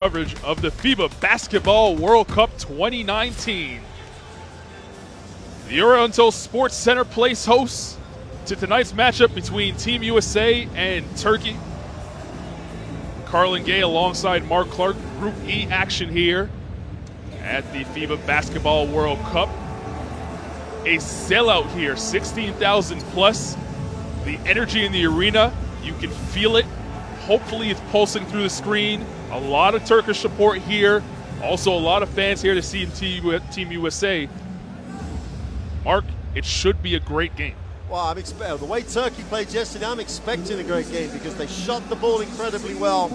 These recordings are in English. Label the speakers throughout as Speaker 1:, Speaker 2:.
Speaker 1: Coverage of the FIBA Basketball World Cup 2019. The Oriental Sports Center plays host to tonight's matchup between Team USA and Turkey. Carlin Gay alongside Mark Clark, Group E action here at the FIBA Basketball World Cup. A sellout here, 16,000 plus. The energy in the arena, you can feel it. Hopefully it's pulsing through the screen. A lot of Turkish support here. Also a lot of fans here to see Team USA. Mark, it should be a great game.
Speaker 2: Well, the way Turkey played yesterday, I'm expecting a great game because they shot the ball incredibly well.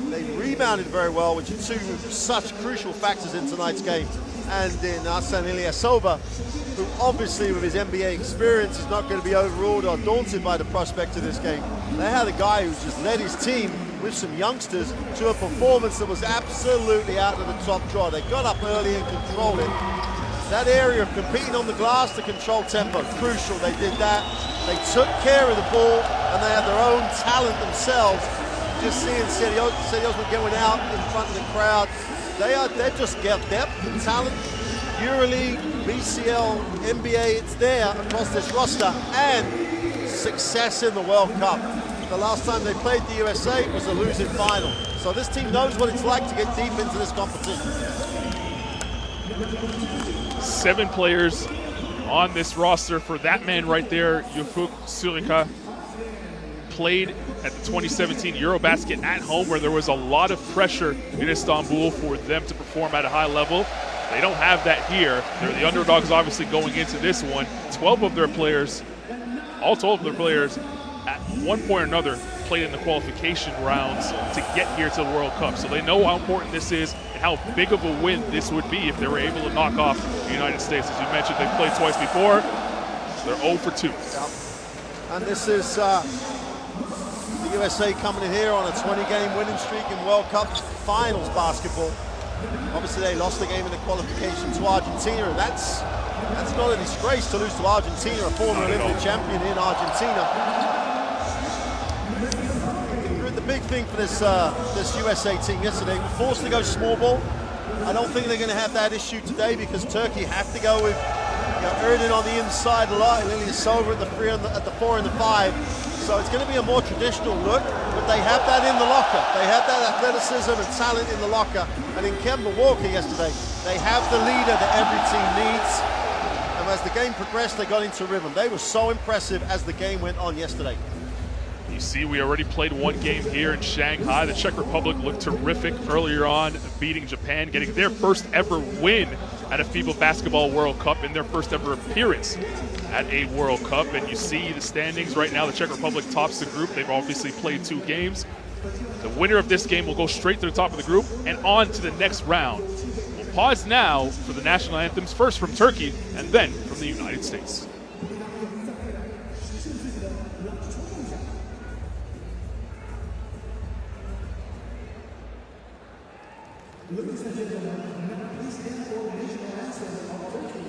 Speaker 2: They rebounded very well, which are two such crucial factors in tonight's game. And in Hasan Ilyasova, who obviously with his NBA experience is not going to be overruled or daunted by the prospect of this game. They had a guy who just led his team with some youngsters to a performance that was absolutely out of the top drawer. They got up early and controlled it. That area of competing on the glass to control tempo, crucial. They did that. They took care of the ball, and they had their own talent themselves. Just seeing Seriosman going out in front of the crowd. They're just depth and talent. EuroLeague, BCL, NBA, it's there across this roster, and success in the World Cup. The last time they played the USA was a losing final. So this team knows what it's like to get deep into this competition.
Speaker 1: 7 players on this roster. For that man right there, Ufuk Surika, played at the 2017 Eurobasket at home, where there was a lot of pressure in Istanbul for them to perform at a high level. They don't have that here. They're the underdogs obviously going into this one. 12 of their players, all 12 of their players at one point or another played in the qualification rounds to get here to the World Cup. So they know how important this is and how big of a win this would be if they were able to knock off the United States. As you mentioned, they've played twice before. They're 0 for 2.
Speaker 2: Yep. And this is the USA coming in here on a 20-game winning streak in World Cup finals basketball. Obviously, they lost the game in the qualification to Argentina, and that's not a disgrace to lose to Argentina, a former Olympic champion in Argentina. The big thing for this USA team yesterday, were forced to go small ball. I don't think they're going to have that issue today because Turkey have to go with Erdin on the inside a lot, and Ilyasova at the 4 and the 5. So it's going to be a more traditional look, but they have that in the locker. They have that athleticism and talent in the locker. And in Kemba Walker yesterday, they have the leader that every team needs. And as the game progressed, they got into rhythm. They were so impressive as the game went on yesterday.
Speaker 1: You see, we already played one game here in Shanghai. The Czech Republic looked terrific earlier on, beating Japan, getting their first ever win at a FIBA Basketball World Cup and their first ever appearance at a World Cup. And you see the standings right now. The Czech Republic tops the group. They've obviously played 2 games. The winner of this game will go straight to the top of the group and on to the next round. We'll pause now for the national anthems, first from Turkey and then from the United States.
Speaker 3: Ladies and gentlemen, please stand for the national anthem of Turkey.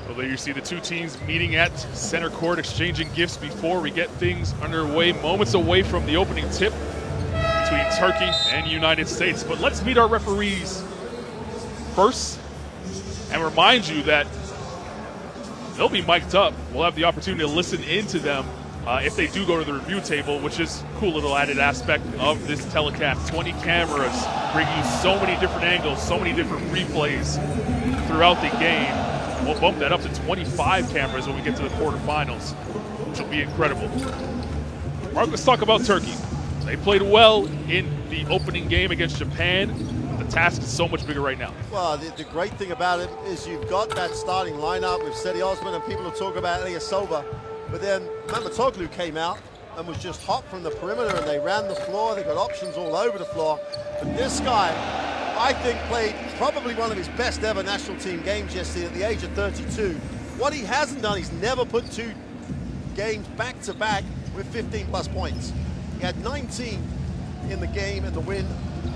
Speaker 1: Well, there you see the two teams meeting at center court, exchanging gifts before we get things underway. Moments away from the opening tip between Turkey and United States. But let's meet our referees first and remind you that they'll be mic'd up. We'll have the opportunity to listen into them if they do go to the review table, which is a cool little added aspect of this telecast. 20 cameras bring you so many different angles, so many different replays throughout the game. We'll bump that up to 25 cameras when we get to the quarterfinals, which will be incredible. Mark, let's talk about Turkey. They played well in the opening game against Japan. The task is so much bigger right now.
Speaker 2: Well, the great thing about it is you've got that starting lineup with Seti Osman, and people will talk about Ilyasova. But then Mamatoğlu came out and was just hot from the perimeter, and they ran the floor. They got options all over the floor. But this guy, I think, played probably one of his best ever national team games yesterday at the age of 32. What he hasn't done, he's never put two games back-to-back with 15-plus points. He had 19 in the game and the win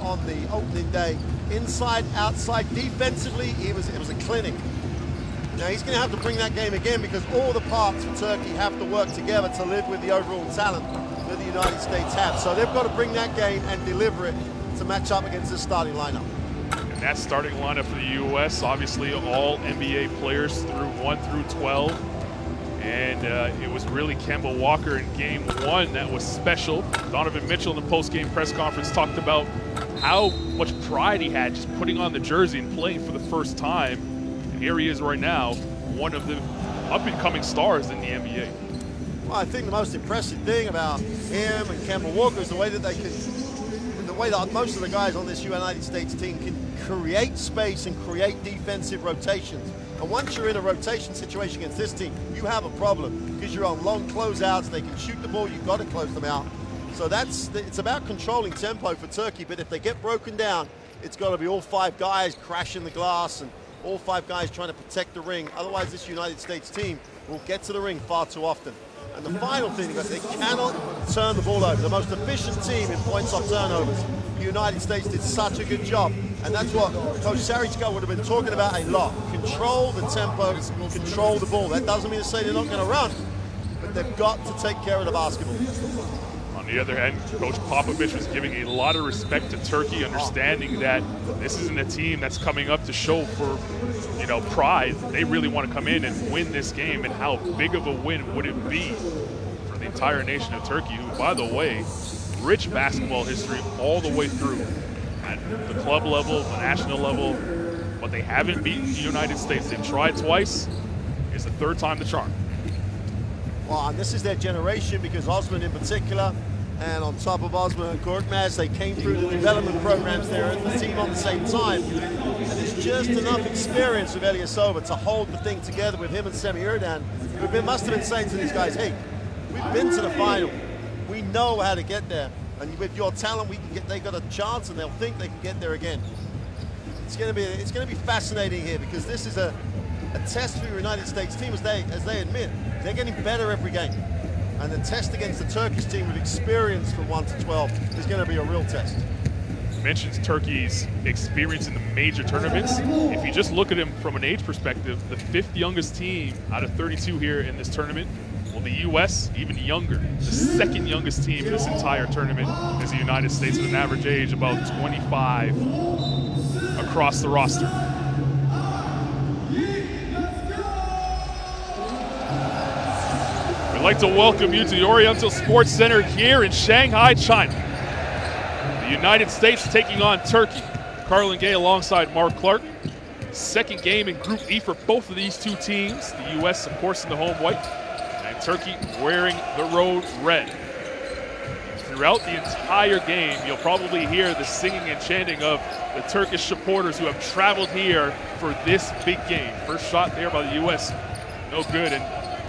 Speaker 2: on the opening day. Inside, outside, defensively, it was a clinic. Now he's going to have to bring that game again because all the parts for Turkey have to work together to live with the overall talent that the United States have. So they've got to bring that game and deliver it to match up against the starting lineup.
Speaker 1: And that starting lineup for the U.S., obviously all NBA players through 1 through 12. And it was really Kemba Walker in game one that was special. Donovan Mitchell in the post-game press conference talked about how much pride he had just putting on the jersey and playing for the first time. And here he is right now, one of the up-and-coming stars in the NBA.
Speaker 2: Well, I think the most impressive thing about him and Kemba Walker is the way that they can, the way that most of the guys on this United States team can create space and create defensive rotations. And once you're in a rotation situation against this team, you have a problem because you're on long closeouts. They can shoot the ball, you've got to close them out. So it's about controlling tempo for Turkey, but if they get broken down, it's got to be all five guys crashing the glass and all five guys trying to protect the ring. Otherwise, this United States team will get to the ring far too often. And the final thing is they cannot turn the ball over. The most efficient team in points off turnovers. The United States did such a good job. And that's what Coach Saricka would have been talking about a lot. Control the tempo, control the ball. That doesn't mean to say they're not going to run, but they've got to take care of the basketball.
Speaker 1: On the other hand, Coach Popovich was giving a lot of respect to Turkey, understanding that this isn't a team that's coming up to show for, pride. They really want to come in and win this game, and how big of a win would it be for the entire nation of Turkey, who, by the way, rich basketball history all the way through at the club level, the national level, but they haven't beaten the United States. They've tried twice. It's the third time the charm.
Speaker 2: Well, and this is their generation because Osman in particular, and on top of Osman and Korkmaz, they came through the development programs there at the team on the same time. And there's just enough experience with Ilyasova to hold the thing together with him and Semi Erdan, who must have been saying to these guys, hey, we've been to the final. We know how to get there. And with your talent, they got a chance, and they'll think they can get there again. It's going to be fascinating here because this is a a test for the United States team, as they admit, they're getting better every game. And the test against the Turkish team with experience from 1 to 12 is going to be a real test.
Speaker 1: Mentions Turkey's experience in the major tournaments. If you just look at him from an age perspective, the 5th youngest team out of 32 here in this tournament. Well, the U.S. even younger. The 2nd youngest team in this entire tournament is the United States with an average age about 25 across the roster. We'd like to welcome you to the Oriental Sports Center here in Shanghai, China. The United States taking on Turkey. Carlin Gay alongside Mark Clark. 2nd game in Group E for both of these two teams. The U.S., of course, in the home white, and Turkey wearing the road red. Throughout the entire game, you'll probably hear the singing and chanting of the Turkish supporters who have traveled here for this big game. First shot there by the U.S., no good, and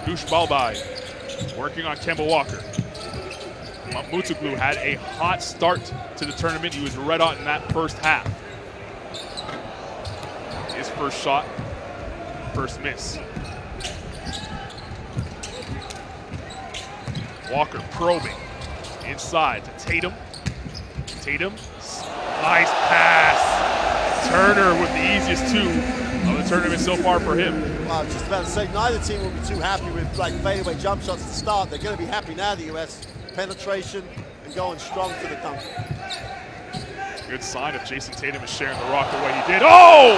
Speaker 1: Dush Balbay working on Kemba Walker. Mutuglu had a hot start to the tournament. He was red hot in that first half. His first shot, first miss. Walker probing inside to Tatum. Tatum, nice pass. Turner with the easiest 2 of the tournament so far for him.
Speaker 2: Well, I was just about to say, neither team will be too happy with like fadeaway jump shots to start. They're going to be happy now, the U.S. Penetration and going strong to the dunk.
Speaker 1: Good sign if Jason Tatum is sharing the rock the way he did. Oh!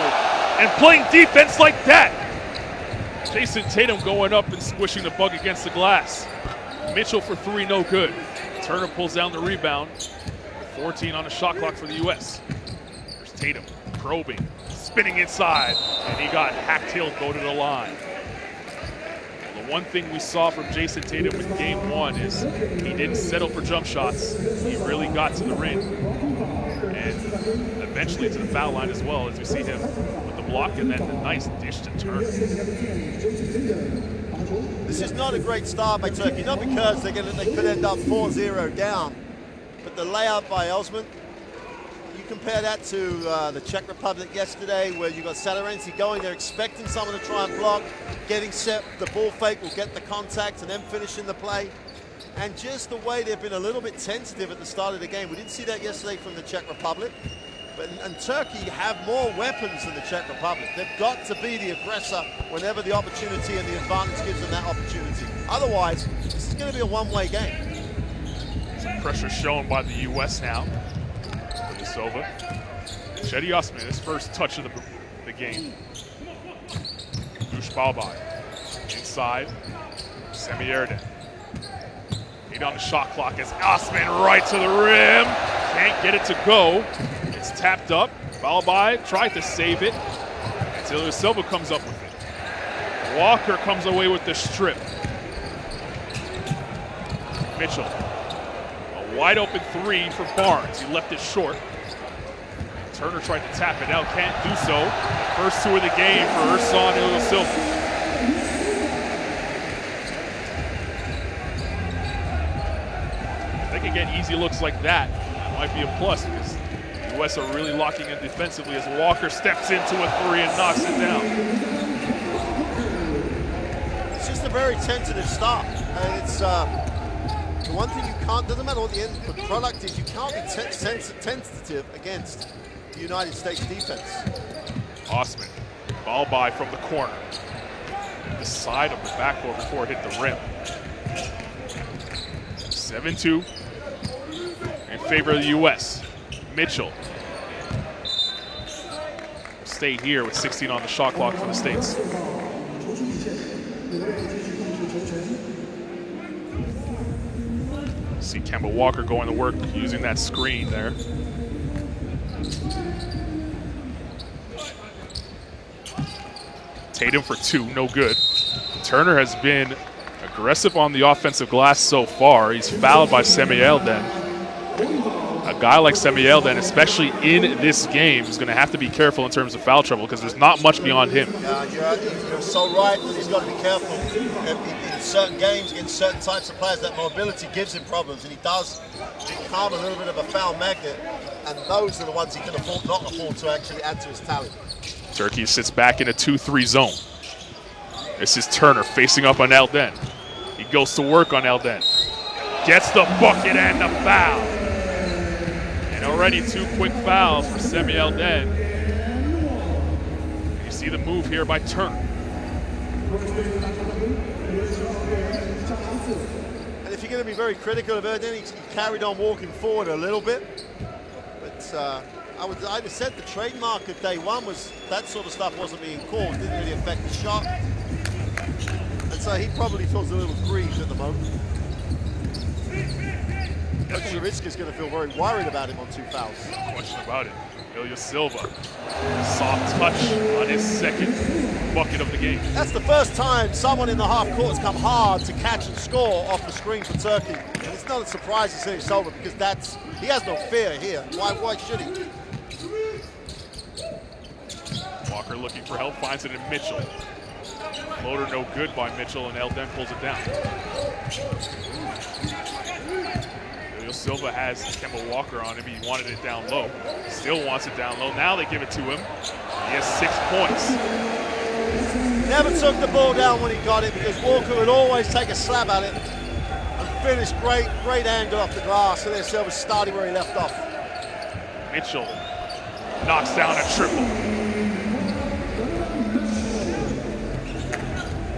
Speaker 1: And playing defense like that. Jason Tatum going up and squishing the bug against the glass. Mitchell for 3, no good. Turner pulls down the rebound. 14 on the shot clock for the U.S. There's Tatum probing, spinning inside, and he got hacked-tailed, go to the line. The one thing we saw from Jason Tatum in game 1 is he didn't settle for jump shots. He really got to the rim and eventually to the foul line as well, as we see him with the block and then the nice dish to Turner.
Speaker 2: This is not a great start by Turkey, not because they could end up 4-0 down, but the layout by Osman, you compare that to the Czech Republic yesterday, where you got Salarenzi going there expecting someone to try and block, getting set, the ball fake will get the contact and then finishing the play. And just the way they've been a little bit tentative at the start of the game. We didn't see that yesterday from the Czech Republic. And Turkey have more weapons than the Czech Republic. They've got to be the aggressor whenever the opportunity and the advantage gives them that opportunity. Otherwise, this is going to be a one-way game.
Speaker 1: Some pressure shown by the U.S. now. Sova. Cedi Osman, his first touch of the game. Dush Balbay. Inside. Semi Erden. 8 on the shot clock as Osman right to the rim. Can't get it to go. It's tapped up. Balbay tried to save it until Silva comes up with it. Walker comes away with the strip. Mitchell. A wide open 3 for Barnes. He left it short. Turner tried to tap it out, can't do so. First 2 of the game for Ersan Ilyasova. If they can get easy looks like that, it might be a plus because the U.S. are really locking in defensively as Walker steps into a 3 and knocks it down.
Speaker 2: It's just a very tentative start, and it's the one thing you can't, doesn't matter what the end product is, you can't be tentative against the United States defense.
Speaker 1: Osman, Balbay from the corner. The side of the backboard before it hit the rim. 7-2 in favor of the U.S. Mitchell will stay here with 16 on the shot clock for the States. See Kemba Walker going to work using that screen there. Tatum for 2, no good. Turner has been aggressive on the offensive glass so far. He's fouled by Semi Erden. A guy like Semi Erden, especially in this game, is going to have to be careful in terms of foul trouble because there's not much beyond him.
Speaker 2: You're so right that he's got to be careful. In certain games, against certain types of players, that mobility gives him problems, and he does become a little bit of a foul magnet, and those are the ones he can not afford to actually add to his talent.
Speaker 1: Turkey sits back in a 2-3 zone. This is Turner facing up on Elden. He goes to work on Elden. Gets the bucket and the foul. And already 2 quick fouls for Semi Elden. You see the move here by Turner.
Speaker 2: And if you're going to be very critical of Elden, he carried on walking forward a little bit. But I'd have said the trademark of day one was that sort of stuff wasn't being called, didn't really affect the shot. And so he probably feels a little grieved at the moment. Coach Sawicki's going to feel very worried about him on 2 fouls.
Speaker 1: No question about it. Ilya Silva, soft touch on his second bucket of the game.
Speaker 2: That's the first time someone in the half court has come hard to catch and score off the screen for Turkey. And it's not a surprise to see Silva because he has no fear here. Why should he?
Speaker 1: Walker looking for help, finds it in Mitchell. Floater no good by Mitchell, and Elden pulls it down. Ilya Silva has Kemba Walker on him. He wanted it down low. Still wants it down low. Now they give it to him. He has 6 points.
Speaker 2: Never took the ball down when he got it because Walker would always take a slab at it and finish great angle off the glass. So there's Silva starting where he left off.
Speaker 1: Mitchell knocks down a triple.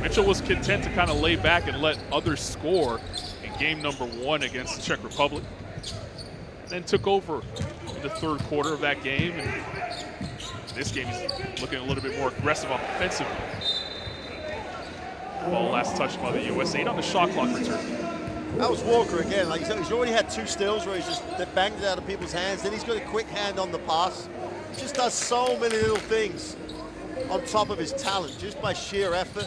Speaker 1: Mitchell was content to kind of lay back and let others score in game number 1 against the Czech Republic. Then took over in the 3rd quarter of that game. And this game he's looking a little bit more aggressive offensively. Ball last touched by the U.S. 8 on the shot clock return.
Speaker 2: That was Walker again. Like you said, he's already had 2 steals where he's just banged it out of people's hands. Then he's got a quick hand on the pass. He just does so many little things on top of his talent, just by sheer effort.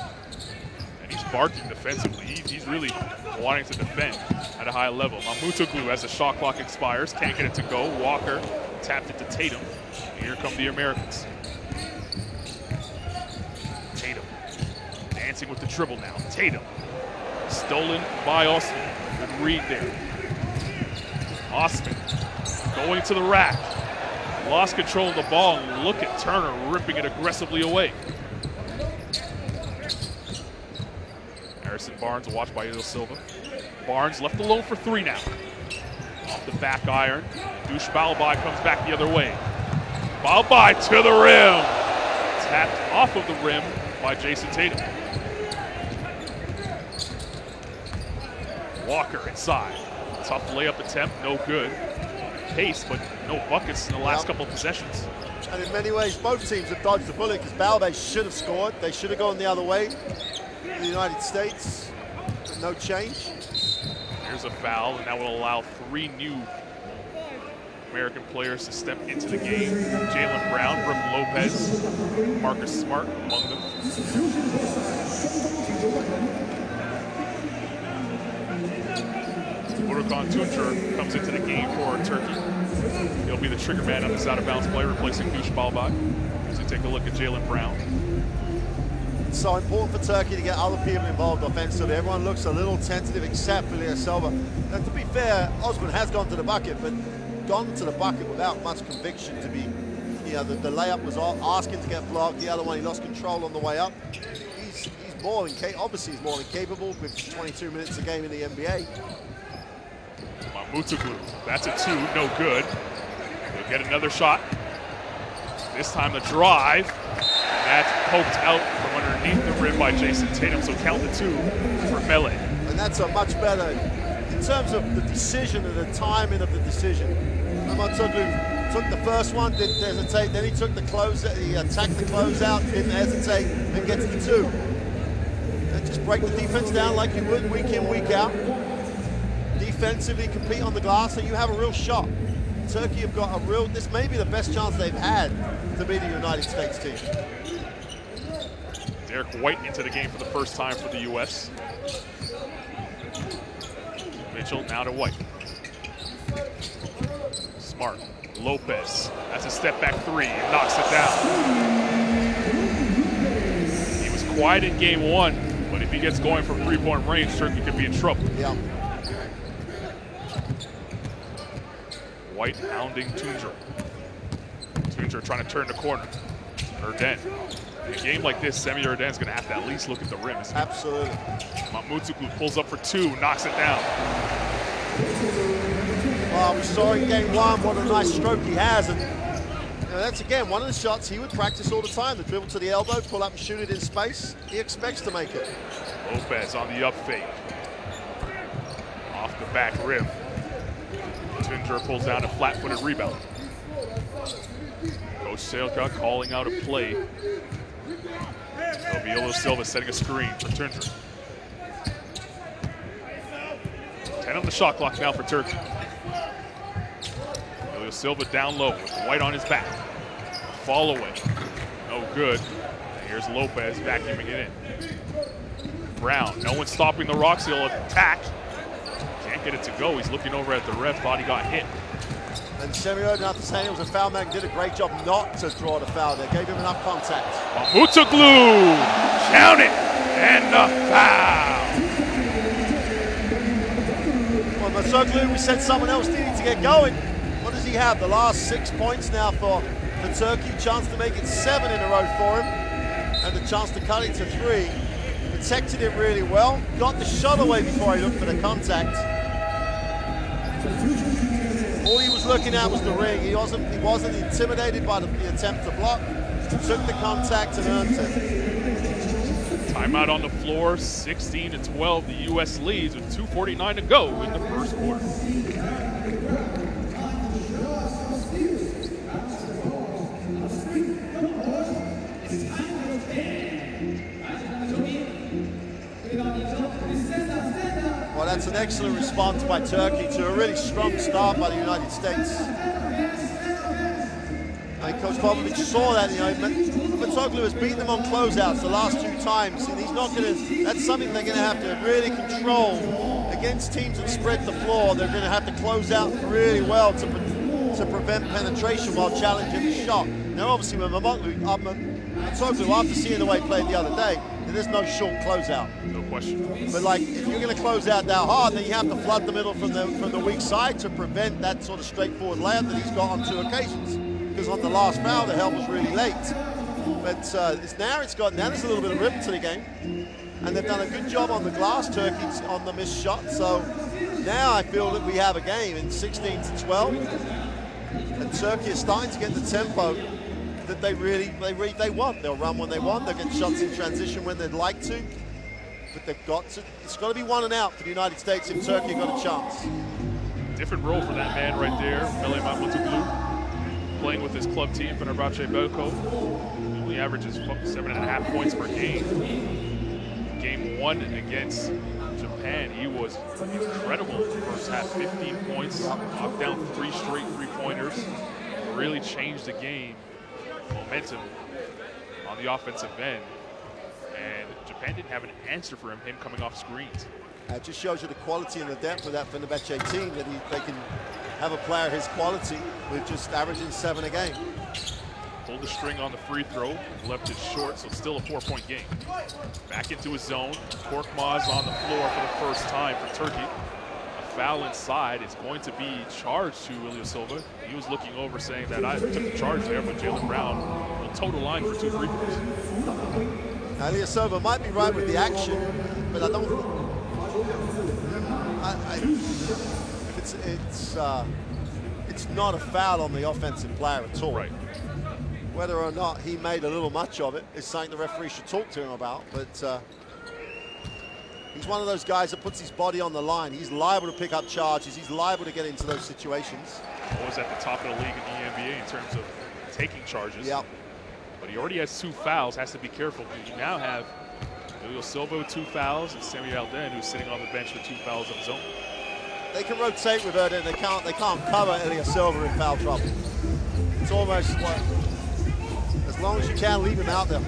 Speaker 1: And he's barking defensively. He's really wanting to defend at a high level. Mamutoglu, as the shot clock expires, can't get it to go. Walker tapped it to Tatum. And here come the Americans. Tatum dancing with the dribble now. Tatum stolen by Osman. Good read there. Osman going to the rack. Lost control of the ball, and look at Turner ripping it aggressively away. Harrison Barnes watched by Ilya Silva. Barnes left alone for 3 now. Off the back iron. Dush Balbai comes back the other way. Balbai to the rim. Tapped off of the rim by Jason Tatum. Walker inside. Tough layup attempt, no good. Pace, but no buckets in the last couple of possessions.
Speaker 2: And in many ways, both teams have dodged the bullet because Balbai should have scored. They should have gone the other way. The United States, no change.
Speaker 1: Here's a foul, and that will allow 3 new American players to step into the game. Jaylen Brown, Brooke Lopez, Marcus Smart among them. Budokan Tuncer comes into the game for Turkey. He'll be the trigger man on this out-of-bounds play, replacing Dush Balbai. So take a look at Jaylen Brown.
Speaker 2: It's so important for Turkey to get other people involved offensively. Everyone looks a little tentative except for Ilya Silva. And to be fair, Osman has gone to the bucket, but gone to the bucket without much conviction to be, the layup was asking to get blocked. The other one, he lost control on the way up. He's more than obviously he's more than capable with 22 minutes a game in the NBA.
Speaker 1: Mamutoglu, that's a 2, no good. He'll get another shot. This time the drive. That's poked out from underneath the rim by Jason Tatum, so count the 2 for Mele.
Speaker 2: And that's a much better, in terms of the decision and the timing of the decision. Mamutoglu took the first one, didn't hesitate, then he took the closeout, he attacked the closeout, didn't hesitate, then gets the 2. And just break the defense down like you would week in, week out. Defensively compete on the glass, and you have a real shot. Turkey have got a real, this may be the best chance they've had to beat the United States team.
Speaker 1: Derek White into the game for the first time for the U.S. Mitchell now to White. Smart. Lopez. That's a step back 3 and knocks it down. He was quiet in game 1, but if he gets going from 3-point range, Turkey could be in trouble.
Speaker 2: Yeah.
Speaker 1: White hounding Tuncer. Tuncer trying to turn the corner. Erden. In a game like this, Semi Erden's going to have to at least look at the rim.
Speaker 2: Absolutely.
Speaker 1: Mamoudzoglu pulls up for 2, knocks it down.
Speaker 2: Well, we saw in game 1 what a nice stroke he has, and that's again one of the shots he would practice all the time. The dribble to the elbow, pull up and shoot it in space. He expects to make it.
Speaker 1: Lopez on the up fake. Off the back rim. Tundra pulls down a flat-footed rebound. Coach Selka calling out a play. Oviedo Silva setting a screen for Tundra. 10 on the shot clock now for Turkey. Oviedo Silva down low with White on his back. Fall away. No good. And here's Lopez vacuuming it in. Brown, no one's stopping the Rocks. He'll attack. Can't get it to go. He's looking over at the ref, thought he got hit.
Speaker 2: And Semio, after saying it was a foul, man, did a great job not to draw the foul there. Gave him enough contact.
Speaker 1: Mamoudzoglu, count it, and the foul.
Speaker 2: Well, Mamoudzoglu, we said someone else needed to get going. What does he have? The last 6 points now for Turkey. Chance to make it 7 in a row for him. And the chance to cut it to 3. Protected it really well. Got the shot away before he looked for the contact. All he was looking at was the ring. He wasn't intimidated by the attempt to block. Took the contact and earned it.
Speaker 1: Timeout on the floor, 16-12. The U.S. leads with 2:49 to go in the first quarter.
Speaker 2: Well, that's an excellent response by Turkey to a really strong start by the United States. And Coach Popovic saw that. Mamoudzoglu has beaten them on closeouts the last 2 times, and he's not going to. That's something they're going to have to really control against teams that spread the floor. They're going to have to close out really well to prevent penetration while challenging the shot. Now, obviously, with Mamoudzoglu, after seeing the way he played the other day, there's no short closeout.
Speaker 1: No question.
Speaker 2: But like, if you're going to close out that hard, then you have to flood the middle from the weak side to prevent that sort of straightforward layup that he's got on 2 occasions. Because on the last foul, the help was really late. But now there's a little bit of rhythm to the game, and they've done a good job on the glass. Turkey's on the missed shot. So now I feel that we have a game in 16-12, and Turkey is starting to get the tempo that they want. They'll run when they want. They'll get shots in transition when they'd like to. But it's got to be 1 and out for the United States if Turkey got a chance.
Speaker 1: Different role for that man right there, Mele Mamoudzoglu, playing with his club team, Fenerbahce Belko. He only averages 7.5 points per game. Game 1 against Japan, he was incredible in the first half. 15 points, knocked down 3 straight 3-pointers. Really changed the game. Momentum on the offensive end, and Japan didn't have an answer for him coming off screens.
Speaker 2: It just shows you the quality and the depth of that Fenerbahce team, that they can have a player his quality with just averaging 7 a game.
Speaker 1: Pulled the string on the free throw, left it short, so still a 4-point game. Back into his zone. Korkmaz on the floor for the first time for Turkey. Foul inside is going to be charged to Ilya Silva. He was looking over saying that I took the charge there, but Jalen Brown will toe the line for 2 free throws.
Speaker 2: Ilya Silva might be right with the action, but I don't. It's not a foul on the offensive player at all.
Speaker 1: Right.
Speaker 2: Whether or not he made a little much of it is something the referee should talk to him about, but he's one of those guys that puts his body on the line. He's liable to pick up charges. He's liable to get into those situations.
Speaker 1: Always at the top of the league in the NBA in terms of taking charges.
Speaker 2: Yep.
Speaker 1: But he already has 2 fouls, has to be careful. You now have Ilya Silva with 2 fouls and Semi Erden, who's sitting on the bench with 2 fouls of his own.
Speaker 2: They can rotate with Erden. They can't cover Ilya Silva in foul trouble. It's almost like, as long as you can, leave him out there.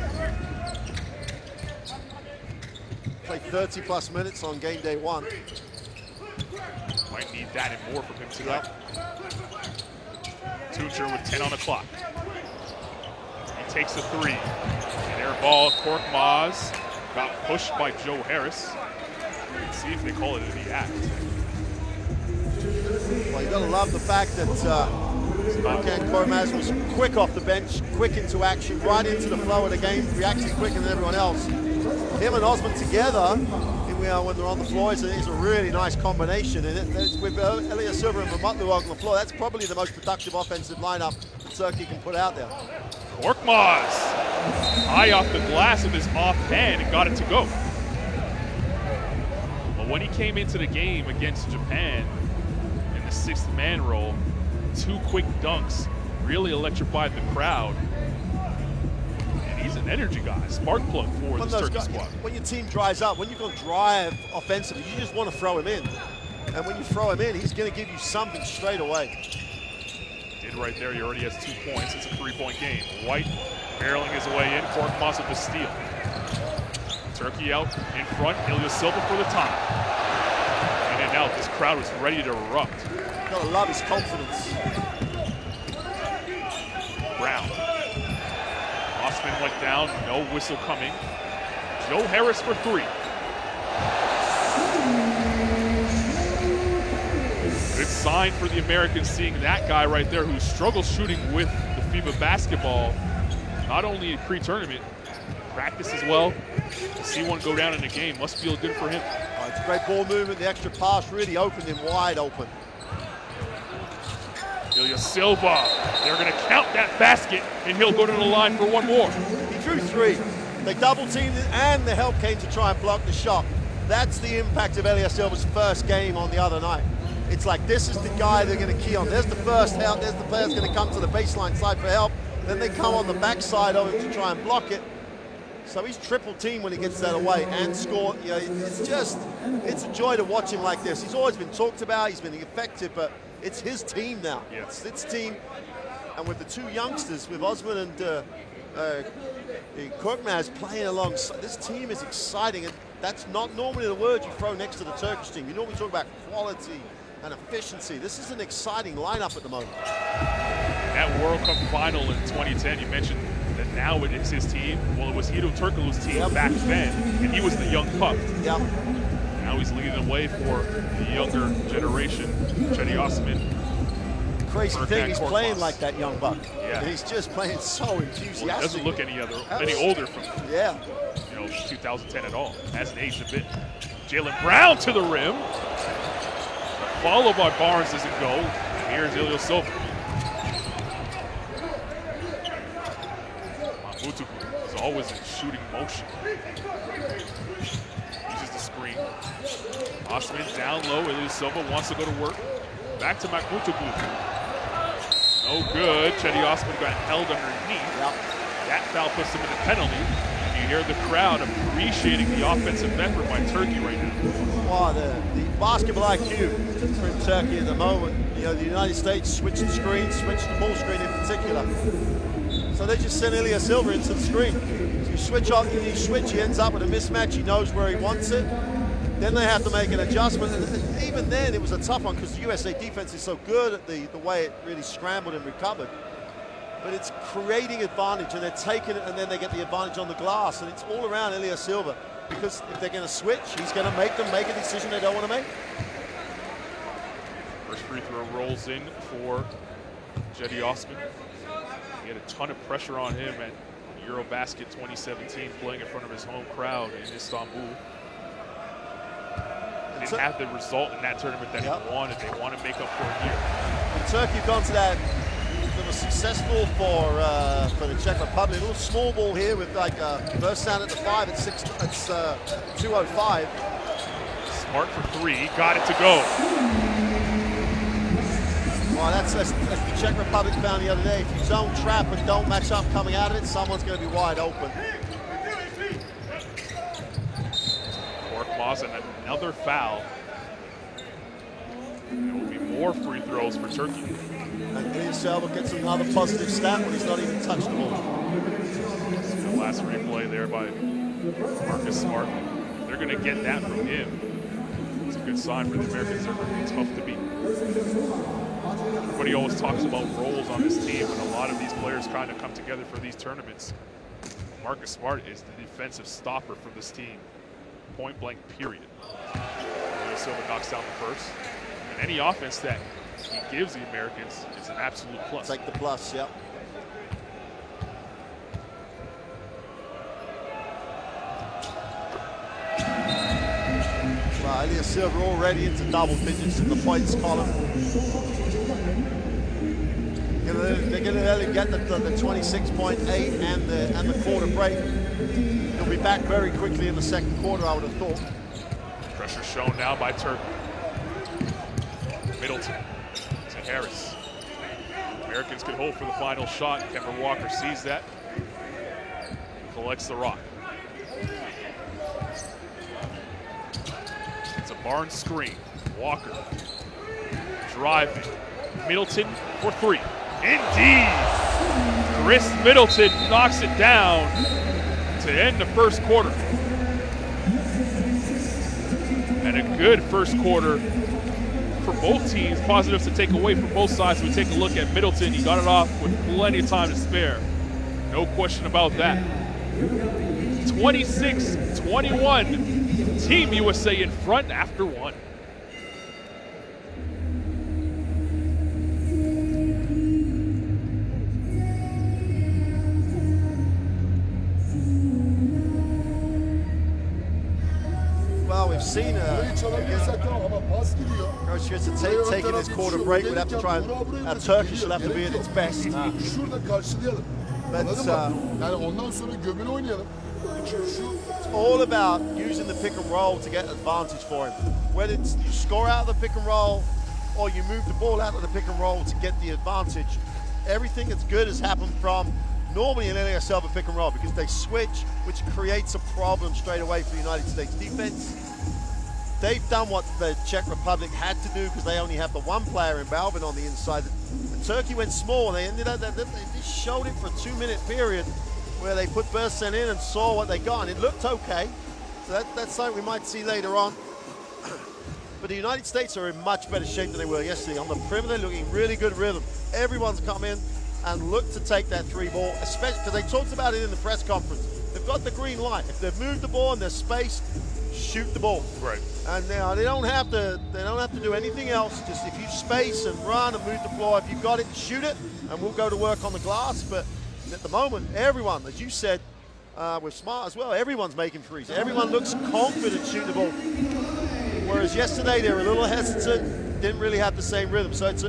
Speaker 2: Played 30+ minutes on game day 1.
Speaker 1: Might need that and more from him tonight. Tucher with 10 on the clock. He takes a 3. An air ball, Korkmaz got pushed by Joe Harris. Let's see if they call it a act.
Speaker 2: Well, you gotta love the fact that Ken Kormaz was quick off the bench, quick into action, right into the flow of the game, reacting quicker than everyone else. Him and Osman together, when they're on the floor, is a really nice combination. And with Elia Silva and Mamutlu on the floor, that's probably the most productive offensive lineup that Turkey can put out there.
Speaker 1: Korkmaz, high off the glass with his offhand and got it to go. But when he came into the game against Japan in the 6th man role, 2 quick dunks really electrified the crowd. And he's an energy guy, spark plug for this Turkey squad.
Speaker 2: When your team dries up, when you're going to drive offensively, you just want to throw him in. And when you throw him in, he's going to give you something straight away.
Speaker 1: Did right there, he already has 2 points. It's a 3-point game. White barreling his way in, Korkmaz with the steal. Turkey out in front, Ilya Silva for the time. In and out, this crowd was ready to erupt.
Speaker 2: Gotta love his confidence.
Speaker 1: Brown. Osman went down, no whistle coming. Joe Harris for 3. Good sign for the Americans seeing that guy right there who struggles shooting with the FIBA basketball, not only in pre-tournament, practice as well. To see one go down in the game must feel good for him.
Speaker 2: It's a great ball movement. The extra pass really opened him wide open.
Speaker 1: Ilya Silva, they're going to count that basket, and he'll go to the line for 1 more.
Speaker 2: He drew 3. They double-teamed it, and the help came to try and block the shot. That's the impact of Ilya Silva's first game on the other night. It's like, this is the guy they're going to key on. There's the first help. There's the players going to come to the baseline side for help. Then they come on the backside of him to try and block it. So he's triple teamed when he gets that away and score. You know, it's a joy to watch him like this. He's always been talked about. He's been effective, but it's his team now.
Speaker 1: Yes.
Speaker 2: It's its team. And with the 2 youngsters, with Osman and Korkmaz playing alongside, this team is exciting. And that's not normally the word you throw next to the Turkish team. You normally talk about quality and efficiency. This is an exciting lineup at the moment.
Speaker 1: That World Cup final in 2010, you mentioned that now it is his team. Well, it was Hidro Turkoglu's team back then, and he was the young pup.
Speaker 2: Yep.
Speaker 1: Now he's leading the way for the younger generation, Cedi Osman.
Speaker 2: Crazy thing, he's playing like that young buck.
Speaker 1: Yeah.
Speaker 2: And he's just playing so enthusiastic.
Speaker 1: Well, he doesn't look any older from 2010 at all. Hasn't aged a bit. Jalen Brown to the rim. Followed by Barnes doesn't go. Here's Ilya Silva. Mamutlu is always in shooting motion. Uses the screen. Osman down low. Ilya Silva wants to go to work. Back to Mamutlu. No good. Cedi Osman got held underneath.
Speaker 2: Yep.
Speaker 1: That foul puts him in the penalty. You hear the crowd appreciating the offensive effort by Turkey right now.
Speaker 2: Wow, the basketball IQ from Turkey at the moment. You know, the United States switched the screen, switched the ball screen in particular. So they just send Ilya Silva into the screen. So you switch on, he ends up with a mismatch. He knows where he wants it. Then they have to make an adjustment. And even then, it was a tough one because the USA defense is so good at the way it really scrambled and recovered. But it's creating advantage, and they're taking it, and then they get the advantage on the glass. And it's all around Ilya Silva, because if they're going to switch, he's going to make them make a decision they don't want to make.
Speaker 1: First free throw rolls in for Cedi Osman. He had a ton of pressure on him at Eurobasket 2017, playing in front of his home crowd in Istanbul. He didn't have the result in that tournament that he wanted. They want to make up for it here.
Speaker 2: And Turkey have gone to that. That was successful for the Czech Republic. A little small ball here with like first down at the 5 at 6. It's 2:05.
Speaker 1: Smart for 3, got it to go.
Speaker 2: Well, that's the Czech Republic found the other day. If you zone trap and don't match up coming out of it, someone's going to be wide open.
Speaker 1: Korkmaz and another foul. There will be more free throws for Turkey.
Speaker 2: And Ilya Silva gets another positive stat when he's not even touched the ball.
Speaker 1: The last replay there by Marcus Smart. They're going to get that from him. It's a good sign for the Americans. They're tough to beat. Everybody always talks about roles on this team, and a lot of these players kind of come together for these tournaments. Marcus Smart is the defensive stopper for this team. Point blank, period. Ilya Silva knocks down the first. And any offense that he gives the Americans is an absolute plus.
Speaker 2: Take the plus, yep. Well, Elias Silva already into double digits in the points column. They're going to let him get the 26.8 and the quarter break. He'll be back very quickly in the second quarter, I would have thought.
Speaker 1: Pressure shown now by Turkey. Middleton to Harris. Americans can hold for the final shot. Kemba Walker sees that. Collects the rock. It's a Barnes screen. Walker driving. Middleton for three. Indeed! Chris Middleton knocks it down to end the first quarter. And a good first quarter for both teams. Positives to take away from both sides. We take a look at Middleton. He got it off with plenty of time to spare. No question about that. 26-21. Team USA in front after one.
Speaker 2: Well, we've seen Coach Fitz taking his quarter break. We'd have to try and Turkish will have to be at its best. But it's all about using the pick and roll to get advantage for him. Whether it's you score out of the pick and roll or you move the ball out of the pick and roll to get the advantage, everything that's good has happened from normally an Elias Silva pick and roll because they switch, which creates a problem straight away for the United States defense. They've done what the Czech Republic had to do because they only have the one player in Balvin on the inside. And Turkey went small, and they ended up, they just showed it for a 2-minute period where they put Bersen in and saw what they got, and it looked okay. So that's something we might see later on. But the United States are in much better shape than they were yesterday. On the perimeter, looking really good rhythm. Everyone's come in and looked to take that three ball, especially because they talked about it in the press conference. They've got the green light. If they've moved the ball and there's space, shoot the ball.
Speaker 1: Right.
Speaker 2: And now they don't have to do anything else. Just if you space and run and move the floor, if you've got it, shoot it, and we'll go to work on the glass. But at the moment, everyone, as you said, we're smart as well. Everyone's making threes. Everyone looks confident shooting the ball. Whereas yesterday they were a little hesitant, didn't really have the same rhythm. So it's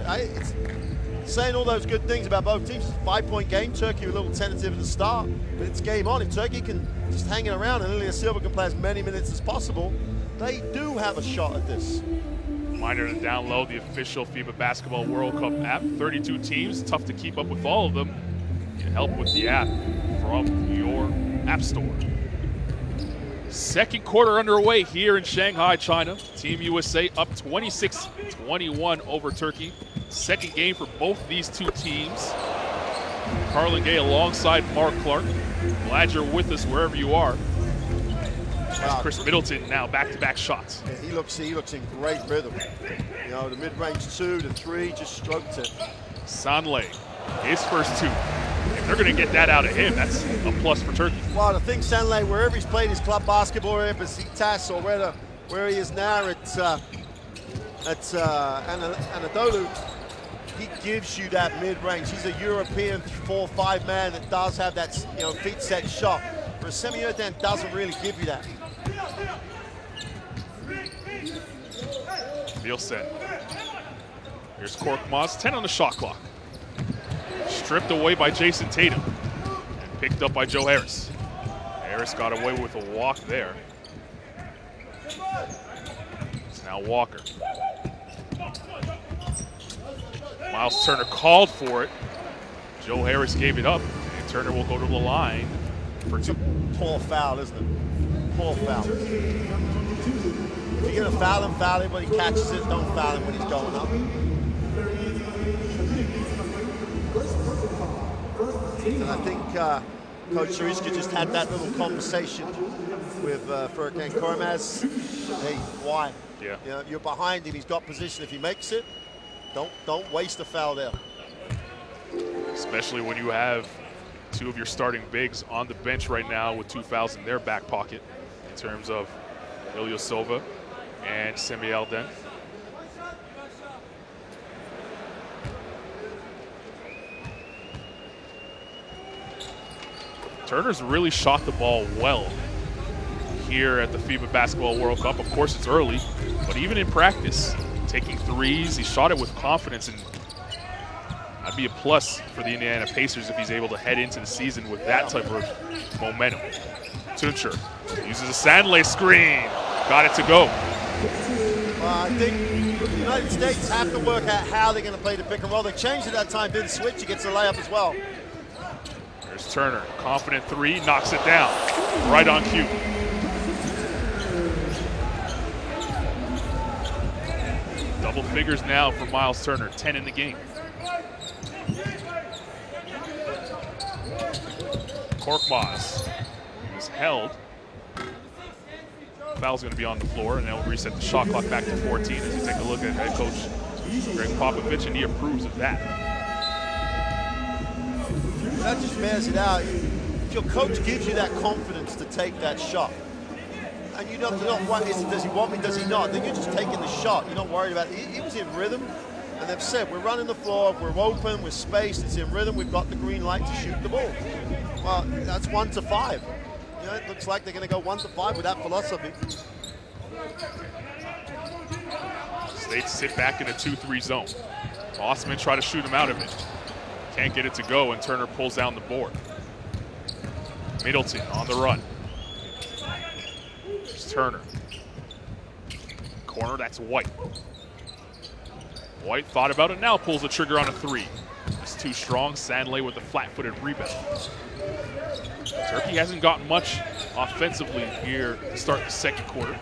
Speaker 2: saying all those good things about both teams. It's a 5-point game. Turkey were a little tentative at the start, but it's game on. If Turkey can just hang it around and Elias Silva can play as many minutes as possible, they do have a shot at this.
Speaker 1: Reminder to download the official FIBA Basketball World Cup app. 32 teams, tough to keep up with all of them. Get help with the app from your app store. Second quarter underway here in Shanghai, China. Team USA up 26-21 over Turkey. Second game for both these two teams. Carlin Gay alongside Mark Clark. Glad you're with us wherever you are. There's Chris Middleton now back-to-back shots.
Speaker 2: Yeah, he looks in great rhythm. You know, the mid-range 2 to 3 just stroked it.
Speaker 1: Sanley, his first two. If they're going to get that out of him, that's a plus for Turkey.
Speaker 2: Well, the thing, Sanley, wherever he's played his club basketball, at Besiktas or where he is now at Anadolu, he gives you that mid-range. He's a European 4-5 man that does have that, feet set shot. Whereas Semiodan doesn't really give you that.
Speaker 1: Nielsen. Here's Korkmaz, 10 on the shot clock. Stripped away by Jason Tatum and picked up by Joe Harris. Harris got away with a walk there. It's now Walker. Miles Turner called for it. Joe Harris gave it up, and Turner will go to the line for two.
Speaker 2: Poor foul, isn't it? Poor foul. If you're going to foul him when he catches it. Don't foul him when he's going up. And I think Coach Shariska just had that little conversation with Furkan Korkmaz. Hey, why?
Speaker 1: Yeah.
Speaker 2: You're behind him. He's got position. If he makes it, don't waste a foul there.
Speaker 1: Especially when you have two of your starting bigs on the bench right now with 2 fouls in their back pocket in terms of Elias Silva and Semi Elden. Turner's really shot the ball well here at the FIBA Basketball World Cup. Of course, it's early, but even in practice, taking threes, he shot it with confidence, and that'd be a plus for the Indiana Pacers if he's able to head into the season with that type of momentum. Tuncher uses a Sandley screen. Got it to go.
Speaker 2: I think the United States have to work out how they're going to play the pick and roll. They changed it that time, didn't switch. He gets a layup as well.
Speaker 1: There's Turner, confident three, knocks it down. Right on cue. Double figures now for Miles Turner, 10 in the game. Korkmaz is held. Foul's going to be on the floor, and that will reset the shot clock back to 14 as you take a look at head coach Greg Popovich, and he approves of that.
Speaker 2: That just bears it out. If your coach gives you that confidence to take that shot, and you're not worried, does he want me, does he not, then you're just taking the shot. You're not worried about it. He was in rhythm, and they've said, we're running the floor, we're open, we're spaced, it's in rhythm, we've got the green light to shoot the ball. Well, that's 1 to 5. You know, it looks like they're going to go 1 to 5 with that philosophy.
Speaker 1: States sit back in a 2-3 zone. Osman try to shoot him out of it. Can't get it to go, and Turner pulls down the board. Middleton on the run. There's Turner. Corner, that's White. White thought about it, now pulls the trigger on a three. It's too strong. Sandley with a flat-footed rebound. Turkey hasn't gotten much offensively here to start the second quarter.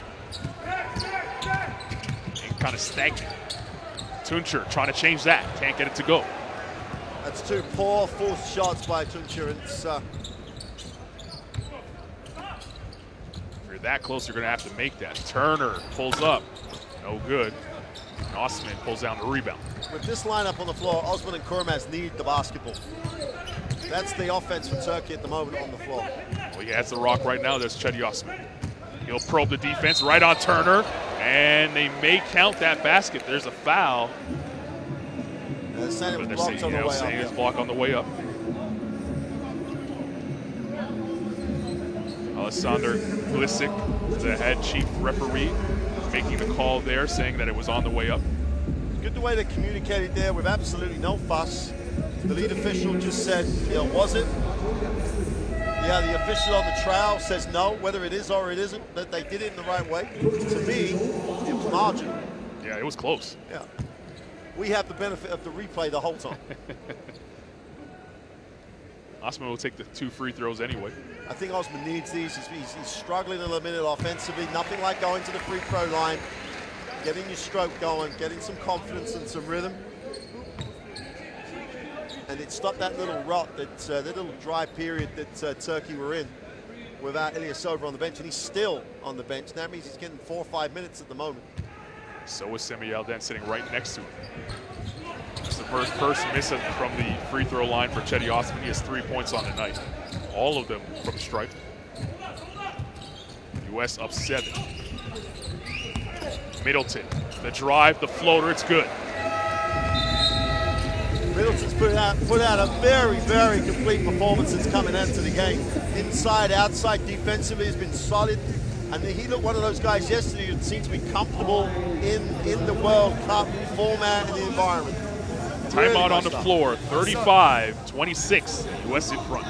Speaker 1: And kind of stagnant. Tuncher trying to change that. Can't get it to go.
Speaker 2: That's two poor forced shots by Tuncher. If
Speaker 1: you're that close, you're going to have to make that. Turner pulls up. No good. And Osman pulls down the rebound.
Speaker 2: With this lineup on the floor, Osman and Korkmaz need the basketball. That's the offense for Turkey at the moment on the floor.
Speaker 1: Well, he has the rock right now. There's Cedi Osman. He'll probe the defense right on Turner, and they may count that basket. There's a foul.
Speaker 2: They're saying it was blocked on the way up.
Speaker 1: Saying it's blocked on the way up. Alessandro Glisic, the head chief referee, making the call there, saying that it was on the way up.
Speaker 2: Good the way they communicated there with absolutely no fuss. The lead official just said, was it? Yeah, the official on the trail says no, whether it is or it isn't, that they did it in the right way. To me, it was marginal.
Speaker 1: Yeah, it was close.
Speaker 2: Yeah. We have the benefit of the replay the whole time.
Speaker 1: Osman will take the 2 free throws anyway.
Speaker 2: I think Osman needs these. He's struggling a little bit offensively. Nothing like going to the free throw line, getting your stroke going, getting some confidence and some rhythm. And it stopped that little rot, that little dry period that Turkey were in without Ilyasova on the bench. And he's still on the bench. That means he's getting 4 or 5 minutes at the moment.
Speaker 1: So is Semi Alden sitting right next to him. It's the first miss from the free throw line for Cedi Osman. He has 3 points on the night. All of them from stripe. U.S. up 7. Middleton, the drive, the floater, it's good.
Speaker 2: Middleton's put out a very, very complete performance since coming into the game. Inside, outside, defensively has been solid. And he looked one of those guys yesterday who seemed to be comfortable in the World Cup format and the environment.
Speaker 1: Timeout
Speaker 2: really
Speaker 1: on the floor, 35-26, U.S. in front.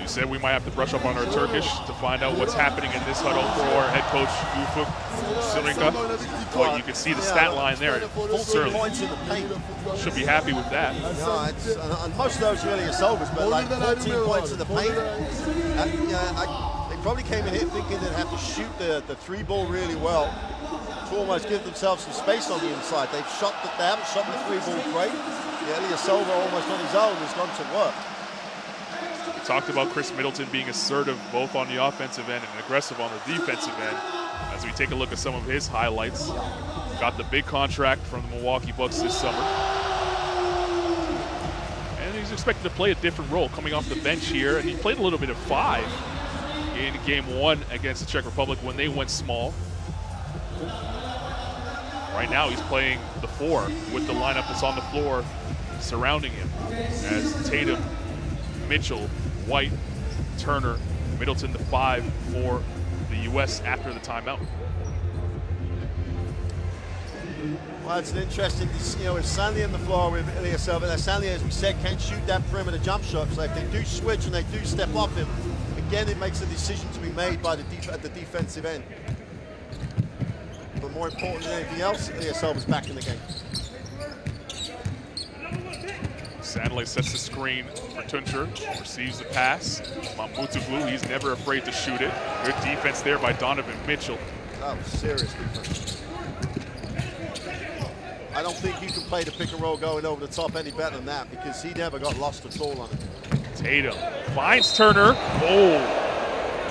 Speaker 1: You said we might have to brush up on our Turkish to find out what's happening in this huddle for head coach Ufuk Sirinka. Well, you can see the stat line there.
Speaker 2: 14 points in the paint.
Speaker 1: Should be happy with that.
Speaker 2: No, and most of those really are sobers, but like 14 points in the paint. They probably came in here thinking they'd have to shoot the 3 ball really well to almost give themselves some space on the inside. They haven't shot the 3 ball great. Ilyasova almost on his own has gone to work.
Speaker 1: We talked about Chris Middleton being assertive both on the offensive end and aggressive on the defensive end. As we take a look at some of his highlights, got the big contract from the Milwaukee Bucks this summer. And he's expected to play a different role coming off the bench here, and he played a little bit of 5 in game 1 against the Czech Republic when they went small. Right now he's playing the 4 with the lineup that's on the floor surrounding him as Tatum, Mitchell, White, Turner, Middleton the 5 for the U.S. after the timeout.
Speaker 2: Well, it's an interesting, with Stanley on the floor with Ilyasova. Now, Stanley, as we said, can shoot that perimeter jump shot. So if they do switch and they do step off him, again, it makes a decision to be made by at the defensive end. But more important than anything else, Ilyasova's back in the game.
Speaker 1: Stanley sets the screen for Tuncer, receives the pass. Mamutoglu, he's never afraid to shoot it. Good defense there by Donovan Mitchell.
Speaker 2: That was serious defense. I don't think you can play the pick and roll going over the top any better than that because he never got lost at all on it.
Speaker 1: Tatum finds Turner. Oh,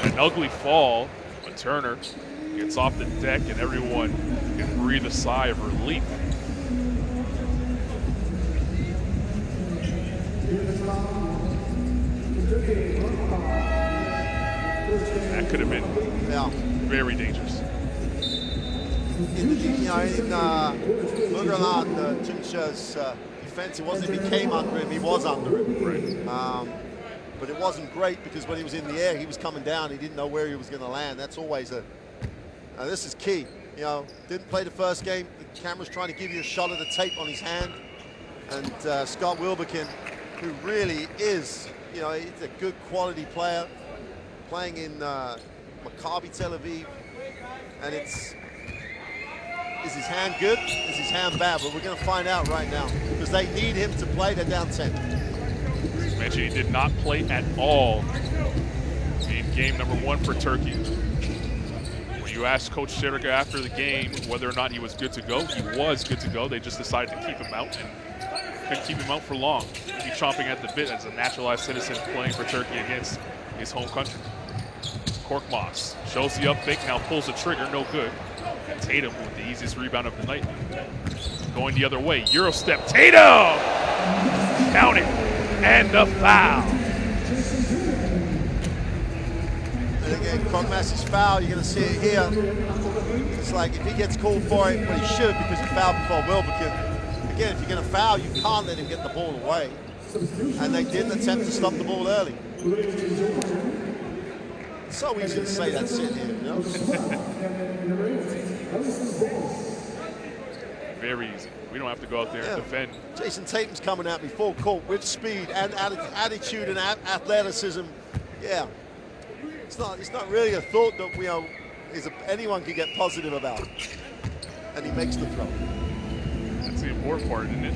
Speaker 1: an ugly fall. But Turner gets off the deck and everyone can breathe a sigh of relief. That could have been very dangerous.
Speaker 2: In Lugerland, Tuncer's defense, it wasn't he came under him, he was under him.
Speaker 1: Right.
Speaker 2: But it wasn't great because when he was in the air, he was coming down, he didn't know where he was going to land. That's always this is key. Didn't play the first game, the camera's trying to give you a shot of the tape on his hand. And Scott Wilbekin, who really is, he's a good quality player, playing in Maccabi Tel Aviv. And is his hand good? Is his hand bad? But we're going to find out right now because they need him to play. They're down 10.
Speaker 1: As mentioned, he did not play at all in game number 1 for Turkey. When you asked Coach Şerika after the game whether or not he was good to go, he was good to go. They just decided to keep him out and couldn't keep him out for long. He'd be chomping at the bit as a naturalized citizen playing for Turkey against his home country. Korkmaz shows the up fake, now pulls the trigger, no good. And Tatum with the easiest rebound of the night. Going the other way, Euro step, Tatum! Count it, and the foul.
Speaker 2: And again, Korkmaz's foul, you're going to see it here. It's like if he gets called for it, well, he should because he fouled before Wilbekin. Again, if you're going to foul, you can't let him get the ball away. And they didn't attempt to stop the ball early. It's so easy to say that's it here,
Speaker 1: Very easy. We don't have to go out there and defend.
Speaker 2: Jason Tatum's coming out before court with speed and attitude and athleticism. Yeah, it's not really a thought that anyone can get positive about. And he makes the throw.
Speaker 1: That's the important part, isn't it?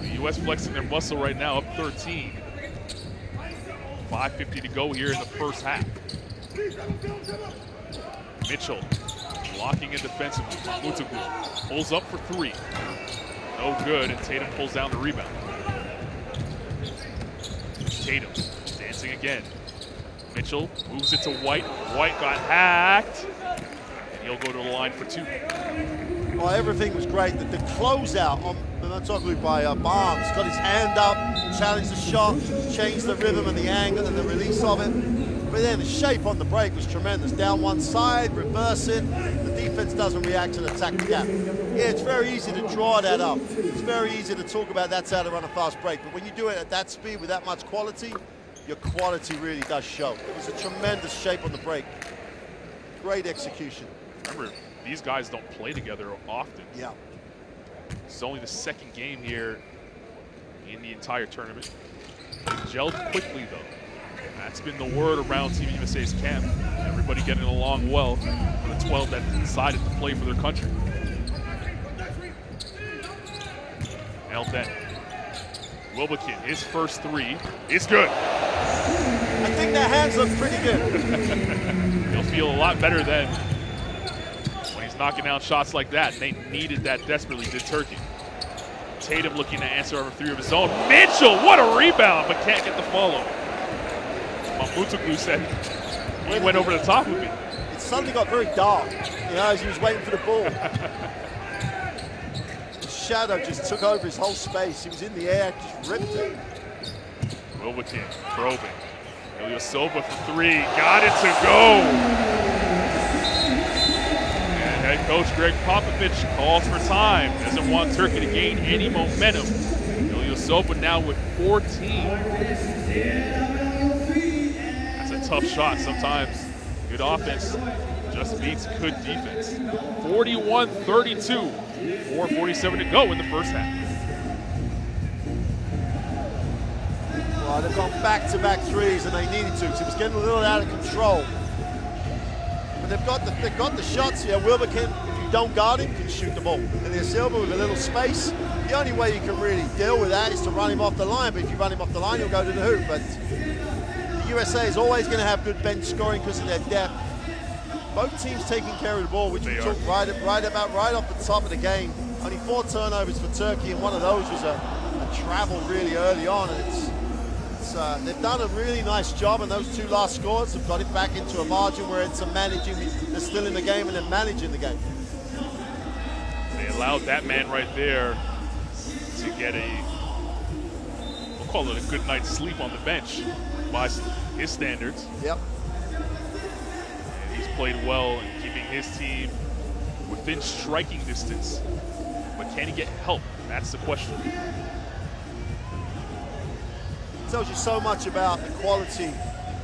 Speaker 1: The U.S. flexing their muscle right now, up 13. 5:50 to go here in the first half. Mitchell blocking in defensively. Mamutoglu pulls up for 3. No good, and Tatum pulls down the rebound. Tatum dancing again. Mitchell moves it to White. White got hacked. And he'll go to the line for 2.
Speaker 2: Well, everything was great. The closeout on Mamutoglu by Barnes got his hand up, challenged the shot, changed the rhythm and the angle and the release of it. But then the shape on the break was tremendous. Down one side, reverse it. The defense doesn't react and attack the gap. Yeah, it's very easy to draw that up. It's very easy to talk about that's how to run a fast break. But when you do it at that speed with that much quality, your quality really does show. It was a tremendous shape on the break. Great execution.
Speaker 1: Remember, these guys don't play together often.
Speaker 2: Yeah.
Speaker 1: It's only the second game here in the entire tournament. They gelled quickly, though. That's been the word around Team USA's camp. Everybody getting along well for the 12 that decided to play for their country. Nailed that. Wilbekin, his first 3 is good.
Speaker 2: I think their hands look pretty good.
Speaker 1: He'll feel a lot better then when he's knocking down shots like that. They needed that desperately, did Turkey. Tatum looking to answer over 3 of his own. Mitchell, what a rebound, but can't get the follow. Mamutoglu said he went over the top of me.
Speaker 2: It suddenly got very dark, as he was waiting for the ball. shadow just took over his whole space. He was in the air, just ripped it.
Speaker 1: Wilbekin probing. Ilyasova for three. Got it to go. And head coach Greg Popovich calls for time. Doesn't want Turkey to gain any momentum. Ilyasova now with 14. That's a tough shot sometimes. Good offense just beats good defense. 41-32. 4:47 to go in the first half.
Speaker 2: Well, they've gone back-to-back threes, and they needed to. So it was getting a little out of control. But they've got the shots here. Wilbekin, if you don't guard him, can shoot the ball. And Ilyasova with a little space. The only way you can really deal with that is to run him off the line. But if you run him off the line, he'll go to the hoop. But the USA is always going to have good bench scoring because of their depth. Both teams taking care of the ball, which we talked right off the top of the game. Only 4 turnovers for Turkey, and one of those was a travel really early on. And they've done a really nice job, and those 2 last scores have got it back into a margin where it's they're still in the game and they're managing the game.
Speaker 1: They allowed that man right there to get we'll call it a good night's sleep on the bench by his standards.
Speaker 2: Yep.
Speaker 1: Played well in keeping his team within striking distance, but can he get help? That's the question.
Speaker 2: It tells you so much about the quality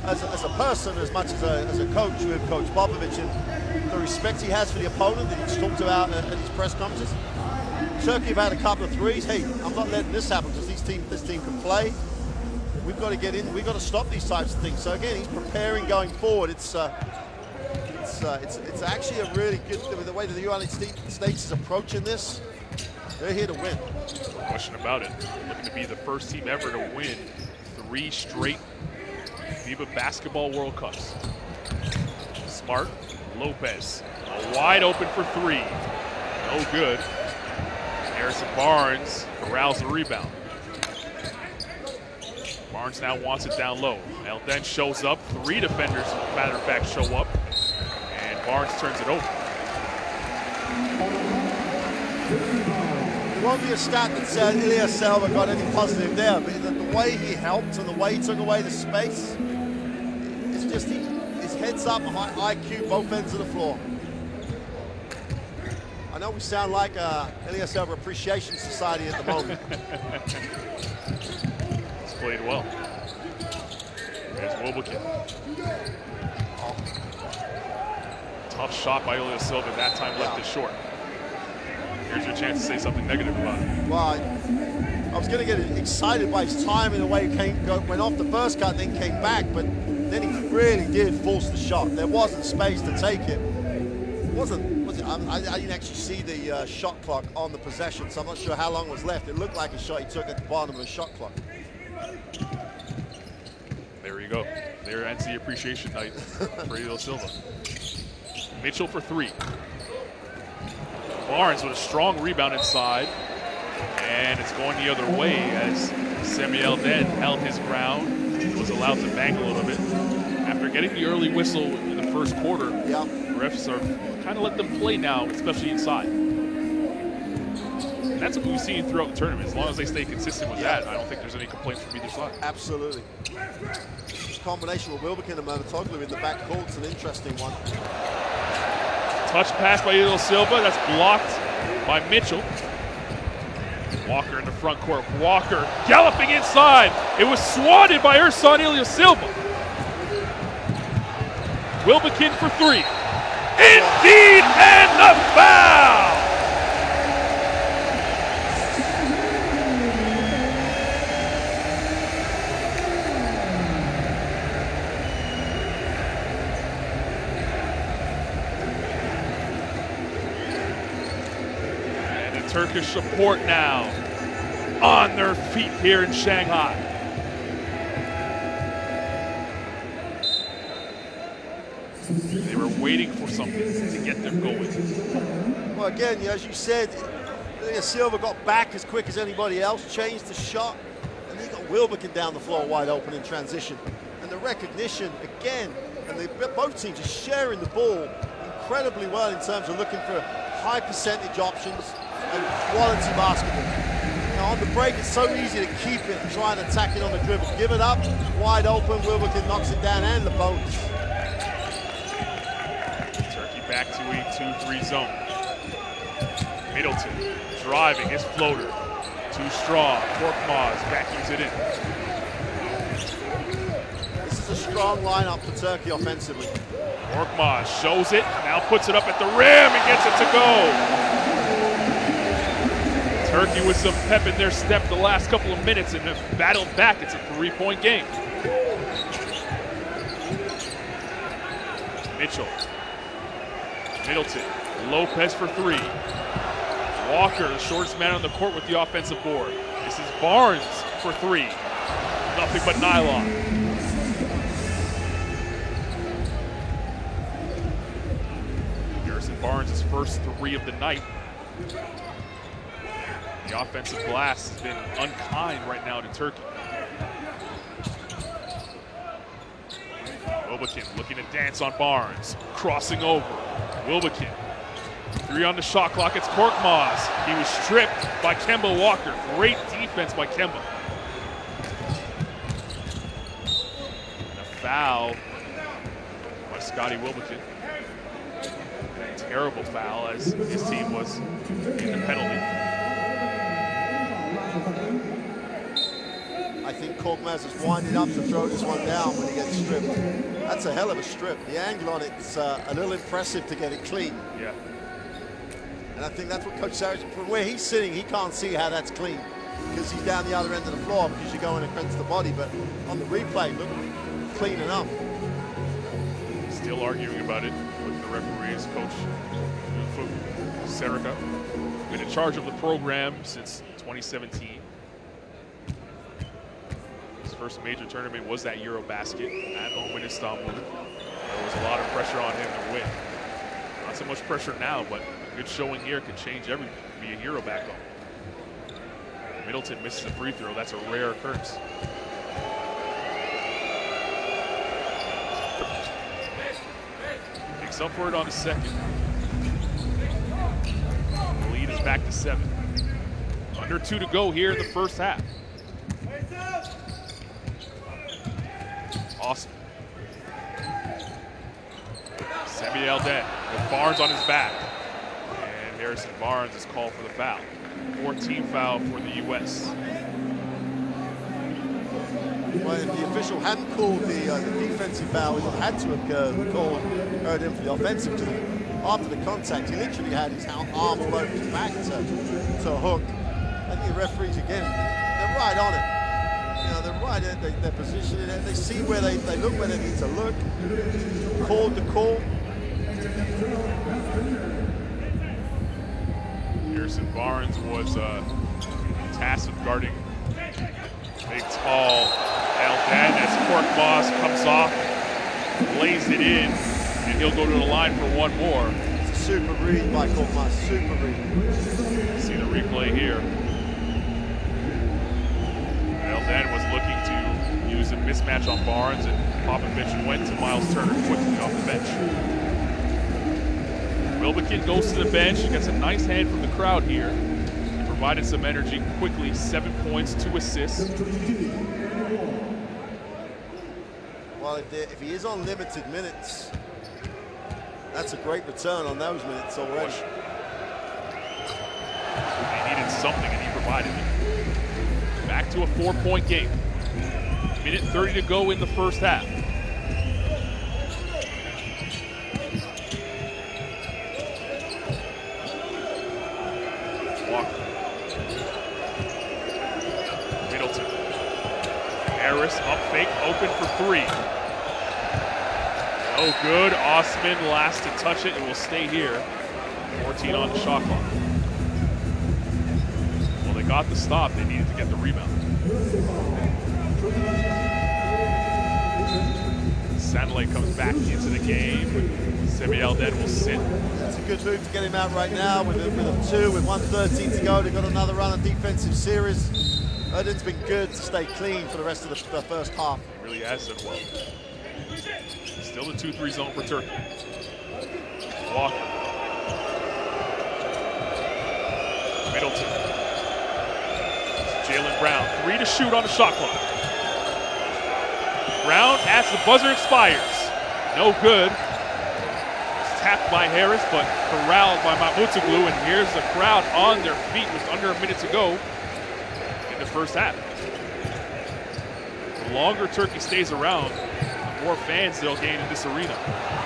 Speaker 2: as a person, as much as a coach with Coach Popovich, and the respect he has for the opponent that he's talked about at his press conferences. Turkey have had a couple of threes. Hey, I'm not letting this happen because this team can play. We've got to get in. We've got to stop these types of things. So again, he's preparing going forward. It's actually a really good, the way that the United States is approaching this. They're here to win.
Speaker 1: No question about it. Looking to be the first team ever to win 3 straight FIBA Basketball World Cups. Smart, Lopez, wide open for 3. No good. Harrison Barnes corrals the rebound. Barnes now wants it down low. Then shows up. 3 defenders, as a matter of fact, show up. Barnes turns it over.
Speaker 2: There won't be a stat that said Ilyasova got any positive there, but the way he helped and the way he took away the space, it's just his head's up, high IQ, both ends of the floor. I know we sound like Ilyasova Appreciation Society at the moment.
Speaker 1: He's played well. There's Wilbekin. Tough shot by Ilyasova, that time left it short. Here's your chance to say something negative about it.
Speaker 2: Well, I was going to get excited by his time in the way he went off the first cut, then came back, but then he really did force the shot. There wasn't space to take it. I didn't actually see the shot clock on the possession, so I'm not sure how long was left. It looked like a shot he took at the bottom of the shot clock.
Speaker 1: There you go. There ends the appreciation night for Ilyasova. Mitchell for 3. Barnes with a strong rebound inside. And it's going the other way as Samuel then held his ground. He was allowed to bang a little bit. After getting the early whistle in the first quarter, refs are kind of let them play now, especially inside. And that's what we've seen throughout the tournament. As long as they stay consistent with that, I don't think there's any complaints from either side.
Speaker 2: Absolutely. This combination with Wilbekin and Moutoglu in the backcourt's an interesting one.
Speaker 1: Touch pass by Ilyasova, that's blocked by Mitchell. Walker in the front court. Walker galloping inside. It was swatted by Ersan Ilyasova. Wilbekin for 3. Indeed, and the foul! Turkish support now on their feet here in Shanghai. They were waiting for something to get them going.
Speaker 2: Well, again, as you said, Silva got back as quick as anybody else, changed the shot, and he got Wilbekin down the floor wide open in transition. And the recognition, again, and both teams are sharing the ball incredibly well in terms of looking for high percentage options, and quality basketball. Now on the break, it's so easy to keep it and try and attack it on the dribble. Give it up, wide open, Wilbekin knocks it down, and the bonus.
Speaker 1: Turkey back to a 2-3 zone. Middleton driving his floater. Too strong. Korkmaz vacuums it in.
Speaker 2: This is a strong lineup for Turkey offensively.
Speaker 1: Korkmaz shows it, now puts it up at the rim and gets it to go. Turkey with some pep in their step the last couple of minutes and have battled back. It's a 3-point game. Mitchell. Middleton. Lopez for 3. Walker, the shortest man on the court with the offensive board. This is Barnes for 3. Nothing but nylon. Harrison Barnes' first 3 of the night. The offensive glass has been unkind right now to Turkey. Wilbekin looking to dance on Barnes. Crossing over. Wilbekin. 3 on the shot clock. It's Korkmaz. He was stripped by Kemba Walker. Great defense by Kemba. And a foul by Scotty Wilbekin. A terrible foul as his team was in the penalty.
Speaker 2: I think Korkmaz is winding up to throw this one down when he gets stripped. That's a hell of a strip. The angle on it's a little impressive to get it clean.
Speaker 1: Yeah.
Speaker 2: And I think that's what Coach Saracen, from where he's sitting, he can't see how that's clean because he's down the other end of the floor because you're going against the body. But on the replay, look, clean enough.
Speaker 1: Still arguing about it with the referees. Coach Saracen, been in charge of the program since 2017. His first major tournament was that Eurobasket at home in Istanbul. There was a lot of pressure on him to win. Not so much pressure now, but a good showing here could change everything. Be a hero back home. Middleton misses a free throw. That's a rare occurrence. Picks up for it on the second. The lead is back to 7. Under 2 to go here in the first half. Awesome. Semi Elden with Barnes on his back. And Harrison Barnes is called for the foul. 14th foul for the U.S.
Speaker 2: Well, if the official hadn't called the defensive foul, it had to have called him for the offensive. After the contact, he literally had his arm all over his back to a hook. I think the referees, again, they're right on it. You know, they're right in their position. They see where they look where they need to look. Called the call.
Speaker 1: Harrison Barnes was tasked with guarding big, tall Elden as Korkmaz comes off, lays it in, and he'll go to the line for one more.
Speaker 2: It's a super read by Korkmaz, super read.
Speaker 1: See the replay here. Elden was looking to use a mismatch on Barnes, and Popovich went to Miles Turner quickly off the bench. Wilbekin goes to the bench. He gets a nice hand from the crowd here. He provided some energy quickly. 7 points, 2 assists.
Speaker 2: Well, if he is on limited minutes, that's a great return on those minutes already.
Speaker 1: They needed something, and he provided it. Back to a 4-point game. Minute 30 to go in the first half. Walker. Middleton. Harris up fake, open for 3. Oh, good. Osman last to touch it. It will stay here. 14 on the shot clock. Well, they got the stop. They needed to get the rebound. Sanley comes back into the game. Semi Elden will sit.
Speaker 2: It's a good move to get him out right now with a 2, with 1:13 to go. They've got another run of defensive series. Erden's been good to stay clean for the rest of the first half.
Speaker 1: He really has done well. Still the 2-3 zone for Turkey. Walker. Middleton. Jaylen Brown, 3 to shoot on the shot clock. Brown, as the buzzer expires, no good. It's tapped by Harris, but corralled by Mahmutoglu, and here's the crowd on their feet with under a minute to go in the first half. The longer Turkey stays around, the more fans they'll gain in this arena.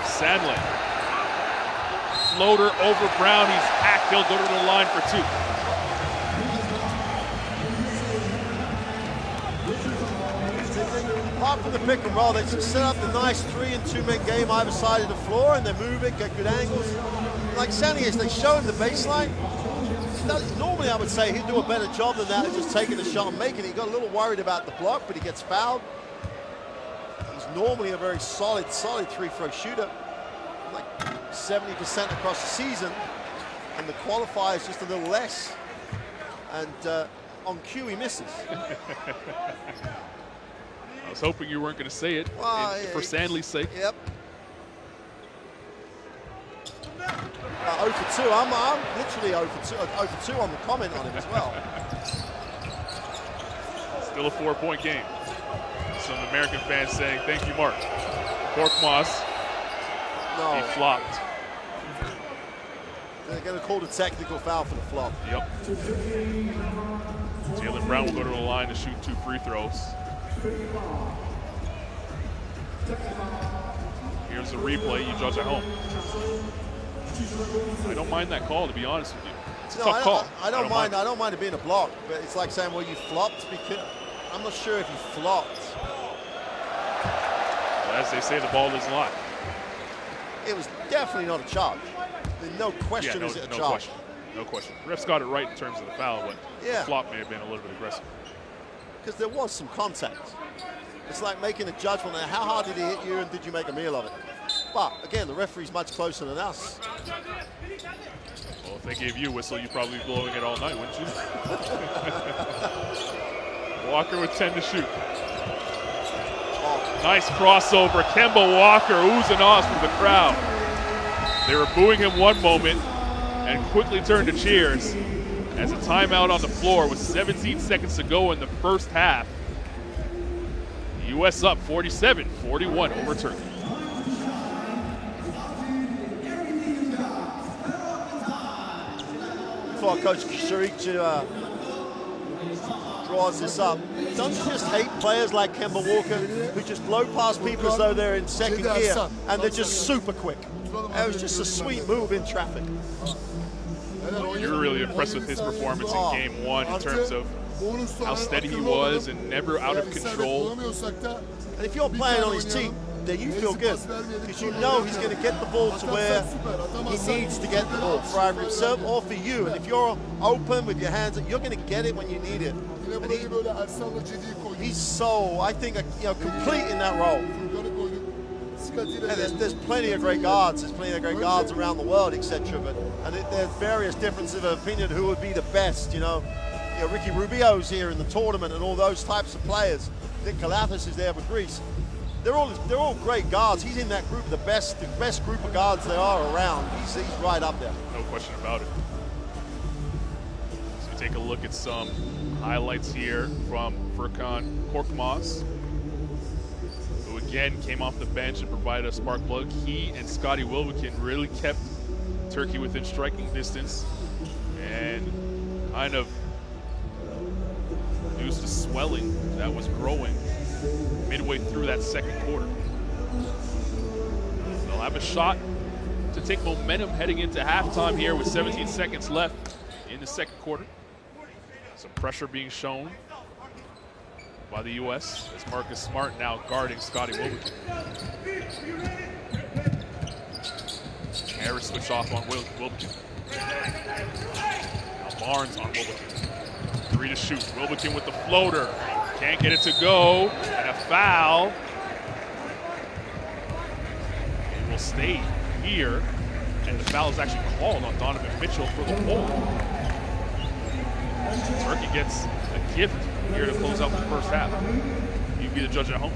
Speaker 1: Sandlin, floater over Brown, he's hacked, he'll go to the line for 2.
Speaker 2: Apart from the pick and roll, they just set up the nice 3- and 2-man game either side of the floor, and they move it, get good angles. Like Sandy is, they show him the baseline. Normally, I would say he'd do a better job than that of just taking the shot and making it. He got a little worried about the block, but he gets fouled. He's normally a very solid free-throw shooter, like 70% across the season, and the qualifiers just a little less. And on cue, he misses.
Speaker 1: I was hoping you weren't going to say it for Sandley's sake.
Speaker 2: Yep. 0 for 2. I'm literally 0 for 2 on the comment on him as well.
Speaker 1: Still a 4-point game. Some American fans saying, thank you, Mark. Korkmaz,
Speaker 2: No.
Speaker 1: he flopped.
Speaker 2: They're going to call the technical foul for the flop.
Speaker 1: Yep. Jaylen Brown will go to the line to shoot 2 free throws. Here's the replay, you judge at home. I don't mind that call, to be honest with you. It's a tough call.
Speaker 2: I don't mind it being a block, but it's like saying, well, you flopped, because I'm not sure if you flopped.
Speaker 1: Well, as they say, the ball doesn't lie.
Speaker 2: It was definitely not a charge. There's no question is it a charge.
Speaker 1: No question. Refs got it right in terms of the foul, but the flop may have been a little bit aggressive.
Speaker 2: Because there was some contact. It's like making a judgment on how hard did he hit you and did you make a meal of it. But again, the referee's much closer than us.
Speaker 1: Well, if they gave you a whistle, you'd probably be blowing it all night, wouldn't you? Walker with 10 to shoot.
Speaker 2: Oh.
Speaker 1: Nice crossover. Kemba Walker oohs and ahs from the crowd. They were booing him one moment and quickly turned to cheers as a timeout on the floor with 17 seconds to go in the first half. The U.S. up 47-41 over Turkey.
Speaker 2: Before Coach Sharik draws this up, don't you just hate players like Kemba Walker who just blow past people as though they're in second gear and they're just super quick? It was just a sweet move in traffic.
Speaker 1: You were really impressed with his performance in game 1 in terms of how steady he was and never out of control.
Speaker 2: And if you're playing on his team, then you feel good because you know he's going to get the ball to where he needs to get the ball for either himself or for you. And if you're open with your hands, you're going to get it when you need it. And he's so, I think, complete in that role. And there's plenty of great guards. There's plenty of great guards around the world, etc. And there's various differences of opinion who would be the best. Ricky Rubio's here in the tournament, and all those types of players. Nick Kalathis is there with Greece. They're all great guards. He's in that group, the best group of guards there are around. He's right up there.
Speaker 1: No question about it. So take a look at some highlights here from Furkan Korkmaz, who again came off the bench and provided a spark plug. He and Scotty Wilbekin really kept Turkey within striking distance and kind of reduced the swelling that was growing midway through that second quarter. They'll have a shot to take momentum heading into halftime here with 17 seconds left in the second quarter. Some pressure being shown by the U.S. as Marcus Smart now guarding Scotty Wilbekin. Harris switch off on Wilbekin. Now Barnes on Wilbekin. 3 to shoot. Wilbekin with the floater. Can't get it to go. And a foul. It will stay here. And the foul is actually called on Donovan Mitchell for the hold. Turkey gets a gift here to close out the first half. You be the judge at home.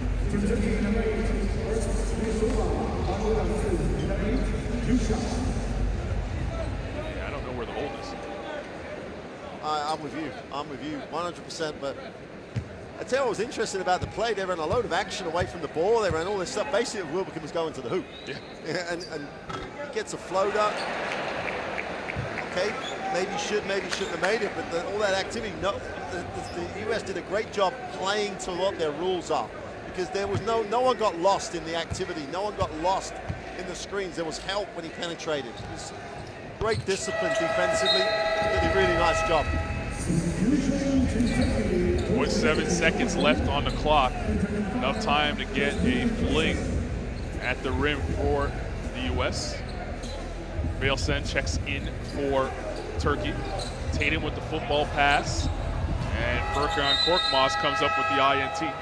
Speaker 1: Yeah, I don't know where the hold is.
Speaker 2: I'm with you. I'm with you 100%. But I tell you what was interesting about the play. They ran a load of action away from the ball. They ran all this stuff. Basically, Wilbekin was going to the hoop.
Speaker 1: Yeah.
Speaker 2: And he gets a floater. Okay, maybe shouldn't have made it, but all that activity, the US did a great job playing to what their rules are, because there was no one got lost in the activity, no one got lost in the screens. There was help when he penetrated. It was great discipline defensively. Did a really nice job.
Speaker 1: With 7 seconds left on the clock, enough time to get a fling at the rim for the US. Veilsen checks in for Turkey. Tatum with the football pass. And Furkan Korkmaz comes up with the INT.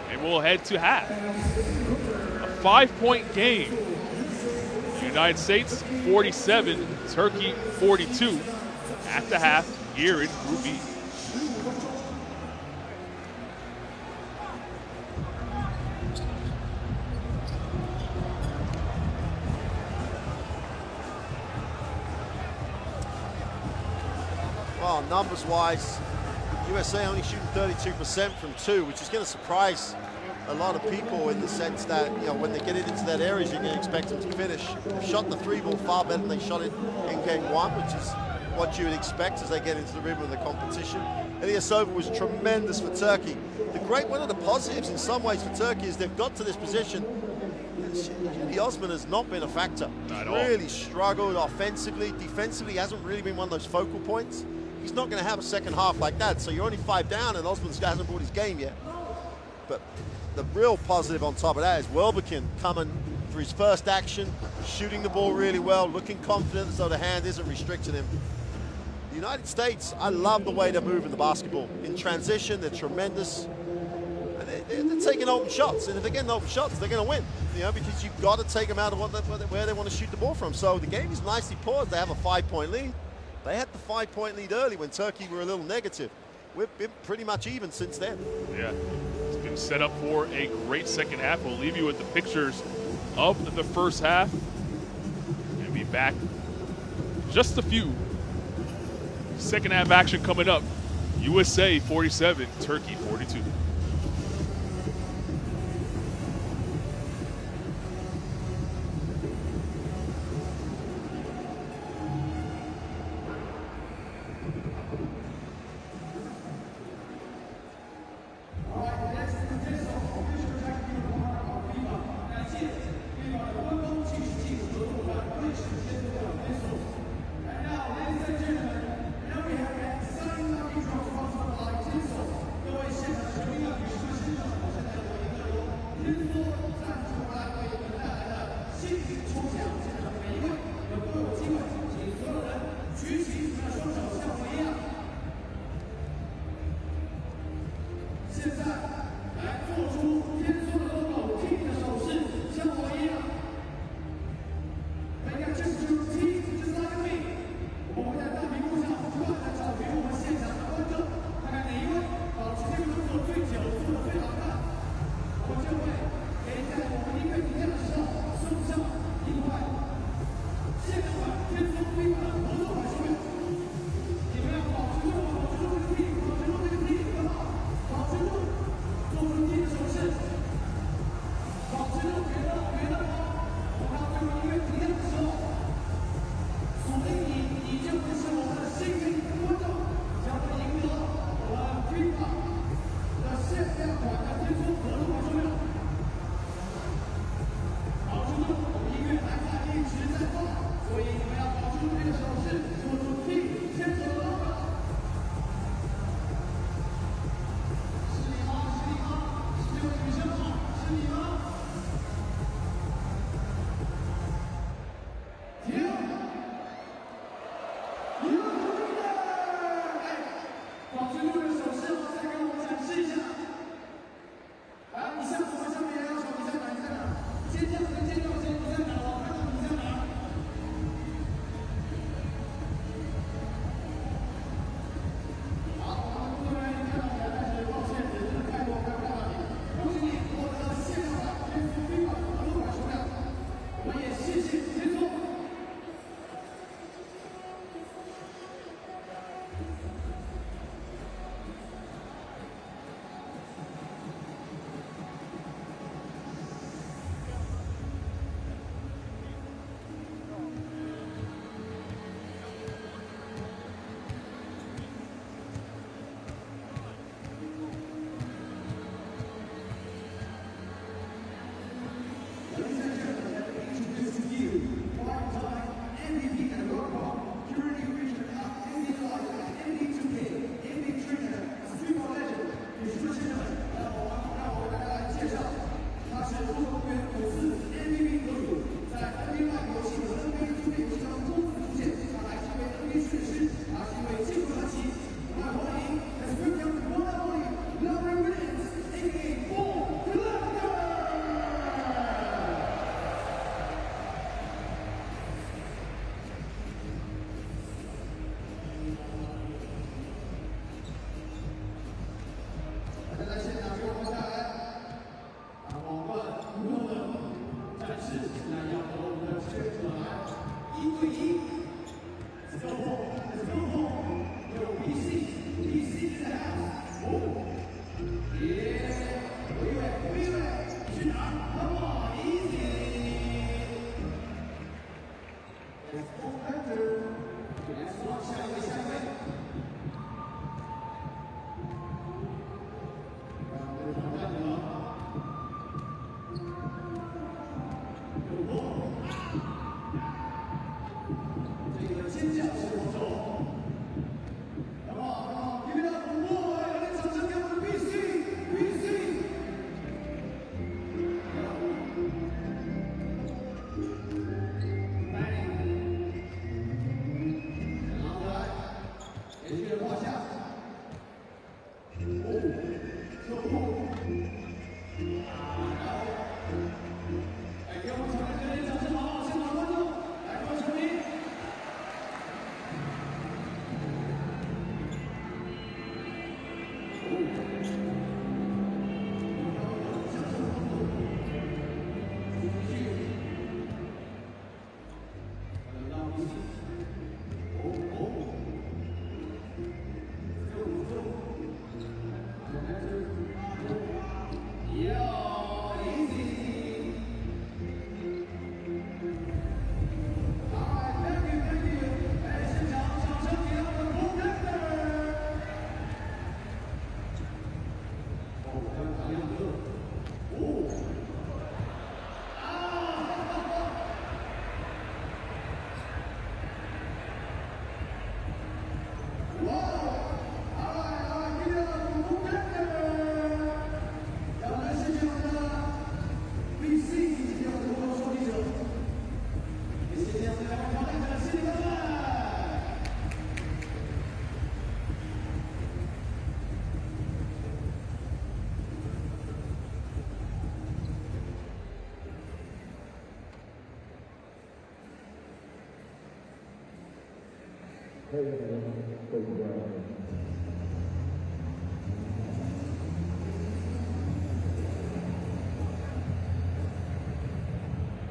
Speaker 1: And we'll head to half. A 5-point game. United States 47, Turkey 42 at the half here in Group B.
Speaker 2: Well, numbers-wise, USA only shooting 32% from 2, which is going to surprise a lot of people in the sense that, you know, when they get it into that area, you're going to expect them to finish. They've shot the 3 ball far better than they shot it in game 1, which is what you would expect as they get into the rhythm of the competition. Ilyasova was tremendous for Turkey. One of the positives in some ways for Turkey is they've got to this position. Jimmy Osman has not been a factor. He's really struggled offensively. Defensively, hasn't really been one of those focal points. He's not going to have a second half like that, so you're only 5 down, and Osman hasn't brought his game yet. But the real positive on top of that is Wilbekin coming for his first action, shooting the ball really well, looking confident as though the hand isn't restricting him. The United States, I love the way they're moving the basketball. In transition, they're tremendous. And they're taking open shots, and if they're getting open shots, they're going to win. You know, because you've got to take them out of where they want to shoot the ball from. So the game is nicely paused. They have a 5-point lead. They had the 5-point lead early when Turkey were a little negative. We've been pretty much even since then.
Speaker 1: Yeah, it's been set up for a great second half. We'll leave you with the pictures of the first half and be back just a few. Second half action coming up. USA 47, Turkey 42.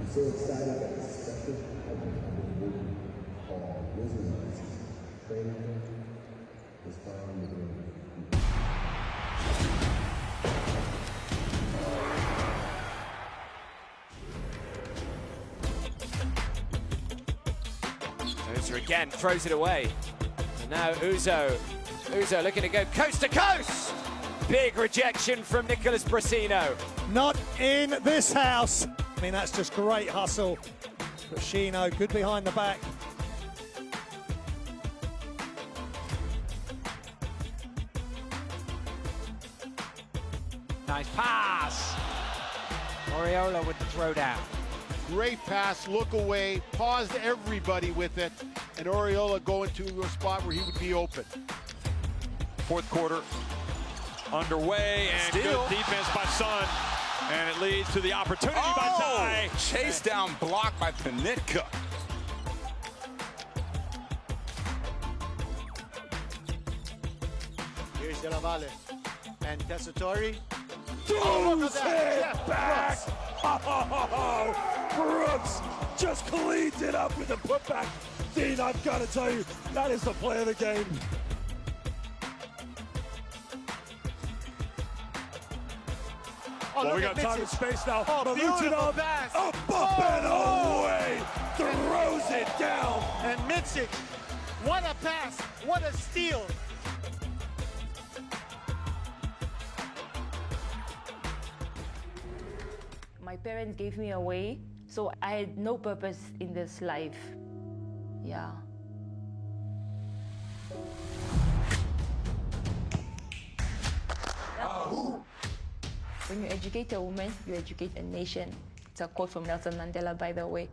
Speaker 3: I'm so excited that this second element of the movie called Wizards training is finally beginning.
Speaker 4: Uzo again throws it away. And now Uzo looking to go coast to coast. Big rejection from Nicholas Brasino.
Speaker 5: Not in this house. I mean, that's just great hustle. Brasino, good behind the back.
Speaker 4: Nice pass. Oriola with the throwdown.
Speaker 6: Great pass, look away, paused everybody with it, and Oriola going to a spot where he would be open.
Speaker 7: Fourth quarter underway, and
Speaker 4: Steal.
Speaker 7: good defense by Sun, and it leads to the opportunity by Ty.
Speaker 8: Chase down block by Panitka.
Speaker 2: Here's De La Valle and Tessitore.
Speaker 5: Oh,
Speaker 2: look at that! Jeff
Speaker 5: back!
Speaker 2: Brooks.
Speaker 5: Brooks just cleans it up with the putback. Dean, I've got to tell you, that is the play of the game.
Speaker 2: Oh,
Speaker 5: Well,
Speaker 2: look
Speaker 5: we
Speaker 2: at
Speaker 5: got time and
Speaker 2: Mitic.
Speaker 5: space now.
Speaker 2: Oh, beautiful
Speaker 5: Milutinov,
Speaker 2: pass.
Speaker 5: up and away, throws it down.
Speaker 2: And Mitic, what a pass, what a steal.
Speaker 9: My parents gave me away, so I had no purpose in this life. Yeah. When you educate a woman, you educate a nation. It's a quote from Nelson Mandela, by the way.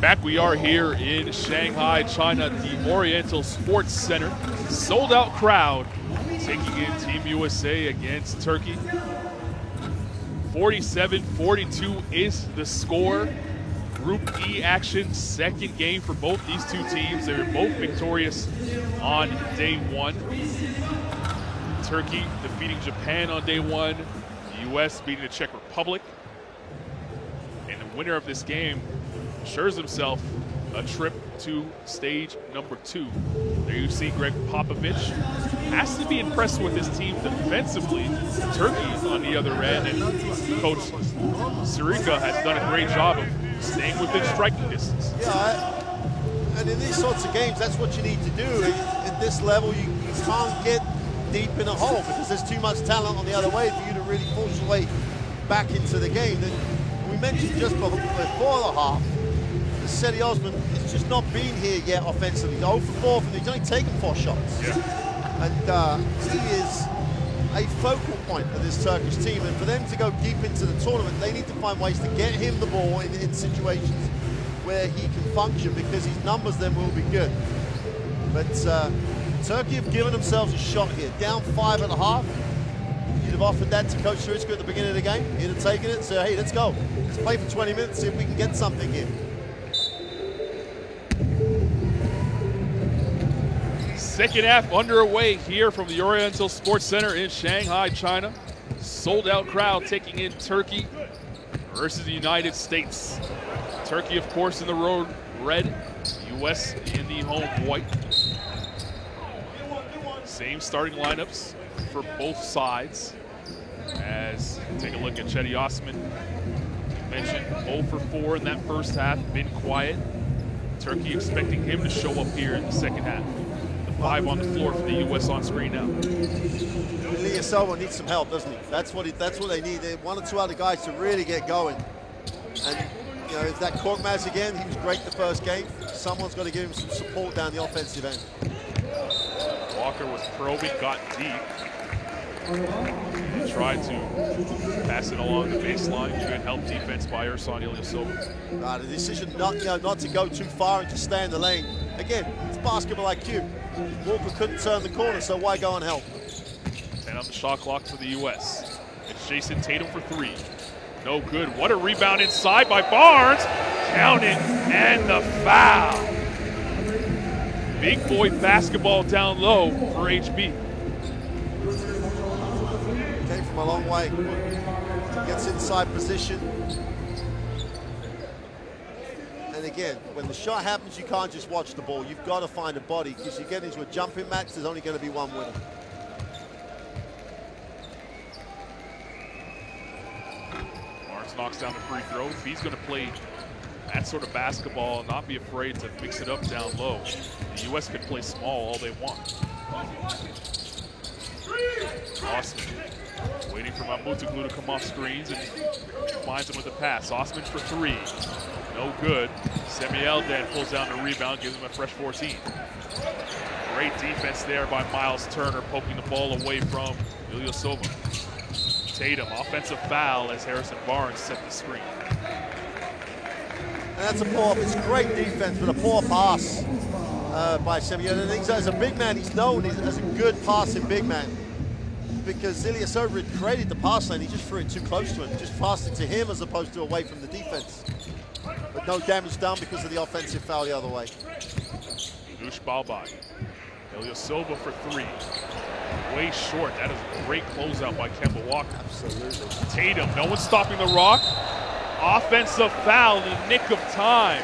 Speaker 1: Back we are here in Shanghai, China, the Oriental Sports Center. Sold out crowd taking in Team USA against Turkey. 47-42 is the score. Group E action, second game for both these two teams. They were both victorious on day one. Turkey defeating Japan on day one. The US beating the Czech Republic. And the winner of this game assures himself a trip to stage number 2. There you see Greg Popovich has to be impressed with his team defensively. Turkey on the other end, and Coach Sirica has done a great job of staying within striking distance.
Speaker 2: Yeah, and in these sorts of games, that's what you need to do. At this level, you can't get deep in a hole because there's too much talent on the other way for you to really force your way back into the game. And we mentioned just before the half, Cedi Osman has just not been here yet offensively. 0 for 4 from he's only taken 4 shots. Yeah. And he is a focal point of this Turkish team. And for them to go deep into the tournament, they need to find ways to get him the ball in situations where he can function, because his numbers then will be good. But Turkey have given themselves a shot here. Down 5 at the half. You'd have offered that to Coach Sirica at the beginning of the game. He'd have taken it and said, hey, let's go. Let's play for 20 minutes, see if we can get something here.
Speaker 1: Second half underway here from the Oriental Sports Center in Shanghai, China. Sold out crowd taking in Turkey versus the United States. Turkey, of course, in the road red, US in the home white. Same starting lineups for both sides. As take a look at Cedi Osman. Mentioned 0 for 4 in that first half, been quiet. Turkey expecting him to show up here in the second half. The 5 on the floor for the U.S. on screen now.
Speaker 2: Ilyasova needs some help, doesn't he? That's what they need. They have 1 or 2 other guys to really get going. And you know, if that Korkmaz again, he was great the first game. Someone's got to give him some support down the offensive end.
Speaker 1: Walker was probing, got deep. He tried to pass it along the baseline. Good help defense by Ersan Ilyasova.
Speaker 2: The decision not to go too far and to stay in the lane. Again, it's basketball IQ. Walker couldn't turn the corner, so why go and help?
Speaker 1: 10 on the shot clock for the U.S. It's Jason Tatum for 3. No good. What a rebound inside by Barnes. Count it, and the foul. Big boy basketball down low for HB.
Speaker 2: Came from a long way. Gets inside position. And again, when the shot happens, you can't just watch the ball. You've got to find a body, because you get into a jumping match, there's only going to be one winner.
Speaker 1: Barnes knocks down the free throw. If he's going to play that sort of basketball and not be afraid to mix it up down low, the U.S. could play small all they want. Osman waiting for Mamutoglu to come off screens and finds him with a pass. Osman for 3. No good. Semiel then pulls down the rebound, gives him a fresh 14. Great defense there by Miles Turner, poking the ball away from Ilyasova. Tatum, offensive foul as Harrison Barnes set the screen.
Speaker 2: And that's a poor, it's great defense, but a poor pass by Semiel. And as a big man, he's known as a good passing big man, because Ilyasova had created the pass lane. He just threw it too close to him, just passed it to him as opposed to away from the defense. But no damage done because of the offensive foul the other way.
Speaker 1: Dush Balbai. Ilyasova for 3. Way short. That is a great closeout by Kemba Walker.
Speaker 2: Absolutely.
Speaker 1: Tatum, no one's stopping the rock. Offensive foul in the nick of time.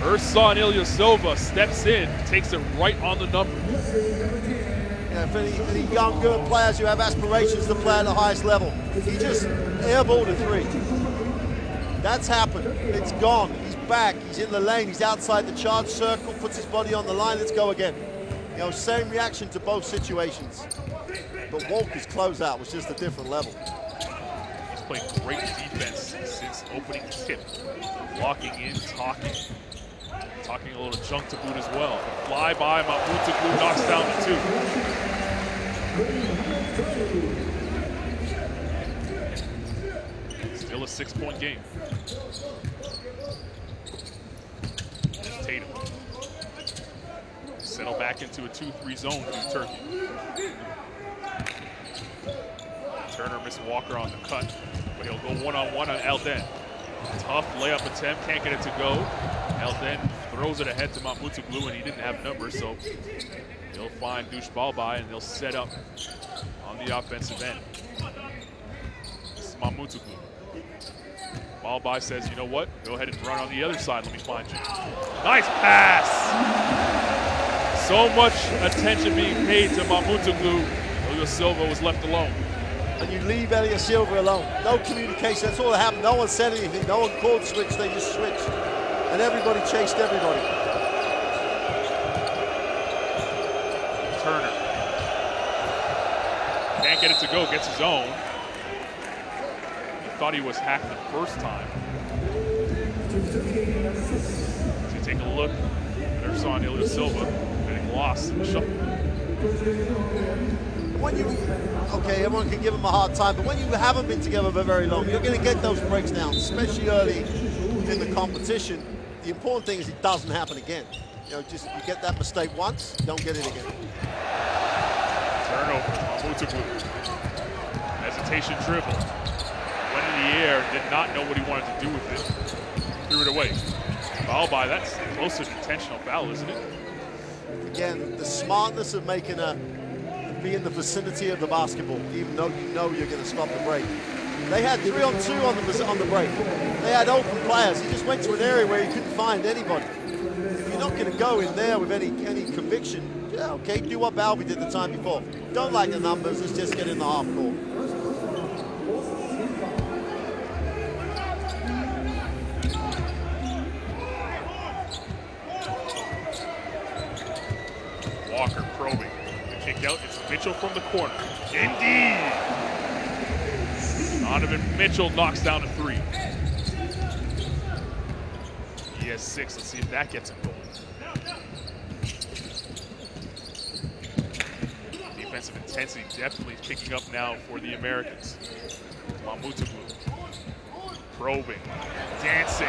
Speaker 1: Ersan Ilyasova steps in, takes it right on the number.
Speaker 2: Yeah, for any young, good players who have aspirations to play at the highest level, he just airballed a 3. That's happened. It's gone. He's back. He's in the lane. He's outside the charge circle, puts his body on the line. Let's go again. You know, same reaction to both situations. But Walker's closeout was just a different level.
Speaker 1: He's played great defense since opening tip. Walking in, talking a little junk to boot as well. The fly by Mamutoglu knocks down the 2. Still a 6-point game. Tatum. Settle back into a 2-3 zone for Turkey. Turner missed Walker on the cut, but he'll go one-on-one on Elden. Tough layup attempt, can't get it to go. Elden throws it ahead to Mamutoglu, and he didn't have numbers, so he'll find Dush Balbai, and they'll set up on the offensive end. This is Mamutoglu. Balbai says, you know what? Go ahead and run on the other side. Let me find you. Nice pass. So much attention being paid to Mamutoglu. Ilyasova was left alone.
Speaker 2: And you leave Ilyasova alone. No communication. That's all that happened. No one said anything. No one called switch. They just switched. And everybody chased everybody.
Speaker 1: Turner. Can't get it to go. Gets his own. Thought he was hacked the first time. So you take a look at Ersan Ilyasova getting lost in the shuffle.
Speaker 2: Okay, everyone can give him a hard time, but when you haven't been together for very long, you're going to get those breaks down, especially early in the competition. The important thing is it doesn't happen again. You know, just you get that mistake once, don't get it again.
Speaker 1: Turnover, Mamutoglu. Hesitation dribble. Went in the air, did not know what he wanted to do with it. Threw it away. Balbai, that's close to an intentional foul, isn't it?
Speaker 2: Again, the smartness of be in the vicinity of the basketball, even though you know you're going to stop the break. They had 3-on-2 on the break. They had open players. He just went to an area where he couldn't find anybody. If you're not going to go in there with any conviction, yeah, okay, do what Balbi did the time before. Don't like the numbers, let's just get in the half court.
Speaker 1: Walker probing. The kick out, it's Mitchell from the corner. Indeed! Donovan Mitchell knocks down a 3. He has 6. Let's see if that gets him going. Defensive intensity definitely picking up now for the Americans. Mamutoglu probing, dancing.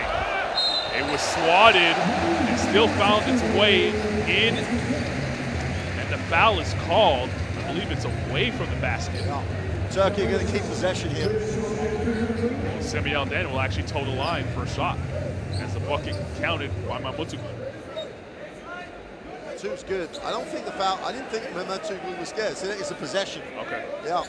Speaker 1: It was swatted and still found its way in. And the foul is called. I believe it's away from the basket.
Speaker 2: Yeah. Turkey are going to keep possession here.
Speaker 1: Semi Alden will actually toe the line for a shot as the bucket counted by Mamutoglu.
Speaker 2: Two's good. I don't think the foul. I didn't think Mamutoglu was scared. So it's a possession.
Speaker 1: Okay.
Speaker 2: Yeah.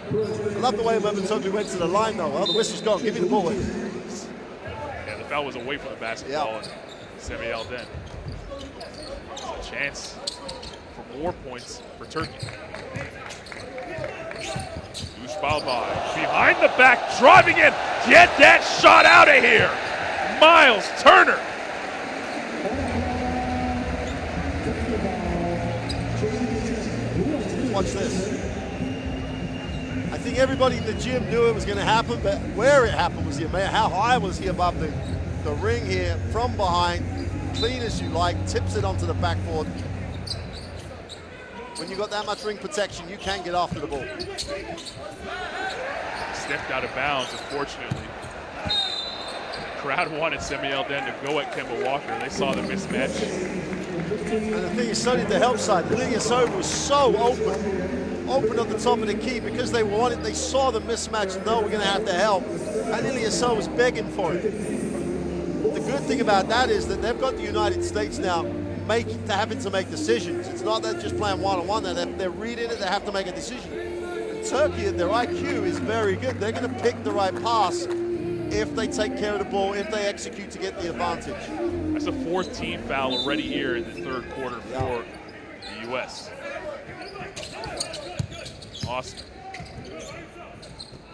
Speaker 2: I love the way Mamutoglu went to the line though. Well, the whistle's gone. Give me the ball.
Speaker 1: Yeah, the foul was away from the basketball. And Semi Alden. It's a chance for more points for Turkey. Balbai behind the back, driving in. Get that shot out of here. Miles Turner.
Speaker 2: Watch this. I think everybody in the gym knew it was going to happen, but where it happened was how high was he above the ring here, from behind, clean as you like, tips it onto the backboard. When you've got that much ring protection, you can get after the ball.
Speaker 1: Stepped out of bounds, unfortunately. The crowd wanted Semi Alden to go at Kemba Walker. They saw the mismatch.
Speaker 2: And the thing is, so did the help side. Ilyasova was so open at the top of the key because they wanted. They saw the mismatch. No, we're going to have to help. And Ilyasova was begging for it. The good thing about that is that they've got the United States now having to make decisions. It's not that just playing one-on-one. They're reading it. They have to make a decision. And Turkey, their IQ is very good. They're going to pick the right pass if they take care of the ball, if they execute to get the advantage.
Speaker 1: That's a 4th team foul already here in the 3rd quarter for the U.S. Osman.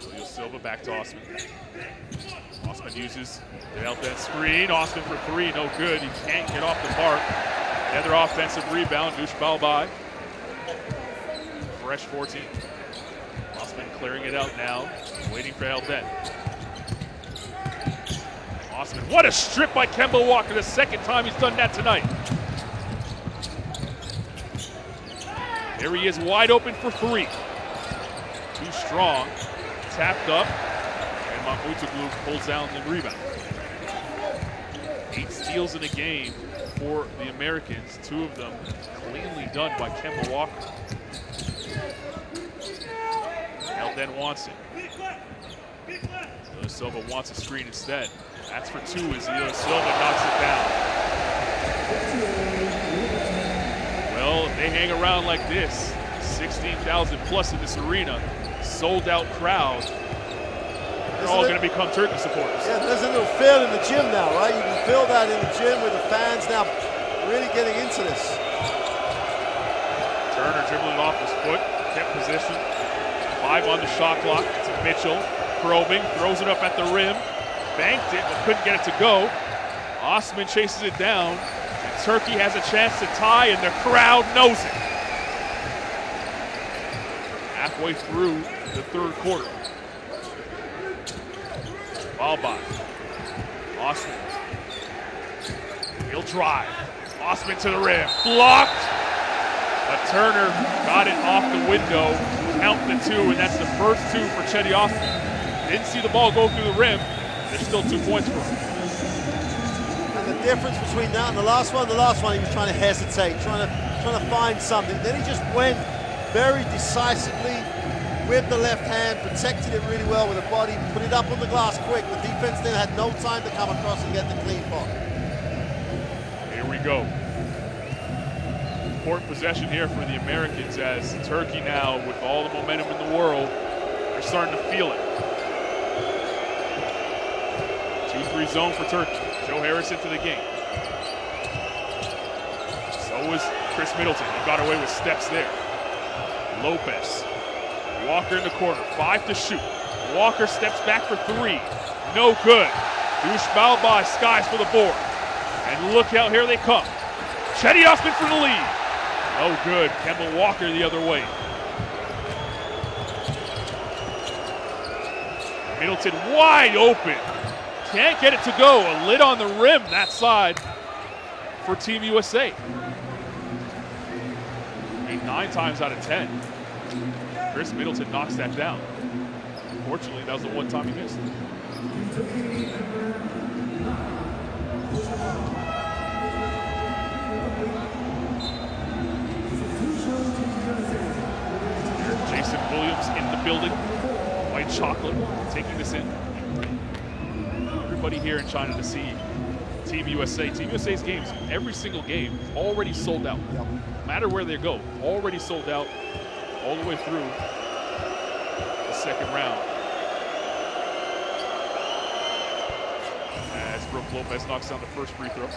Speaker 1: Julio Silva back to Osman. Osman uses the Alden screen. Osman for 3, no good. He can't get off the mark. Another offensive rebound. Dush Balbai. Fresh 14. Osman clearing it out now. Waiting for Alden. Osman, what a strip by Kemba Walker. The 2nd time he's done that tonight. Here he is wide open for 3. Too strong. Tapped up. And Mamutoglu pulls down the rebound. 8 steals in a game for the Americans. 2 of them cleanly done by Kemba Walker. Alden wants it. Silva wants a screen instead. That's for 2 as Silva knocks it down. Well, if they hang around like this, 16,000 plus in this arena, sold out crowd, they're all going to become Turkey supporters.
Speaker 2: Yeah, there's a little feel in the gym now, right? You can feel that in the gym with the fans now really getting into this.
Speaker 1: Turner dribbling off his foot, kept position. 5 on the shot clock. It's Mitchell probing, throws it up at the rim. Banked it, but couldn't get it to go. Osman chases it down. And Turkey has a chance to tie, and the crowd knows it. Halfway through the 3rd quarter. Balbai. Osman. He'll drive. Osman to the rim. Blocked. But Turner got it off the window. Count the 2, and that's the first 2 for Cedi Osman. Didn't see the ball go through the rim. There's still 2 points for him.
Speaker 2: And the difference between that and the last one he was trying to hesitate, trying to find something. Then he just went very decisively with the left hand, protected it really well with the body, put it up on the glass quick. The defense then had no time to come across and get the clean ball.
Speaker 1: Here we go. Important possession here for the Americans as Turkey now, with all the momentum in the world, they're starting to feel it. 2-3 zone for Turkey. Joe Harris into the game. So was Chris Middleton. He got away with steps there. Lopez. Walker in the corner. 5 to shoot. Walker steps back for 3. No good. Dush Balbai skies for the board. And look out, here they come. Cedi Osman for the lead. Oh, good. Kemba Walker the other way. Middleton wide open. Can't get it to go. A lid on the rim that side for Team USA. 9 times out of 10. Chris Middleton knocks that down. Unfortunately, that was the one time he missed. Jason Williams in the building. White chocolate, taking this in. Everybody here in China to see Team USA. Team USA's games, every single game, already sold out. No matter where they go, already sold out all the way through the second round. As Brook Lopez knocks down the first free throw.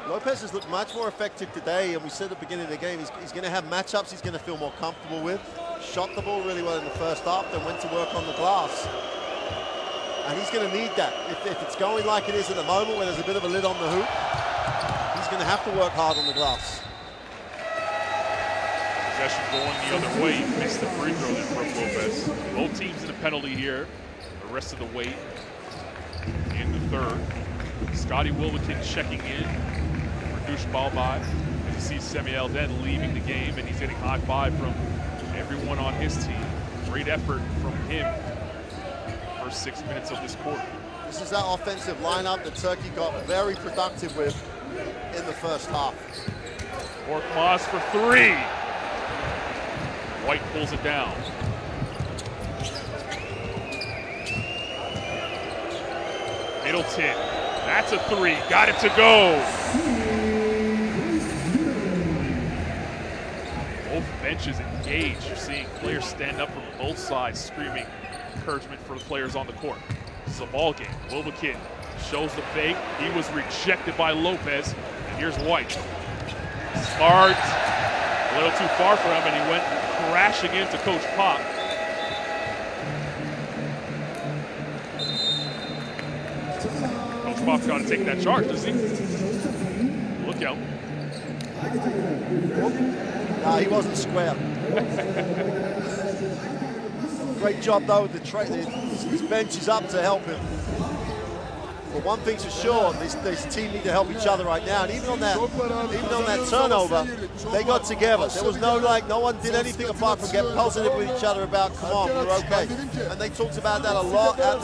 Speaker 2: Lopez has looked much more effective today, and we said at the beginning of the game, he's going to have matchups he's going to feel more comfortable with. Shot the ball really well in the first half, then went to work on the glass. And he's going to need that. If it's going like it is at the moment, where there's a bit of a lid on the hoop, he's going to have to work hard on the glass.
Speaker 1: Possession going the other way. He missed the free throw there, Brook Lopez. Both teams in a penalty here. The rest of the way in the third. Scotty Wilbekin checking in. Reduced ball by. As you see Samuel Den leaving the game, and he's getting high five from everyone on his team. Great effort from him. First 6 minutes of this quarter.
Speaker 2: This is that offensive lineup that Turkey got very productive with in the first half.
Speaker 1: Korkmaz for 3. White pulls it down. Middleton, that's a 3. Got it to go. Both benches engaged. You're seeing players stand up from both sides screaming encouragement for the players on the court. This is a ball game. Wilbekin shows the fake. He was rejected by Lopez. And here's White. Smart. A little too far for him, and he went crashing into Coach Pop. Coach Pop's got to take that charge, does he? Look out.
Speaker 2: Nah, he wasn't square. Great job though. His bench is up to help him. But one thing's for sure, this team need to help each other right now. And even on that turnover, they got together. There was no one did anything apart from get positive with each other about, come on, we're okay. And they talked about that a lot at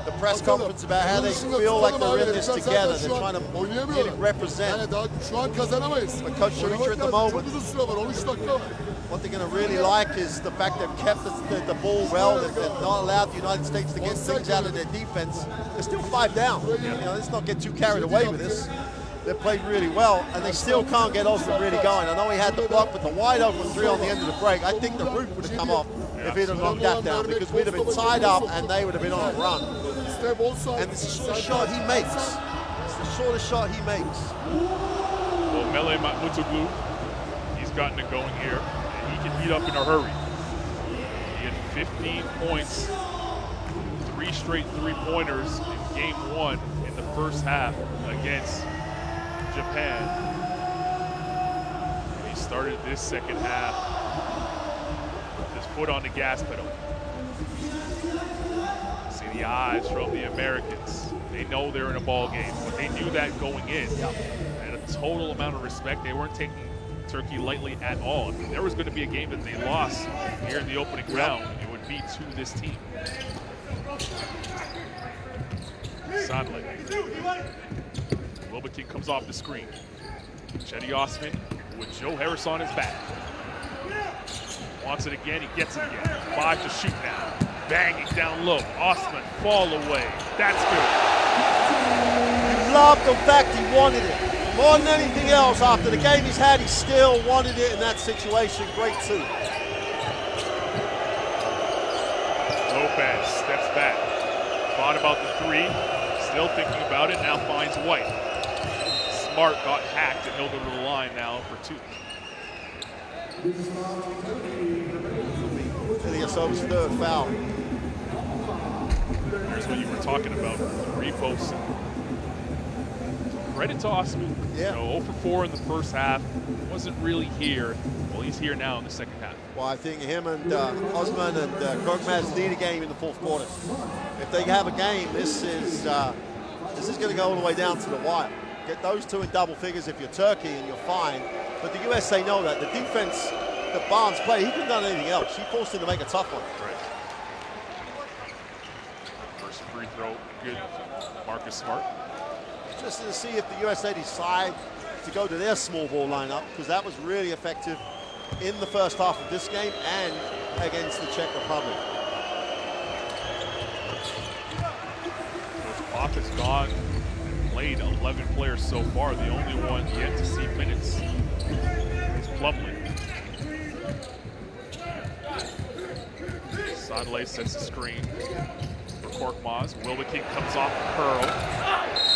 Speaker 2: the press conference about how they feel like they're in this together. They're trying to really represent. But Coach Sharicha at the moment, what they're going to really like is the fact they've kept the ball well. They've not allowed the United States to get things out of their defense. They're still 5 down. You know, let's not get too carried away with this. They played really well, and they still can't get Osman really going. I know he had the block, but the wide open 3 on the end of the break, I think the roof would have come off if he'd have knocked that down, because we'd have been tied up and they would have been on a run. And it's the sort of shot he makes. It's the sort of shot he makes.
Speaker 1: Well, Mele Mutuglu, he's gotten it going here. He can beat up in a hurry. He had 15 points, 3 straight 3-pointers in game 1 in the first half against Japan. He started this second half with his foot on the gas pedal. See the eyes from the Americans. They know they're in a ball game, but they knew that going in. And a total amount of respect. They weren't taking Turkey lightly at all. If there was going to be a game that they lost here in the opening round, it would be to this team. Sadly. Wilbekin comes off the screen. Cedi Osman with Joe Harris on his back. Wants it again, he gets it again. 5 to shoot now. Banging down low. Osman, fall away. That's good.
Speaker 2: He loved the fact he wanted it. More than anything else, after the game he's had, he still wanted it in that situation. Great too.
Speaker 1: Lopez steps back. Thought about the 3. Still thinking about it. Now finds White. Smart got hacked, and he'll go to the line now for 2.
Speaker 2: Ilyasov's 3rd foul.
Speaker 1: Here's what you were talking about. Repost. credit to Osman.
Speaker 2: Yeah.
Speaker 1: 0 for 4 in the first half. Wasn't really here. Well, he's here now in the second half.
Speaker 2: Well, I think him and Osman and Korkmaz need a game in the fourth quarter. If they have a game, this is going to go all the way down to the wire. Get those two in double figures if you're Turkey and you're fine. But the USA know that. The defense that Barnes played, he couldn't have done anything else. He forced him to make a tough one.
Speaker 1: Right. First free throw, good. Marcus Smart.
Speaker 2: Interesting to see if the USA decide to go to their small ball lineup, because that was really effective in the first half of this game and against the Czech Republic.
Speaker 1: Coach Pop has gone and played 11 players so far. The only one yet to see minutes is Plumlee. Sadley sets the screen for Korkmaz. Wilbekin comes off the curl.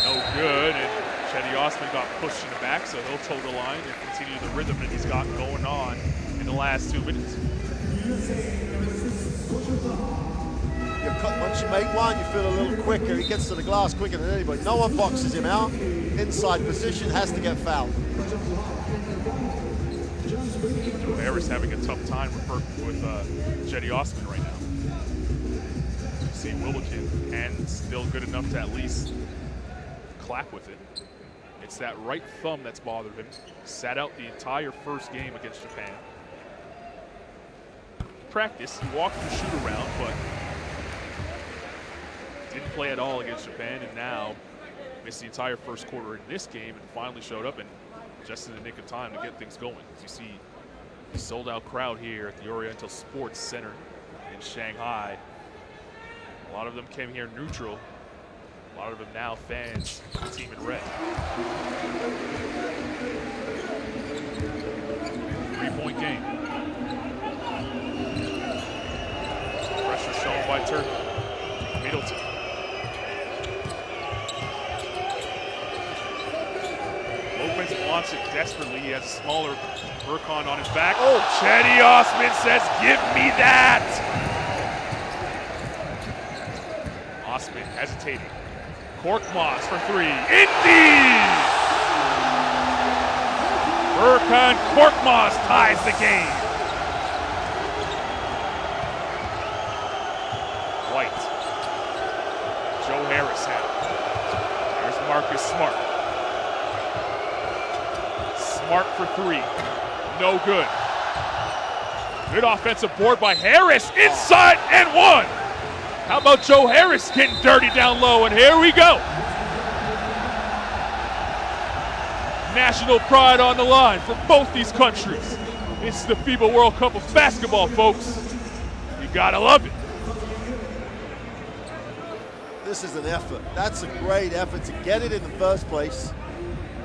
Speaker 1: No good, and Cedi Osman got pushed in the back, so he'll toe the line and continue the rhythm that he's got going on in the last 2 minutes.
Speaker 2: Once you make one, you feel a little quicker. He gets to the glass quicker than anybody. No one boxes him out. Inside position, has to get fouled.
Speaker 1: Joe Harris having a tough time with Cedi Osman right now. You see Wilbekin, and still good enough to at least clap with it. It's that right thumb that's bothered him. Sat out the entire first game against Japan. Practice, he walked the shoot around, but didn't play at all against Japan, and now missed the entire first quarter in this game and finally showed up and just in the nick of time to get things going. As you see, a sold-out crowd here at the Oriental Sports Center in Shanghai. A lot of them came here neutral. A lot of them now fans of the team in red. 3-point game. Pressure shown by Turkey. Middleton. Lopez wants it desperately. He has a smaller Burkhan on his back. Oh, Cedi Osman says, "Give me that!" Osman hesitating. Korkmaz for 3. Indeed! Burkhan Korkmaz ties the game. White. Joe Harris had it. There's Marcus Smart. Smart for 3. No good. Good offensive board by Harris. Inside and 1. How about Joe Harris getting dirty down low? And here we go. National pride on the line for both these countries. It's the FIBA World Cup of basketball, folks. You gotta love it.
Speaker 2: This is an effort. That's a great effort to get it in the first place.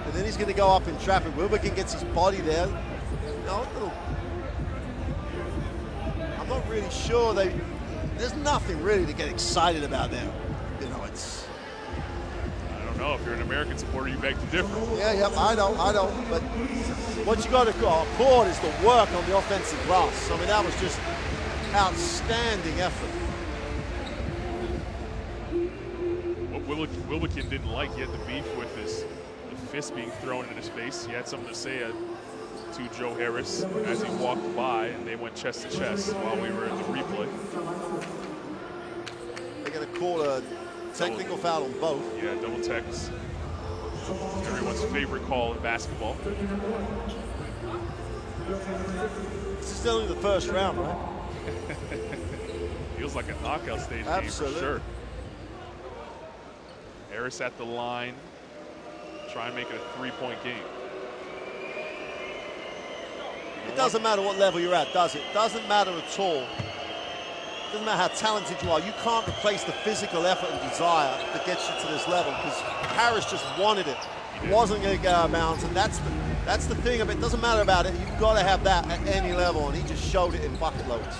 Speaker 2: And then he's going to go up in traffic. Wilbekin gets his body there. I'm not really sure there's nothing really to get excited about there. You know, it's...
Speaker 1: I don't know. If you're an American supporter, you beg to differ.
Speaker 2: Yeah, I don't. But what you got to applaud is the work on the offensive glass. I mean, that was just outstanding effort.
Speaker 1: What Wilbekin didn't like, he had the beef with the fist being thrown in his face. He had something to say to Joe Harris as he walked by, and they went chest to chest while we were in the replay.
Speaker 2: They're going to call a technical foul on both.
Speaker 1: Yeah, double techs. Everyone's favorite call in basketball.
Speaker 2: This is only the first round, right?
Speaker 1: Feels like a knockout stage game for sure. Harris at the line. Try and make it a 3-point game.
Speaker 2: It doesn't matter what level you're at, does it? Doesn't matter at all. It doesn't matter how talented you are. You can't replace the physical effort and desire that gets you to this level, because Harris just wanted it. Wasn't going to go out of bounds, and that's the thing of it. Doesn't matter about it. You've got to have that at any level, and he just showed it in bucket loads.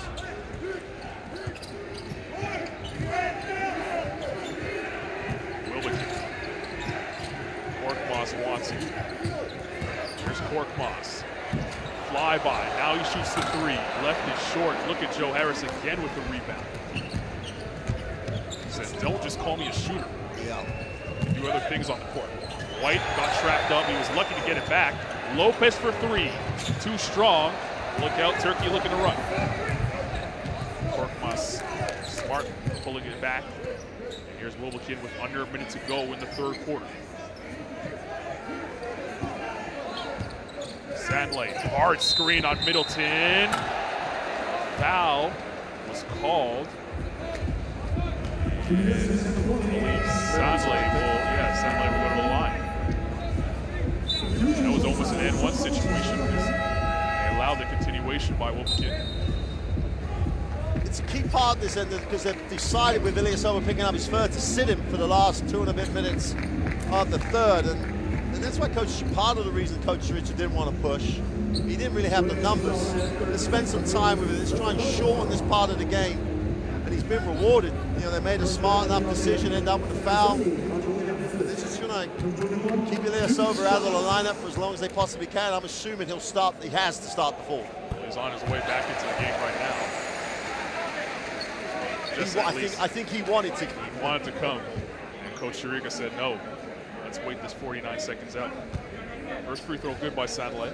Speaker 1: Korkmaz wants it. Here's Korkmaz. Fly by. Now he shoots the 3. Left is short. Look at Joe Harris again with the rebound. He says, "Don't just call me a shooter.
Speaker 2: Yeah.
Speaker 1: Do other things on the court." White got trapped up. He was lucky to get it back. Lopez for three. Too strong. Look out, Turkey looking to run. Korkmaz, Smart pulling it back. And here's Wilbekin with under a minute to go in the third quarter. Sandley, hard screen on Middleton. Foul was called. Sandley will go to the line. That was almost an N1 situation because they allowed the continuation by Wilbekin.
Speaker 2: It's a key part of this end because they've decided with Ilyasova picking up his third to sit him for the last 2.5 minutes of the third. And that's why part of the reason Coach Richard didn't want to push. He didn't really have the numbers. Let's spend some time with it. Let's try and shorten this part of the game. And he's been rewarded. You know, they made a smart enough decision, end up with a foul. But they're just gonna keep Ilyasova out of the lineup for as long as they possibly can. I'm assuming he has to start the fourth.
Speaker 1: He's on his way back into the game right now.
Speaker 2: I think he wanted to.
Speaker 1: He wanted to come. And Coach Shirika said, no, let's wait this 49 seconds out. First free throw good by Sandley.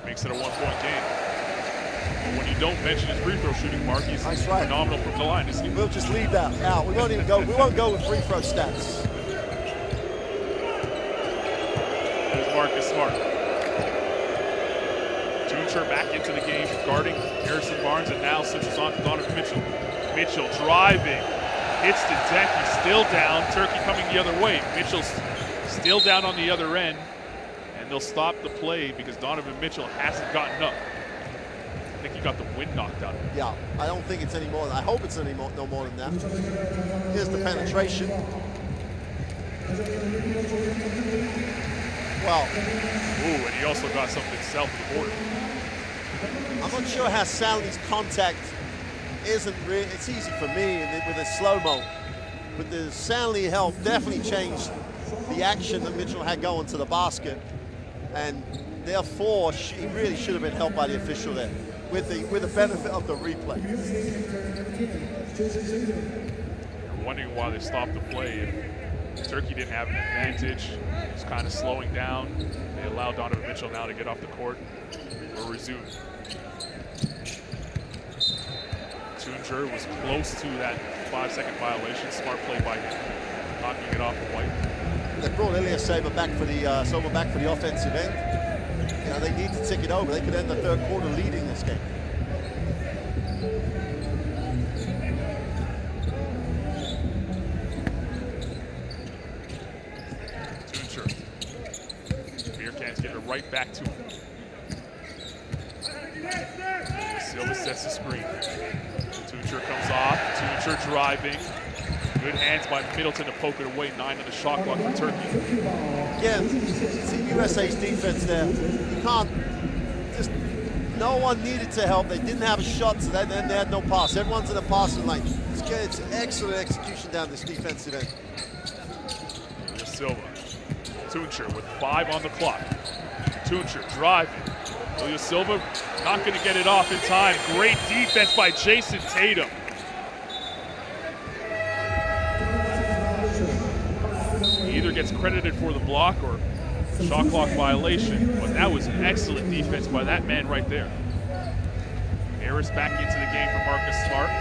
Speaker 1: Makes it a one-point game. But when you don't mention his free throw shooting, Mark, he's phenomenal from the line, isn't he?
Speaker 2: We'll just leave that out. We won't even go. We won't go with free throw stats.
Speaker 1: There's Marcus Smart. Tuncher back into the game, guarding Harrison Barnes, and now switches on to Donovan Mitchell. Mitchell driving, hits the deck. He's still down. Turkey coming the other way. Mitchell's still down on the other end. And they'll stop the play because Donovan Mitchell hasn't gotten up. I think he got the wind knocked out of him.
Speaker 2: Yeah, I don't think it's any more. I hope it's no more than that. Here's the penetration. Well.
Speaker 1: Ooh, and he also got something south of the border.
Speaker 2: I'm not sure how Sandley's contact isn't really. It's easy for me with a slow-mo. But the Sandley help definitely changed the action that Mitchell had going to the basket. And therefore, he really should have been helped by the official there with the benefit of the replay.
Speaker 1: You're wondering why they stopped the play. If Turkey didn't have an advantage, it was kind of slowing down. They allowed Donovan Mitchell now to get off the court or resume. Tuncher was close to that 5-second violation. Smart play by him, knocking it off of White.
Speaker 2: They brought Ilyasova back for the offensive end. You know, they need to tick it over. They could end the third quarter leading this game.
Speaker 1: Tuncher. Beer cans get it right back to him. Silva sets the screen. Tuncher comes off. Tuncher driving. Good hands by Middleton to poke it away. 9 on the shot clock for Turkey.
Speaker 2: Yeah, Team USA's defense there. You can't no one needed to help. They didn't have a shot, so then they had no pass. Everyone's in a passing lane. It's excellent execution down this defensive end.
Speaker 1: Silva. Tuncher with 5 on the clock. Tuncher driving. Silva not going to get it off in time. Great defense by Jason Tatum. He either gets credited for the block or shot clock violation, but that was an excellent defense by that man right there. Harris back into the game for Marcus Smart.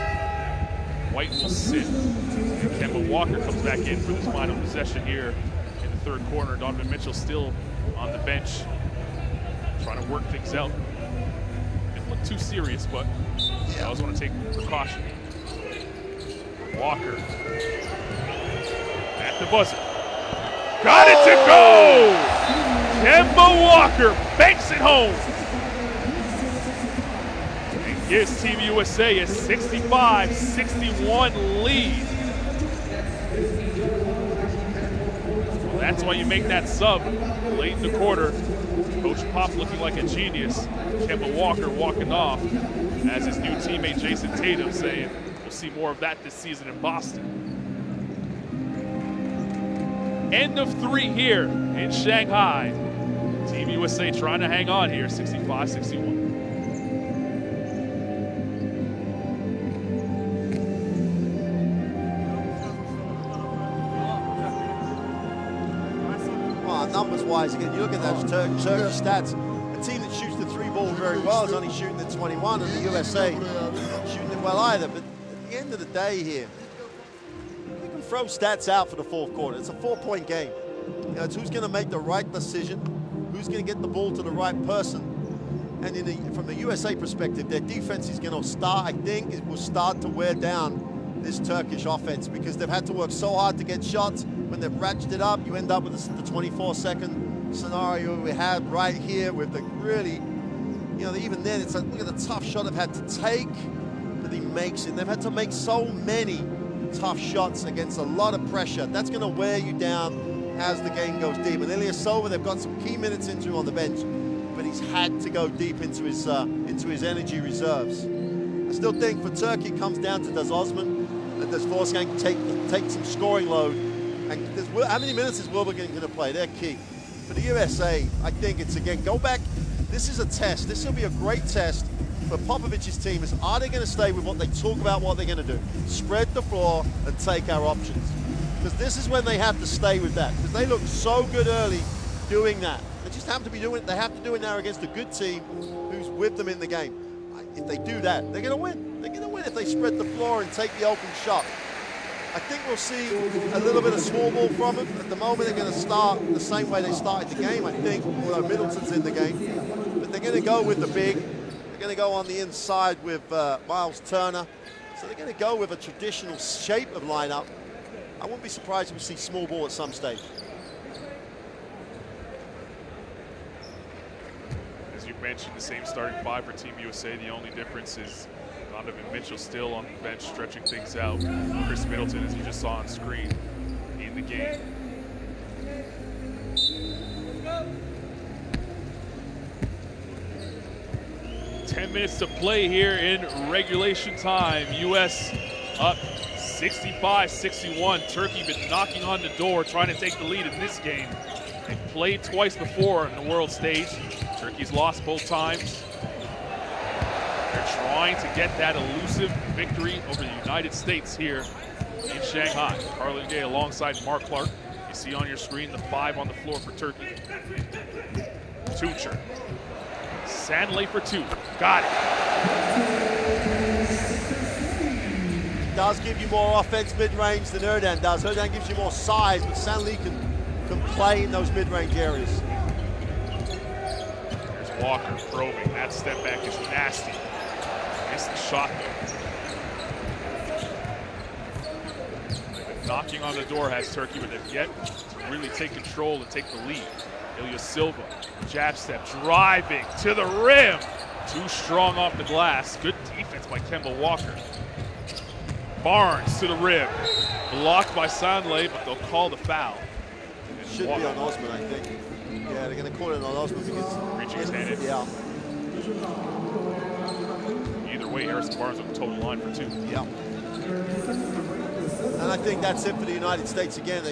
Speaker 1: White will sit. And Kemba Walker comes back in for this final possession here in the third quarter. Donovan Mitchell still on the bench, trying to work things out. Didn't look too serious, but I always want to take precaution. Walker at the buzzer. Got it to go! Kemba Walker banks it home and gives Team USA a 65-61 lead. Well, that's why you make that sub late in the quarter. Coach Pop looking like a genius. Kemba Walker walking off as his new teammate Jason Tatum saying, we'll see more of that this season in Boston. End of 3 here in Shanghai. Team USA trying to hang on here, 65-61.
Speaker 2: numbers-wise, again, you look at those Turkish stats, a team that shoots the 3-ball very well is only shooting at 21, and the USA not shooting it well either. But at the end of the day here, you can throw stats out for the fourth quarter. It's a 4-point game. You know, it's who's going to make the right decision, who's going to get the ball to the right person. And from the USA perspective, their defense is going to start, I think, it will start to wear down this Turkish offense because they've had to work so hard to get shots. When they've ratcheted up, you end up with the 24-second scenario we had right here with the really, you know, even then, it's like, look at the tough shot they've had to take, but he makes it. They've had to make so many tough shots against a lot of pressure. That's going to wear you down as the game goes deep. And Ilyasova, they've got some key minutes into him on the bench, but he's had to go deep into his energy reserves. I still think for Turkey, it comes down to does Osman and does Forsgang take some scoring load. And how many minutes is Wilbekin going to play? They're key. For the USA, I think it's, again, go back. This is a test. This will be a great test for Popovic's team. Is are they going to stay with what they talk about, what they're going to do? Spread the floor and take our options. Because this is when they have to stay with that. Because they look so good early doing that. They just have to be doing it. They have to do it now against a good team who's with them in the game. If they do that, they're going to win. They're going to win if they spread the floor and take the open shot. I think we'll see a little bit of small ball from them. At the moment, they're going to start the same way they started the game, I think, although Middleton's in the game. But they're going to go with the big. They're going to go on the inside with Miles Turner. So they're going to go with a traditional shape of lineup. I wouldn't be surprised if we see small ball at some stage.
Speaker 1: As you mentioned, the same starting five for Team USA. The only difference is Donovan Mitchell still on the bench stretching things out. Chris Middleton, as you just saw on screen, in the game. Ten minutes to play here in regulation time. US up 65-61. Turkey been knocking on the door, trying to take the lead in this game. They've played twice before on the world stage. Turkey's lost both times. They're trying to get that elusive victory over the United States here in Shanghai. Carlin Gay alongside Mark Clark. You see on your screen the 5 on the floor for Turkey. Tuncher. Sandley for 2. Got it.
Speaker 2: Does give you more offense mid-range than Erdan does. Erdan gives you more size, but Sandley can play in those mid-range areas.
Speaker 1: There's Walker probing. That step back is nasty. Missed the shot though. They've been knocking on the door, has Turkey, but they've yet to really take control and take the lead. Ilyasova, jab step, driving to the rim. Too strong off the glass. Good defense by Kemba Walker. Barnes to the rim. Blocked by Sandley, but they'll call the foul.
Speaker 2: Should be on Osman, I think. Yeah, they're going to call it on Osman because
Speaker 1: reaching his hand in.
Speaker 2: Yeah.
Speaker 1: Either way, Harrison Barnes with the total line for 2.
Speaker 2: Yeah. And I think that's it for the United States again.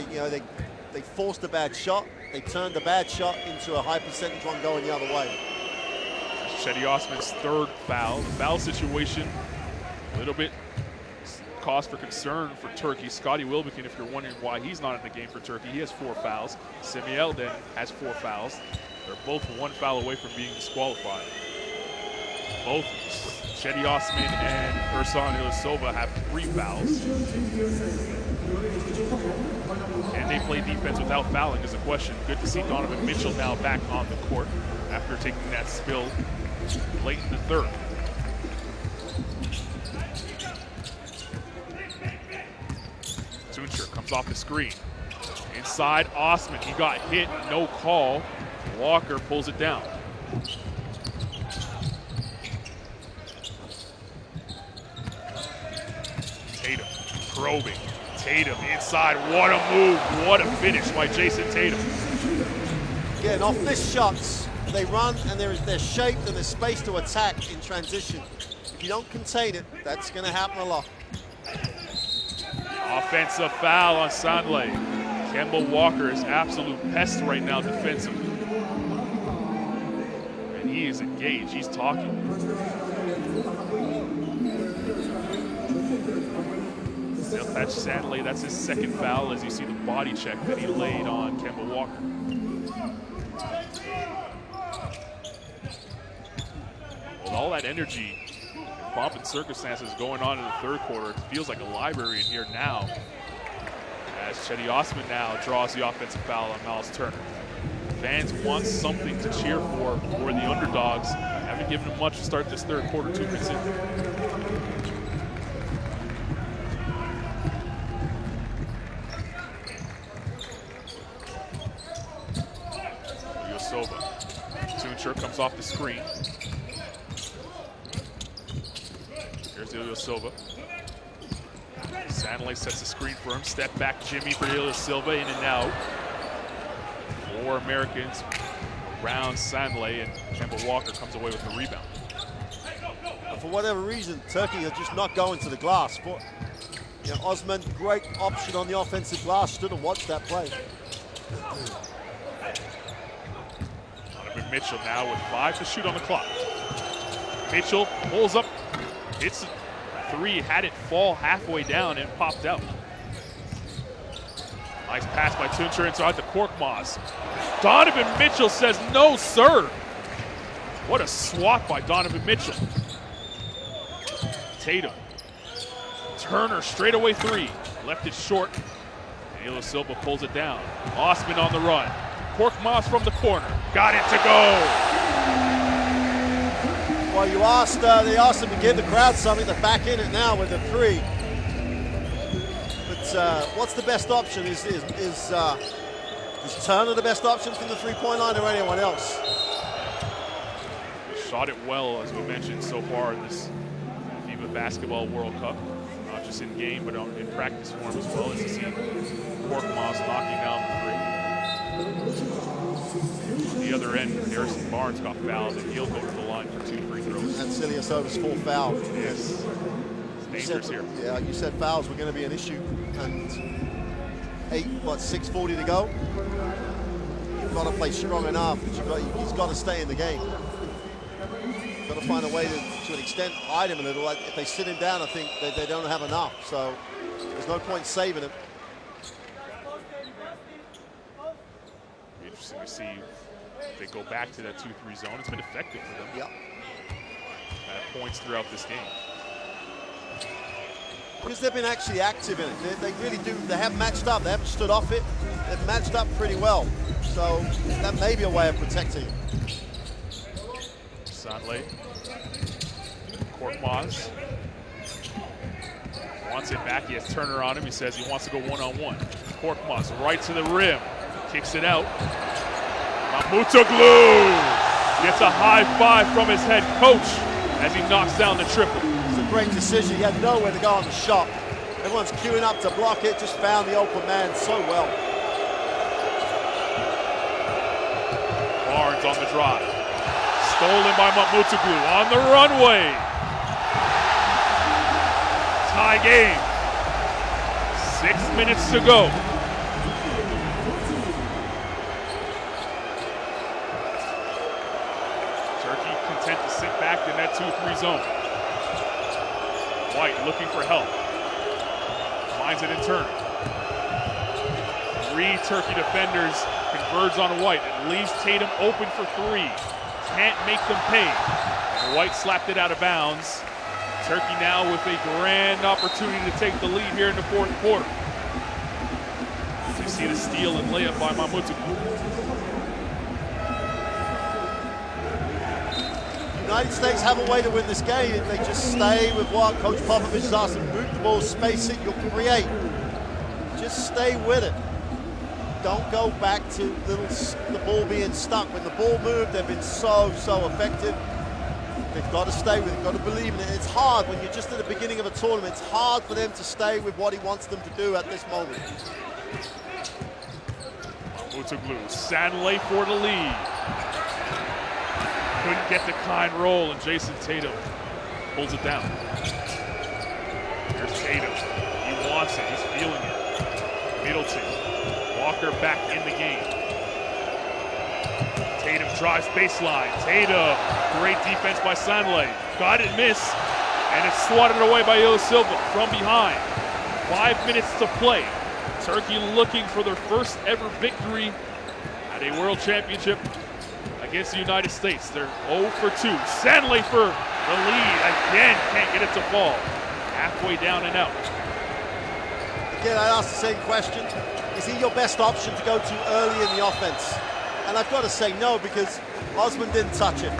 Speaker 2: They forced a bad shot. They turned a bad shot into a high percentage one going the other way.
Speaker 1: Cedi Osman's 3rd foul. The foul situation, a little bit cause for concern for Turkey. Scotty Wilbekin, if you're wondering why he's not in the game for Turkey, he has 4 fouls. Semi Elden has 4 fouls. They're both 1 foul away from being disqualified. Both Cedi Osman and Ersan Ilyasova have 3 fouls. And they play defense without fouling is the question. Good to see Donovan Mitchell now back on the court after taking that spill late in the 3rd. Tuncher comes off the screen. Inside Osman, he got hit, no call. Walker pulls it down. Tatum probing. Tatum inside, what a move, what a finish by Jason Tatum.
Speaker 2: Again, off this shots, they run and they're shaped and there's space to attack in transition. If you don't contain it, that's going to happen a lot.
Speaker 1: Offensive foul on Sandley. Kemba Walker is absolute pest right now defensively. And he is engaged, he's talking. They'll patch Sandley, that's his 2nd foul as you see the body check that he laid on Kemba Walker. With all that energy and pomp and circumstances going on in the third quarter, it feels like a library in here now. As Cedi Osman now draws the offensive foul on Miles Turner. Fans want something to cheer for the underdogs. Haven't given them much to start this third quarter, 2 minutes in. Silva. Tuncher comes off the screen. Here's Ilya Silva. Sanley sets the screen for him. Step back Jimmy for Ilya Silva, in and out. 4 Americans around Sanley, and Kemba Walker comes away with the rebound.
Speaker 2: And for whatever reason, Turkey are just not going to the glass. But, you know, Osman, great option on the offensive glass. Stood and watched that play.
Speaker 1: Mitchell now with 5 to shoot on the clock. Mitchell pulls up, hits a 3, had it fall halfway down and popped out. Nice pass by Tuncher inside the Korkmaz. Donovan Mitchell says no, sir. What a swat by Donovan Mitchell. Tatum. Turner straightaway 3. Left it short. And Ilya Silva pulls it down. Osman on the run. Korkmaz from the corner. Got it to go.
Speaker 2: Well, they asked him to give the crowd something to back in it now with a 3. But what's the best option? Is Turner the best option from the 3-point line or anyone else?
Speaker 1: Shot it well, as we mentioned so far in this FIBA Basketball World Cup. Not just in game, but in practice form as well, as you see Korkmaz knocking down the 3. On the other end, Harrison Barnes got fouled, and he'll go to the line for 2 free throws.
Speaker 2: And Ilya Silva's 4th foul.
Speaker 1: Yes. It's dangerous here.
Speaker 2: Yeah, you said fouls were going to be an issue. And 6:40 to go. You've got to play strong enough, but he's got to stay in the game. You've got to find a way to an extent, hide him a little. If they sit him down, I think they don't have enough. So there's no point saving him.
Speaker 1: Interesting to see if they go back to that 2-3 zone. It's been effective for them.
Speaker 2: Yep.
Speaker 1: At points throughout this game.
Speaker 2: Because they've been actually active in it. They really do. They have matched up. They haven't stood off it. They've matched up pretty well. So that may be a way of protecting.
Speaker 1: Sanley. Korkmaz. Wants it back. He has Turner on him. He says he wants to go one-on-one. Korkmaz right to the rim. Kicks it out. Mamutoglu gets a high 5 from his head coach as he knocks down the triple.
Speaker 2: It's a great decision. He had nowhere to go on the shot. Everyone's queuing up to block it. Just found the open man so well.
Speaker 1: Barnes on the drive. Stolen by Mamutoglu on the runway. Tie game. 6 minutes to go. Content to sit back in that 2-3 zone. White looking for help. Finds it in Turner. 3 Turkey defenders converge on White. It leaves Tatum open for 3. Can't make them pay. White slapped it out of bounds. Turkey now with a grand opportunity to take the lead here in the 4th quarter. As you see the steal and layup by Mamutoglu.
Speaker 2: United States have a way to win this game if they just stay with what Coach Popovich has asked them. Move the ball, space it, you'll create. Just stay with it. Don't go back to the ball being stuck. When the ball moved, they've been so effective. They've got to stay with it, got to believe in it. It's hard when you're just at the beginning of a tournament. It's hard for them to stay with what he wants them to do at this moment.
Speaker 1: Mamutoglu, Sanley for the lead. Couldn't get the kind roll, and Jason Tatum pulls it down. Here's Tatum. He wants it. He's feeling it. Middleton. Walker back in the game. Tatum drives baseline. Tatum. Great defense by Sanley. Got it, miss. And it's swatted away by Ilya Silva from behind. 5 minutes to play. Turkey looking for their first ever victory at a World Championship against the United States. They're 0 for 2. Sanley for the lead. Again, can't get it to fall. Halfway down and out.
Speaker 2: Again, I asked the same question. Is he your best option to go to early in the offense? And I've got to say no, because Osman didn't touch it.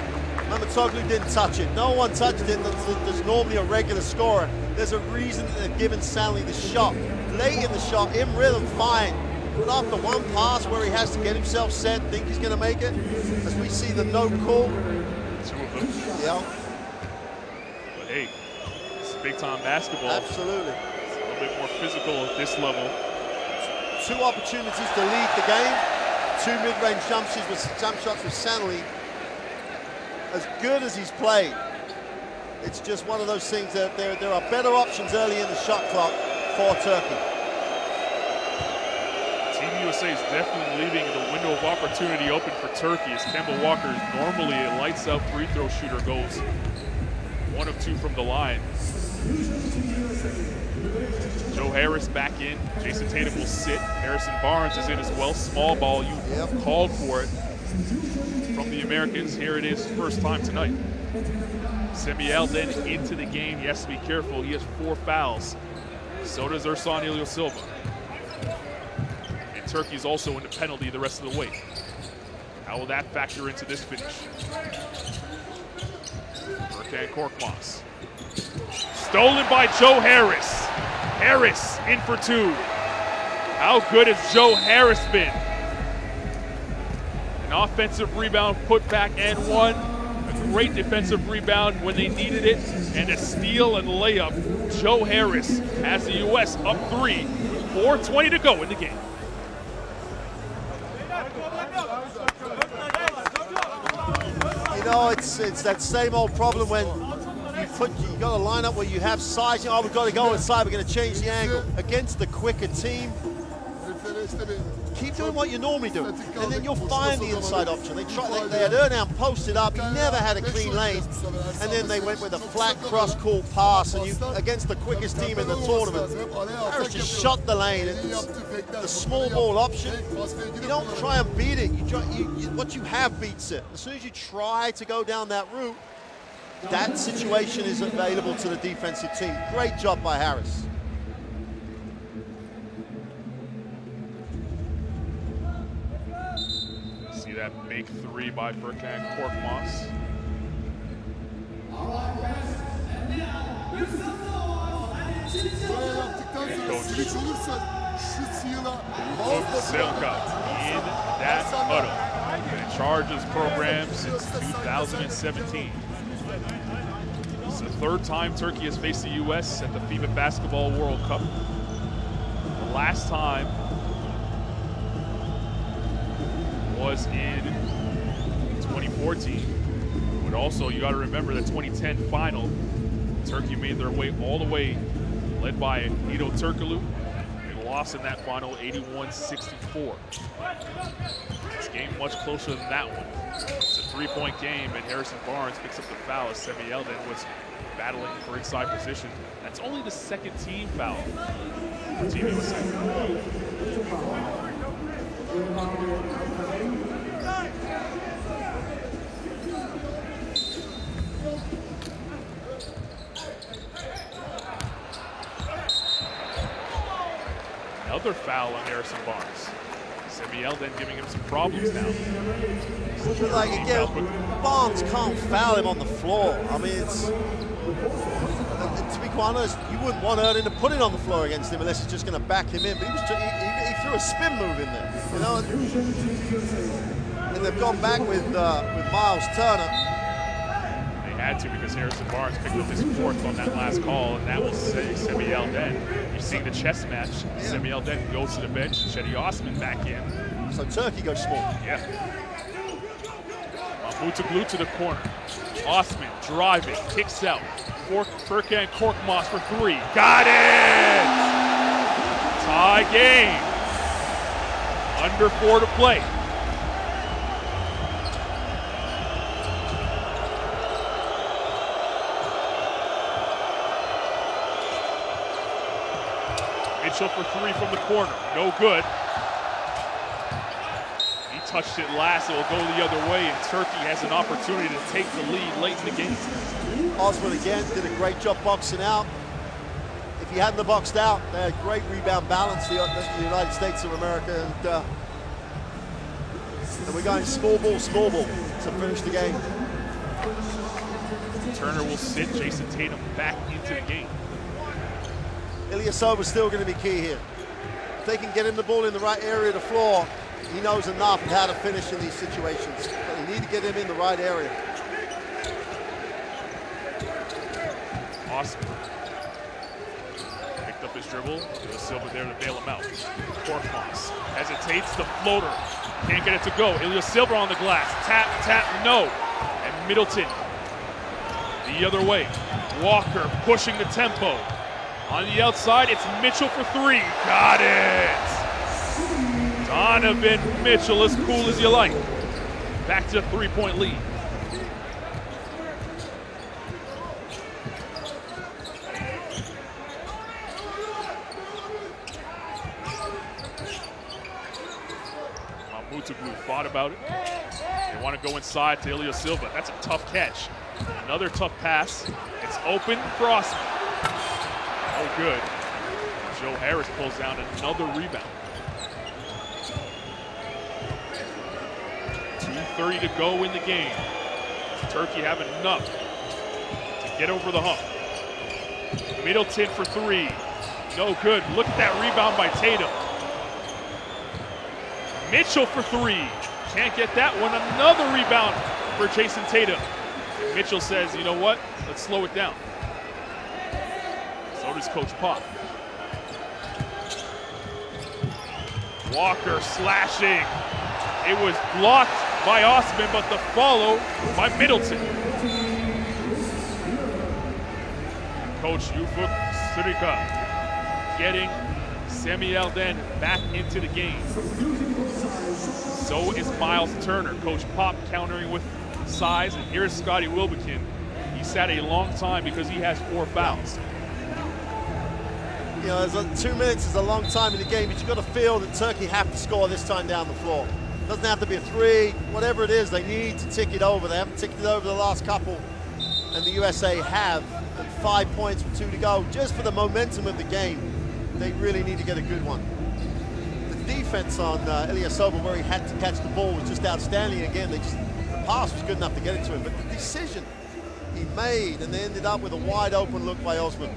Speaker 2: Mamutoglu didn't touch it. No one touched it. There's normally a regular scorer. There's a reason that they've given Sanley the shot. Late in the shot, in rhythm, fine. But after one pass where he has to get himself set, think he's going to make it, as we see the no call.
Speaker 1: 2 of them.
Speaker 2: Yeah.
Speaker 1: But hey, it's big-time basketball.
Speaker 2: Absolutely.
Speaker 1: It's a little bit more physical at this level.
Speaker 2: 2 opportunities to lead the game. 2 mid-range jump shots with Sanley. As good as he's played, it's just one of those things that there are better options early in the shot clock for Turkey.
Speaker 1: Team USA is definitely leaving the window of opportunity open for Turkey, as Kemba Walker is normally a lights-out free throw shooter, goes 1 of 2 from the line. Joe Harris back in. Jason Tatum will sit. Harrison Barnes is in as well. Small ball, you called for it from the Americans. Here it is, first time tonight. Semi Eldon into the game. He has to be careful. He has 4 fouls. So does Ersan Ilyasova. And Turkey's also in the penalty the rest of the way. How will that factor into this finish? Furkan Korkmaz. Stolen by Joe Harris. Harris in for 2. How good has Joe Harris been? An offensive rebound, put back and 1. A great defensive rebound when they needed it. And a steal and layup. Joe Harris has the U.S. up 3 with 4:20 to go in the game.
Speaker 2: You know, it's that same old problem when you got a lineup where you have size. Oh, we've got to go inside. We're going to change the angle against the quicker team. Keep doing what you normally do, and then you'll find the inside option. They had Ernam posted up. He never had a clean lane, and then they went with a flat cross-court pass. And against the quickest team in the tournament, Harris just shot the lane. It's the small ball option. You don't try and beat it. What you have beats it. As soon as you try to go down that route, that situation is available to the defensive team. Great job by Harris.
Speaker 1: See that big 3 by Furkan Korkmaz. Silka in that huddle. Been in charge of this program since 2017. It's the 3rd time Turkey has faced the U.S. at the FIBA Basketball World Cup. The last time was in 2014. But also, you got to remember the 2010 final. Turkey made their way all the way, led by Nito Turkoglu. They lost in that final 81-64. This game much closer than that one. It's a 3-point game, and Harrison Barnes picks up the foul as Semi Eldon was battling for inside position. That's only the 2nd team foul for Team USA. Another foul on Harrison Barnes. Semi Eldon giving him some problems now.
Speaker 2: But like again, Barnes can't foul him on the floor. I mean, it's to be quite honest, you wouldn't want Erden to put it on the floor against him unless he's just going to back him in. But he threw a spin move in there, you know. And they've gone back with Miles Turner.
Speaker 1: They had to, because Harrison Barnes picked up his 4th on that last call, and that will say Semi Eldon. You're seeing the chess match. Yeah. Semi Eldon goes to the bench. Cedi Osman back in.
Speaker 2: So Turkey goes small.
Speaker 1: Yeah. Mamutoglu to the corner. Osman driving, kicks out. Furkan Korkmaz for 3. Got it! Tie game. Under 4 to play. Mitchell for 3 from the corner. No good. He touched it last, it will go the other way, and Turkey has an opportunity to take the lead late in the game.
Speaker 2: Osman again did a great job boxing out. If he hadn't boxed out, they had great rebound balance, the United States of America, and we're going small ball to finish the game.
Speaker 1: Turner will sit Jason Tatum back into the game.
Speaker 2: Ilyasova's still going to be key here. If they can get him the ball in the right area of the floor, he knows enough of how to finish in these situations. But they need to get him in the right area.
Speaker 1: Awesome. Picked up his dribble. Silva there to bail him out. Korkmaz hesitates, the floater. Can't get it to go. Silva on the glass. Tap, tap, no. And Middleton the other way. Walker pushing the tempo. On the outside, it's Mitchell for three. Got it. Donovan Mitchell, as cool as you like. Back to a three-point lead. Mutoglu thought about it. They want to go inside to Silva. That's a tough catch. Another tough pass. It's open for Osman. Oh, good. Joe Harris pulls down another rebound. 2:30 to go in the game. Does Turkey have enough to get over the hump? Middleton for three. No good. Look at that rebound by Tatum. Mitchell for three. Can't get that one. Another rebound for Jason Tatum. Mitchell says, you know what? Let's slow it down. So does Coach Pop. Walker slashing. It was blocked by Osman, but the follow by Middleton. Coach Ufuk Surika getting Semi Elden back into the game. So is Miles Turner. Coach Pop countering with size, and here's Scotty Wilbekin. He sat a long time because he has 4 fouls.
Speaker 2: You know, 2 minutes is a long time in the game, but you've got to feel that Turkey have to score this time down the floor. It doesn't have to be a 3, whatever it is, they need to tick it over. They haven't ticked it over the last couple, and the USA have. And 5 points with 2 to go. Just for the momentum of the game, they really need to get a good one. The defense on Ilyasova, where he had to catch the ball, was just outstanding. Again, the pass was good enough to get it to him, but the decision he made, and they ended up with a wide open look by Osman.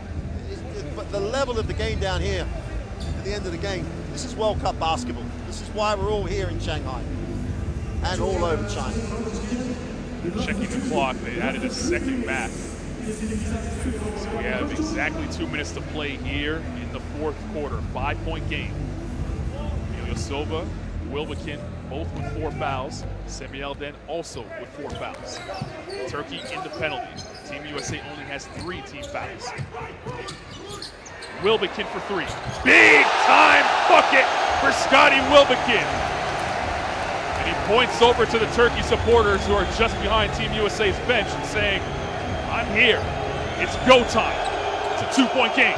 Speaker 2: But the level of the game down here, at the end of the game, this is World Cup basketball. This is why we're all here in Shanghai and all over China.
Speaker 1: Checking the clock, they added a second back. So we have exactly 2 minutes to play here in the fourth quarter. 5-point game. Silva, Wilbekin, both with 4 fouls. Semi Elden also with 4 fouls. Turkey in the penalty. Team USA only has 3 team fouls. Wilbekin for 3. Big time bucket for Scotty Wilbekin. And he points over to the Turkey supporters who are just behind Team USA's bench and saying, I'm here. It's go time. It's a 2-point game.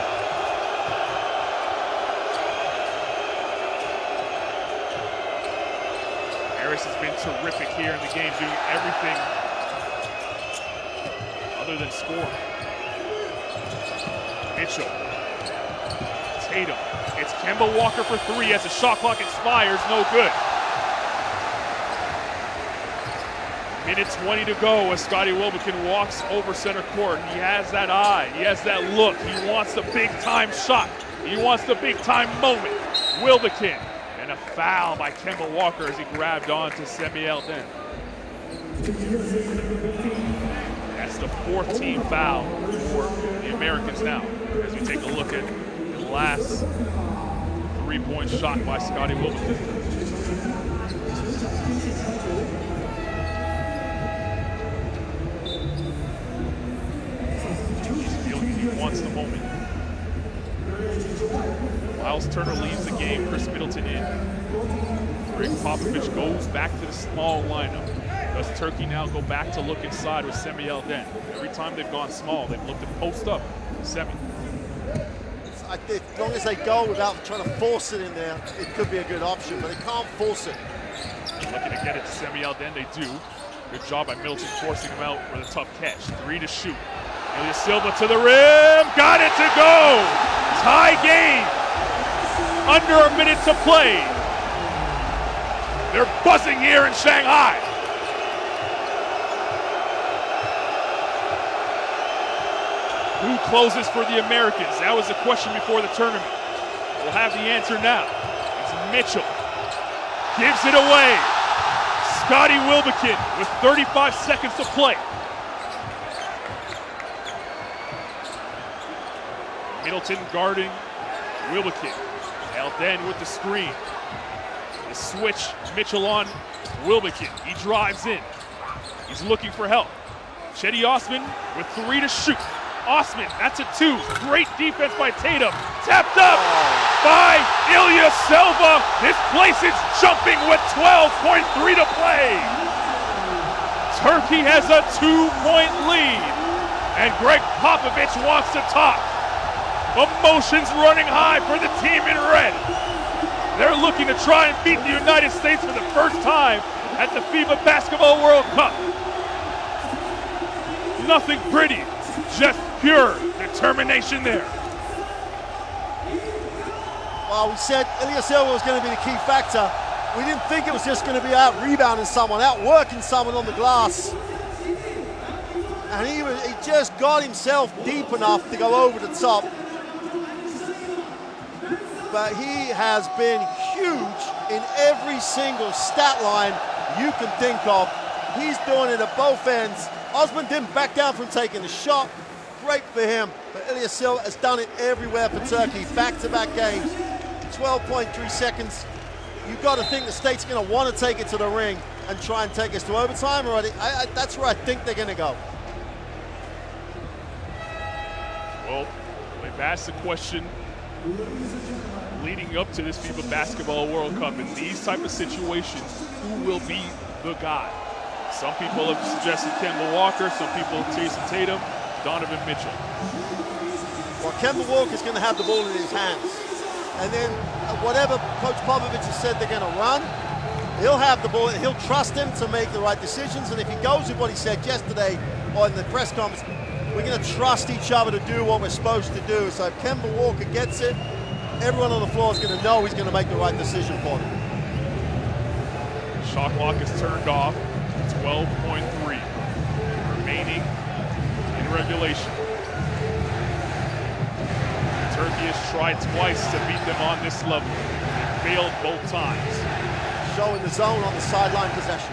Speaker 1: Harris has been terrific here in the game, doing everything other than scoring. Mitchell. Tatum. It's Kemba Walker for 3 as the shot clock expires. No good. Minute 20 to go as Scotty Wilbekin walks over center court. He has that eye. He has that look. He wants the big-time shot. He wants the big-time moment. Wilbekin. And a foul by Kemba Walker as he grabbed on to Semi Elden. That's the 4th team foul for the Americans now. As we take a look at the last 3-point shot by Scotty Wilbekin. He wants the moment. Miles Turner leaves the game, Chris Middleton in. Greg Popovich goes back to the small lineup. Does Turkey now go back to look inside with Semi Elden? Every time they've gone small, they've looked to post up Semi.
Speaker 2: As long as they go without trying to force it in there, it could be a good option, but they can't force it.
Speaker 1: Looking to get it to Semi Alden, they do. Good job by Middleton forcing him out with a tough catch. 3 to shoot. Ilyas Silva to the rim, got it to go! Tie game! Under a minute to play. They're buzzing here in Shanghai. Who closes for the Americans? That was the question before the tournament. We'll have the answer now. It's Mitchell. Gives it away. Scotty Wilbekin with 35 seconds to play. Middleton guarding Wilbekin. Alden with the screen. The switch, Mitchell on Wilbekin. He drives in. He's looking for help. Cedi Osman with 3 to shoot. Osman, that's a 2. Great defense by Tatum. Tapped up by Ilyas Silva. This place is jumping with 12.3 to play. Turkey has a 2-point lead. And Greg Popovich wants to talk. Emotions running high for the team in red. They're looking to try and beat the United States for the first time at the FIBA Basketball World Cup. Nothing pretty, just pure determination there.
Speaker 2: Well, we said Ilyas Silva was going to be the key factor. We didn't think it was just going to be out rebounding someone, out working someone on the glass. And he just got himself deep enough to go over the top. But he has been huge in every single stat line you can think of. He's doing it at both ends. Osman didn't back down from taking the shot. Great for him. But Ilyas Silva has done it everywhere for Turkey. Back-to-back games. 12.3 seconds. You've got to think the state's going to want to take it to the ring and try and take us to overtime already. That's where I think they're going to go.
Speaker 1: Well, they've asked the question leading up to this FIBA Basketball World Cup. In these type of situations, who will be the guy? Some people have suggested Kemba Walker, some people Jason Tatum, Donovan Mitchell.
Speaker 2: Well, Kemba Walker's going to have the ball in his hands. And then whatever Coach Popovich has said they're going to run, he'll have the ball and he'll trust him to make the right decisions. And if he goes with what he said yesterday or in the press conference, we're going to trust each other to do what we're supposed to do. So if Kemba Walker gets it, everyone on the floor is going to know he's going to make the right decision for them.
Speaker 1: Shot clock is turned off. 12.3 remaining in regulation. Turkey has tried twice to beat them on this level. They failed both times.
Speaker 2: Showing the zone on the sideline possession.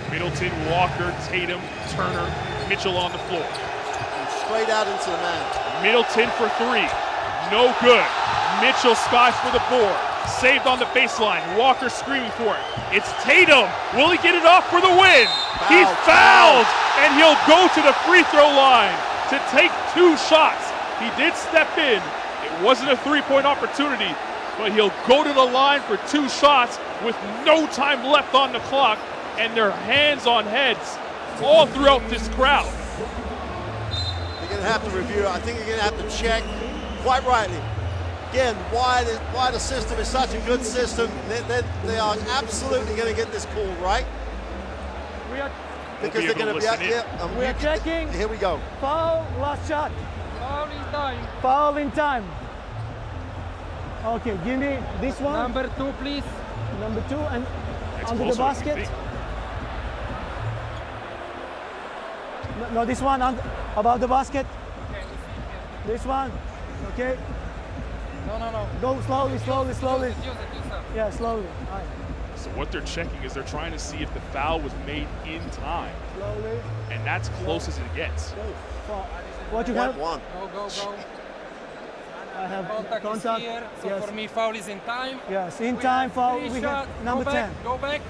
Speaker 1: Middleton, Walker, Tatum, Turner, Mitchell on the floor.
Speaker 2: And straight out into the man.
Speaker 1: Middleton for 3. No good. Mitchell skies for the board. Saved on the baseline. Walker screaming for it. It's Tatum. Will he get it off for the win? He's fouled, and he'll go to the free throw line to take 2 shots. He did step in. It wasn't a 3-point opportunity, but he'll go to the line for 2 shots with no time left on the clock, and their hands on heads all throughout this crowd.
Speaker 2: They're going to have to review it. I think they're going to have to check, quite rightly, again, why the system is such a good system. They are absolutely going to get this call right. Because they're going to be out here.
Speaker 10: We are checking.
Speaker 2: Here we go.
Speaker 10: Foul, last shot.
Speaker 11: Foul in time.
Speaker 10: Foul in time. Okay, give me this one.
Speaker 11: Number 2, please.
Speaker 10: Number 2, and
Speaker 1: It's
Speaker 10: under the
Speaker 1: closer than we
Speaker 10: basket.
Speaker 1: think.
Speaker 10: No, this one above the basket. This one. Okay.
Speaker 11: No.
Speaker 10: Go slowly.
Speaker 11: Use it.
Speaker 10: Yeah, slowly. All right.
Speaker 1: So what they're checking is they're trying to see if the foul was made in time.
Speaker 10: Slowly.
Speaker 1: And that's close as it gets.
Speaker 10: What you have?
Speaker 2: One.
Speaker 11: Go.
Speaker 10: I have
Speaker 11: Contact is here. So
Speaker 10: yes.
Speaker 11: for me, foul is in time.
Speaker 10: Yes, in
Speaker 11: We
Speaker 10: time
Speaker 11: have
Speaker 10: foul.
Speaker 11: 3
Speaker 10: We
Speaker 11: shots.
Speaker 10: have number
Speaker 11: Go
Speaker 10: 10.
Speaker 11: back.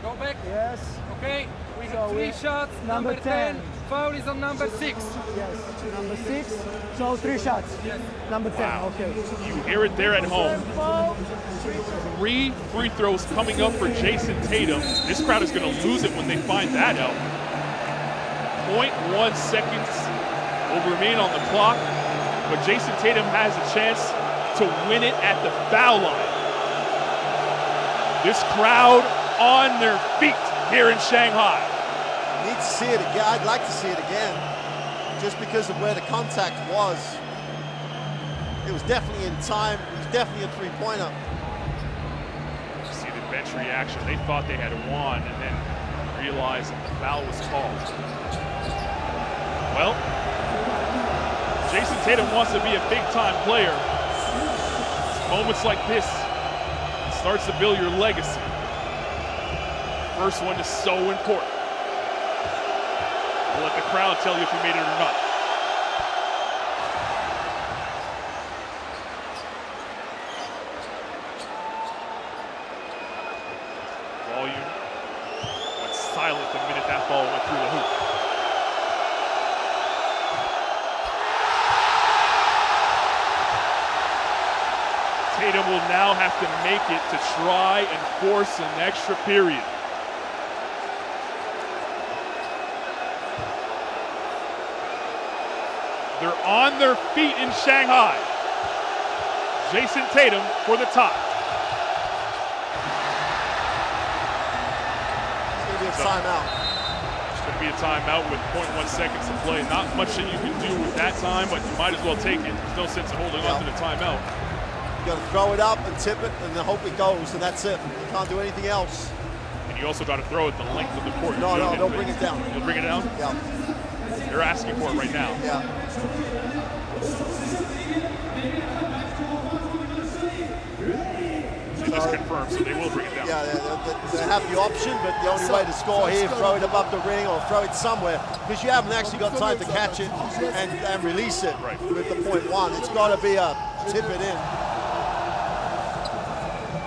Speaker 11: Go back.
Speaker 10: Yes.
Speaker 11: Okay. We
Speaker 10: So
Speaker 11: have 3
Speaker 10: we-
Speaker 11: shots.
Speaker 10: number 10.
Speaker 11: Foul is on number 6.
Speaker 10: Yes. Number 6. So 3 shots.
Speaker 11: Yes.
Speaker 10: Number 10.
Speaker 1: Wow.
Speaker 10: Okay.
Speaker 1: You hear it there at home.
Speaker 10: Foul.
Speaker 1: 3 free throws coming up for Jason Tatum. This crowd is going to lose it when they find that out. 0.1 seconds will remain on the clock, but Jason Tatum has a chance to win it at the foul line. This crowd on their feet here in Shanghai.
Speaker 2: Need to see it again. I'd like to see it again, just because of where the contact was. It was definitely in time. It was definitely a three-pointer.
Speaker 1: See the bench reaction. They thought they had won and then realized that the foul was called. Well, Jason Tatum wants to be a big-time player. It's moments like this starts to build your legacy. First one is so important. We'll let the crowd tell you if you made it or not. Volume went silent the minute that ball went through the hoop. Tatum will now have to make it to try and force an extra period. They're on their feet in Shanghai. Jason Tatum for the tie.
Speaker 2: It's going to be a timeout.
Speaker 1: It's going to be a timeout with 0.1 seconds to play. Not much that you can do with that time, but you might as well take it. There's no sense in holding on to the timeout.
Speaker 2: You got to throw it up and tip it and then hope it goes, and that's it. You can't do anything else.
Speaker 1: And you also got to throw it the length of the court.
Speaker 2: No, they'll bring it down.
Speaker 1: You'll bring it down?
Speaker 2: Yeah.
Speaker 1: They're asking for it right now.
Speaker 2: Yeah.
Speaker 1: They just confirmed, so they will bring it down.
Speaker 2: Yeah, they have the option, but the only way to score here, throw it above the ring or throw it somewhere, because you haven't actually got time to catch it and release it with the .1. It's got to be a tip it in.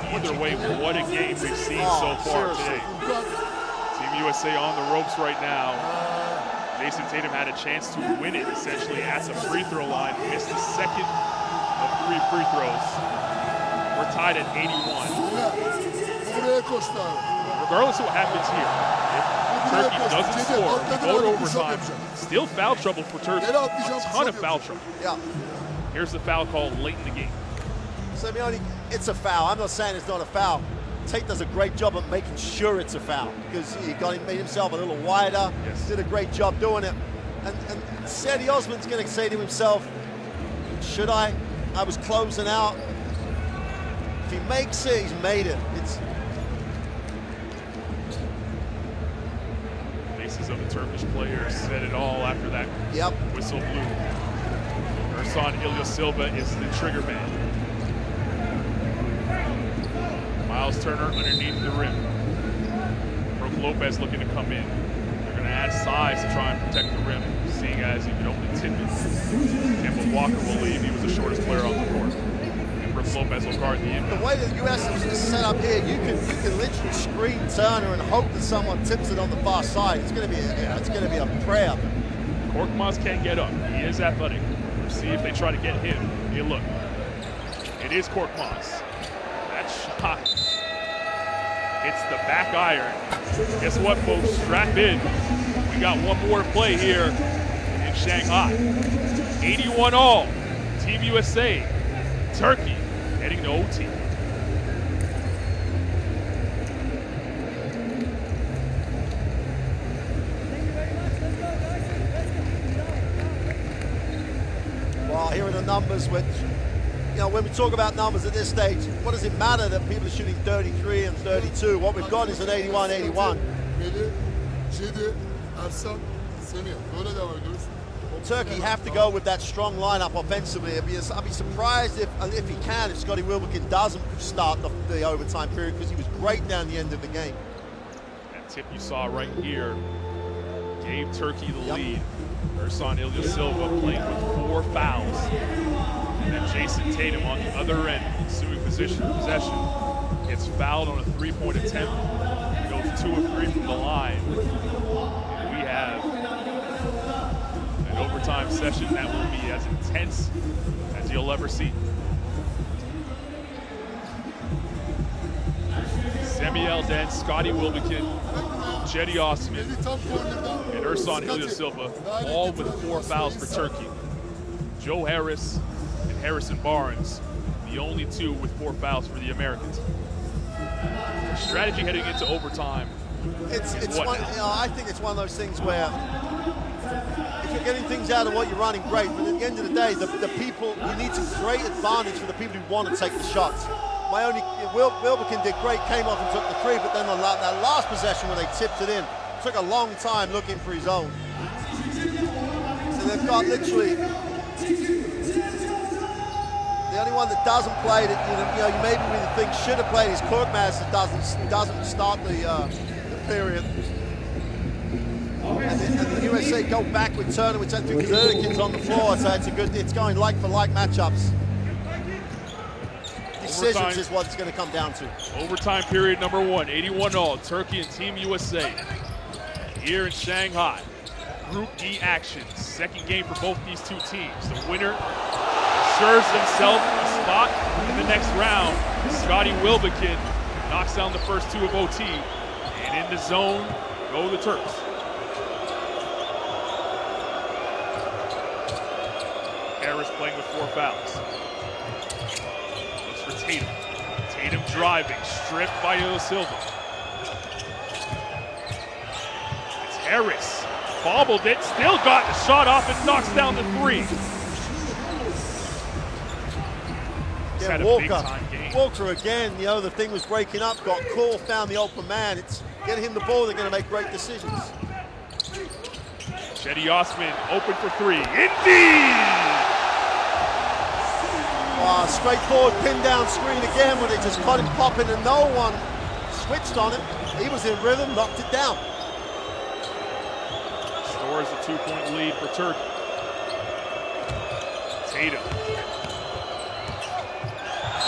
Speaker 1: Either way, what a game we've seen so far today. Team USA on the ropes right now. Jason Tatum had a chance to win it, essentially, at the free throw line. Missed the second of 3 free throws. We're tied at 81. Regardless of what happens here, if Turkey doesn't score, we go to overtime, still foul trouble for Turkey. A ton of foul trouble.
Speaker 2: Yeah.
Speaker 1: Here's the foul call late in the game.
Speaker 2: Simeone, it's a foul. I'm not saying it's not a foul. Tate does a great job of making sure it's a foul because he made himself a little wider, did a great job doing it. And Sadie Osman's going to say to himself, should I? I was closing out. If he makes it, he's made it.
Speaker 1: Faces of the Turkish players said it all after that whistle blew. Ersan Ilyasova is the trigger man. Miles Turner underneath the rim. Brook Lopez looking to come in. They're going to add size to try and protect the rim, seeing as he can only tip it. Kemba Walker will leave. He was the shortest player on the court. And Brook Lopez will guard the inbound.
Speaker 2: The way the U.S. is set up here, you can literally screen Turner and hope that someone tips it on the far side. It's going to be a prayer.
Speaker 1: Korkmaz can't get up. He is athletic. We'll see if they try to get him. Here, look. It is Korkmaz. That shot hits the back iron. Guess what, folks? Strap in. We got one more to play here in Shanghai. 81-all. Team USA. Turkey heading to OT.
Speaker 2: Well, here are the numbers which, when we talk about numbers at this stage, what does it matter that people are shooting 33 and 32? What we've got is an 81-81. Turkey have to go with that strong lineup offensively. I'd be surprised if he can, if Scotty Wilbekin doesn't start the overtime period, because he was great down the end of the game.
Speaker 1: That tip you saw right here gave Turkey the lead. Ersan Ilyasova playing with 4 fouls. And then Jason Tatum on the other end, ensuing possession, gets fouled on a 3-point attempt. Goes 2 of 3 from the line. And we have an overtime session that will be as intense as you'll ever see. Semi Elden, Scotty Wilbekin, Cedi Osman, and Ersan Ilyasova, all with 4 fouls for Turkey. Joe Harris and Harrison Barnes, the only 2 with 4 fouls for the Americans. Strategy heading into overtime.
Speaker 2: I think it's one of those things where if you're getting things out of what you're running, great, but at the end of the day, the people, you need to create advantage for the people who want to take the shots. Wilbekin did great, came off and took the three, but then that last possession when they tipped it in, took a long time looking for his own. So they've got literally, the only one that doesn't play that you maybe we think should have played is Korkmaz that doesn't start the period. And the USA go back with Turner, which because Erkin's on the floor, so it's going like for like matchups. Decisions is what it's going to come down to.
Speaker 1: Overtime period number 1, 81-all, Turkey and Team USA here in Shanghai. Group E action, second game for both these two teams. The winner assures himself a spot in the next round. Scotty Wilbekin knocks down the first 2 of OT, and in the zone go the Turks. Harris playing with 4 fouls. Looks for Tatum. Tatum driving, stripped by Silva. It's Harris. Bobbled it, still got the shot off and knocks down the 3.
Speaker 2: Yeah, Walker again, the thing was breaking up, got call, found the open man. It's getting him the ball, they're going to make great decisions.
Speaker 1: Cedi Osman open for 3. Indeed!
Speaker 2: Straightforward pin down screen again where they just caught him popping and no one switched on him. He was in rhythm, knocked it down.
Speaker 1: Stores a 2-point lead for Turkey. Tatum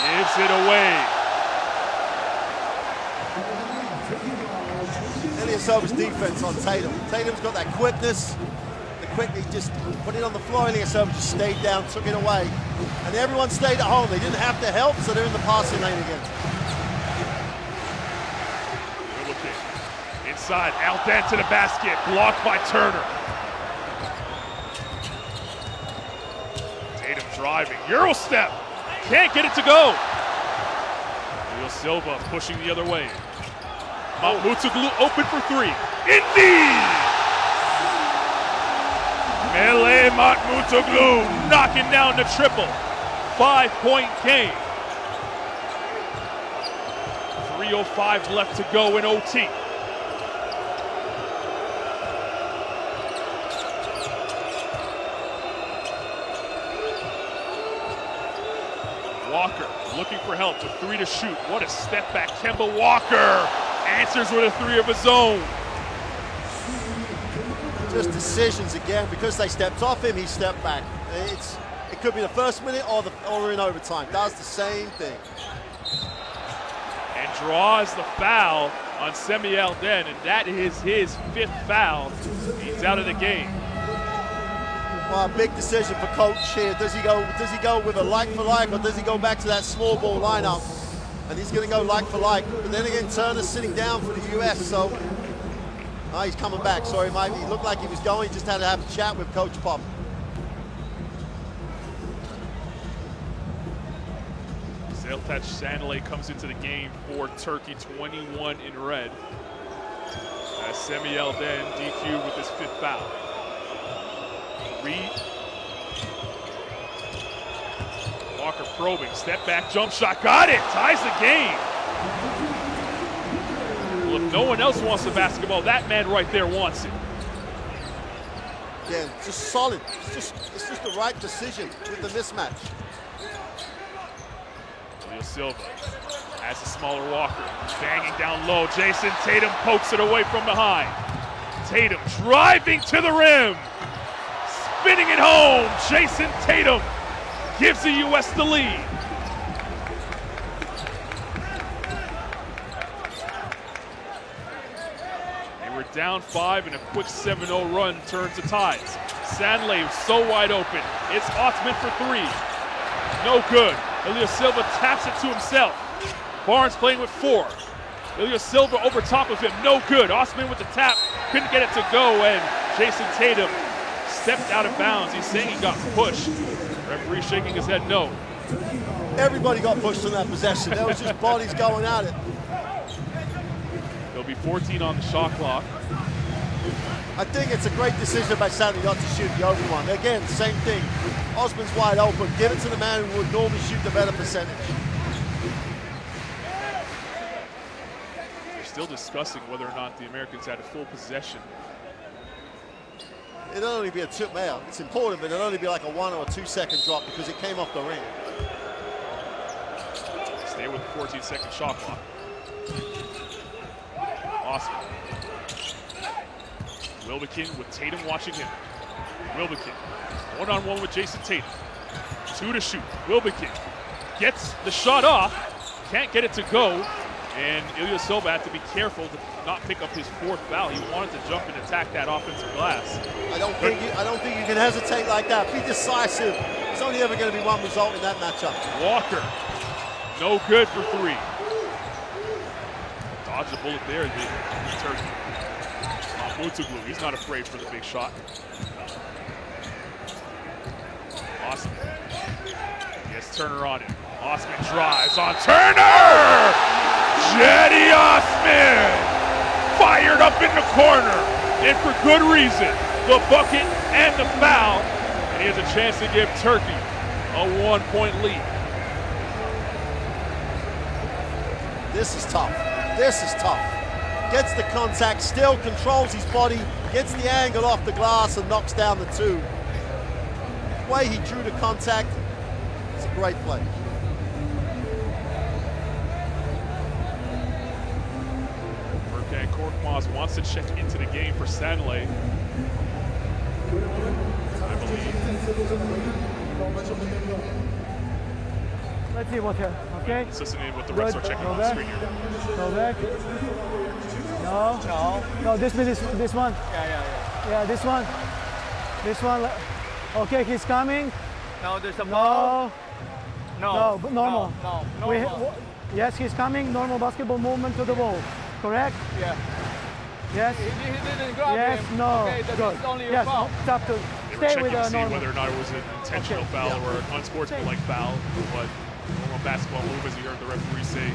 Speaker 1: gives it away.
Speaker 2: Ilyasova's defense on Tatum. Tatum's got that quickness. Quickly just put it on the floor. Ilyasova just stayed down, took it away. And everyone stayed at home. They didn't have to help, so they're in the passing lane again.
Speaker 1: Inside, Aldan to the basket, blocked by Turner. Tatum driving, Euro step, can't get it to go. Silva pushing the other way. Mahmoutoglu open for 3. Indeed! Mele Mahmoutoglu knocking down the triple. 5-point game. 3:05 left to go in OT. Walker looking for help with 3 to shoot. What a step back. Kemba Walker answers with a 3 of his own.
Speaker 2: Just decisions again. Because they stepped off him, he stepped back. It could be the first minute or in overtime. Does the same thing.
Speaker 1: And draws the foul on Semi Aldan, and that is his 5th foul. He's out of the game.
Speaker 2: Well, big decision for coach here. Does he go with a like for like, or does he go back to that small ball lineup? And he's going to go like for like. But then again, Turner's sitting down for the US, so he's coming back. Sorry, Mike. He looked like he was going. He just had to have a chat with Coach Pop.
Speaker 1: Zeltac Sanley comes into the game for Turkey, 21 in red. As Semi Aldan DQ with his 5th foul. Reed. Walker probing, step back, jump shot, got it, ties the game. Well, if no one else wants the basketball, that man right there wants it.
Speaker 2: Yeah, just solid. It's just the right decision with the mismatch.
Speaker 1: Silva has a smaller Walker, banging down low. Jason Tatum pokes it away from behind. Tatum driving to the rim, spinning it home. Jason Tatum gives the U.S. the lead. They were down 5 and a quick 7-0 run turns the tides. Sanley so wide open. It's Osman for 3. No good. Silva taps it to himself. Barnes playing with 4. Silva over top of him, no good. Osman with the tap, couldn't get it to go, and Jason Tatum stepped out of bounds. He's saying he got pushed. Referee shaking his head no.
Speaker 2: Everybody got pushed on that possession. There was just bodies going at it.
Speaker 1: There'll be 14 on the shot clock.
Speaker 2: I think it's a great decision by Sandy not to shoot the open one. Again, same thing. Osman's wide open. Give it to the man who would normally shoot the better percentage.
Speaker 1: They're still discussing whether or not the Americans had a full possession.
Speaker 2: It'll only be a tip mail. It's important, but it'll only be like a 1 or 2 second drop because it came off the ring.
Speaker 1: Stay with the 14-second shot clock. Awesome. Wilbekin with Tatum watching him. Wilbekin, one-on-one with Jason Tatum. 2 to shoot. Wilbekin gets the shot off, can't get it to go, and Ilyasova had to be careful to not pick up his 4th foul. He wanted to jump and attack that offensive glass.
Speaker 2: I don't think you can hesitate like that. Be decisive. There's only ever going to be one result in that matchup.
Speaker 1: Walker, no good for 3. Dodged a bullet there, the Turkey. Mutuglu, he's not afraid for the big shot. Osman. He has Turner on him. Osman drives on Turner! Jetty Osman! Fired up in the corner, and for good reason. The bucket and the foul. And he has a chance to give Turkey a 1-point lead.
Speaker 2: This is tough. This is tough. Gets the contact, still controls his body, gets the angle off the glass and knocks down the 2. The way he drew the contact, it's a great play.
Speaker 1: Furkan Korkmaz wants to check into the game for Stanley. I believe.
Speaker 10: Let's see what here, okay?
Speaker 1: Let's listen in what the refs are checking on the screen here.
Speaker 10: Go back. No, this one. Yeah, this one. This one. Okay, he's coming.
Speaker 11: No, there's a ball.
Speaker 10: No, normal.
Speaker 11: No.
Speaker 10: Yes, he's coming. Normal basketball movement to the ball. Correct?
Speaker 11: Yeah.
Speaker 10: Yes.
Speaker 11: He didn't grab
Speaker 10: yes,
Speaker 11: him.
Speaker 10: no.
Speaker 11: Okay,
Speaker 10: Good.
Speaker 11: that's only your
Speaker 10: yes,
Speaker 11: foul.
Speaker 10: Stop to
Speaker 1: They were
Speaker 10: stay
Speaker 1: checking
Speaker 10: with
Speaker 1: to see
Speaker 10: normal.
Speaker 1: whether or not it was an intentional foul or an unsportsmanlike foul. But normal basketball move, as you heard the referee say.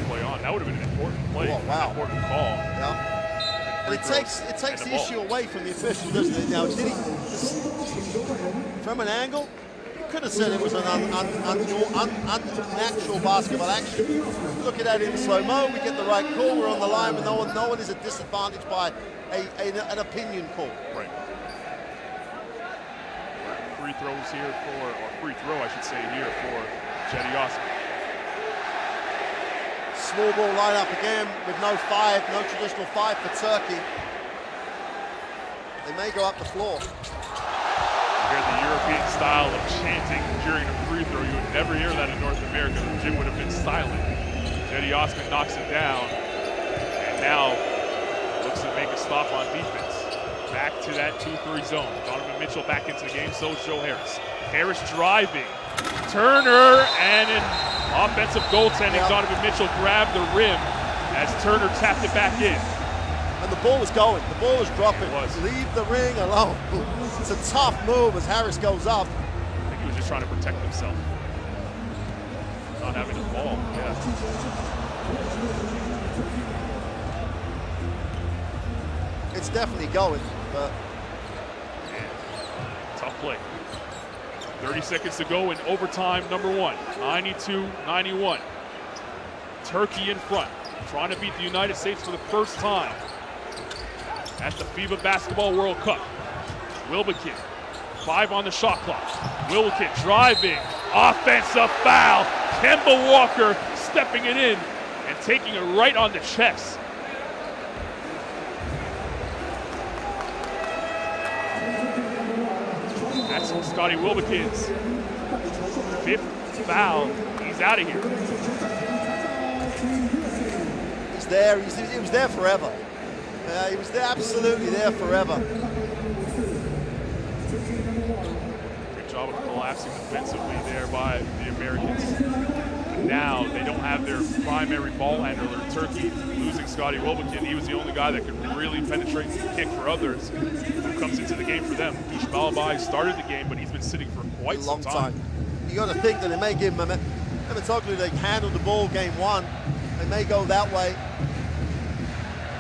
Speaker 1: Play on. That would have been an important play.
Speaker 2: Oh, wow.
Speaker 1: An important call.
Speaker 2: Yeah. But it takes the issue away from the official, doesn't it? Now, did he, from an angle, you could have said it was an unnatural basketball action. Look at that in slow-mo, we get the right call, we're on the line, but no one is at disadvantage by an opinion call.
Speaker 1: Right. Free throws here for, or free throw, I should say, here for Jetty Osman.
Speaker 2: Small ball lineup again with no traditional 5 for Turkey. They may go up the floor.
Speaker 1: You hear the European style of chanting during a free throw. You would never hear that in North America. The gym would have been silent. Jetty Osman knocks it down, and now looks to make a stop on defense. Back to that 2-3 zone. Donovan Mitchell back into the game, so is Joe Harris. Harris driving. Turner, and in offensive goaltending, Donovan Mitchell grabbed the rim as Turner tapped it back in.
Speaker 2: And the ball was going. The ball was dropping.
Speaker 1: It was.
Speaker 2: Leave the ring alone. It's a tough move as Harris goes up.
Speaker 1: I think he was just trying to protect himself. Not having to fall, yeah.
Speaker 2: It's definitely going, but...
Speaker 1: Man, tough play. 30 seconds to go in overtime number 1, 92-91. Turkey in front, trying to beat the United States for the first time at the FIBA Basketball World Cup. Wilbekin, 5 on the shot clock. Wilbekin driving, offensive foul. Kemba Walker stepping it in and taking it right on the chest. That's Scotty Wilbekin's 5th foul. He's out of here.
Speaker 2: He's there. He was there forever. He was there, absolutely there forever.
Speaker 1: Good job of collapsing defensively there by the Americans. But now they don't have their primary ball handler. Turkey losing Scotty Wilbekin. He was the only guy that could really penetrate and kick for others. Who comes into the game for them? Dush Balabai started the game, but he's been sitting for quite some time.
Speaker 2: You got to think that they may give Mehmetoglu, they handled the ball game 1. They may go that way.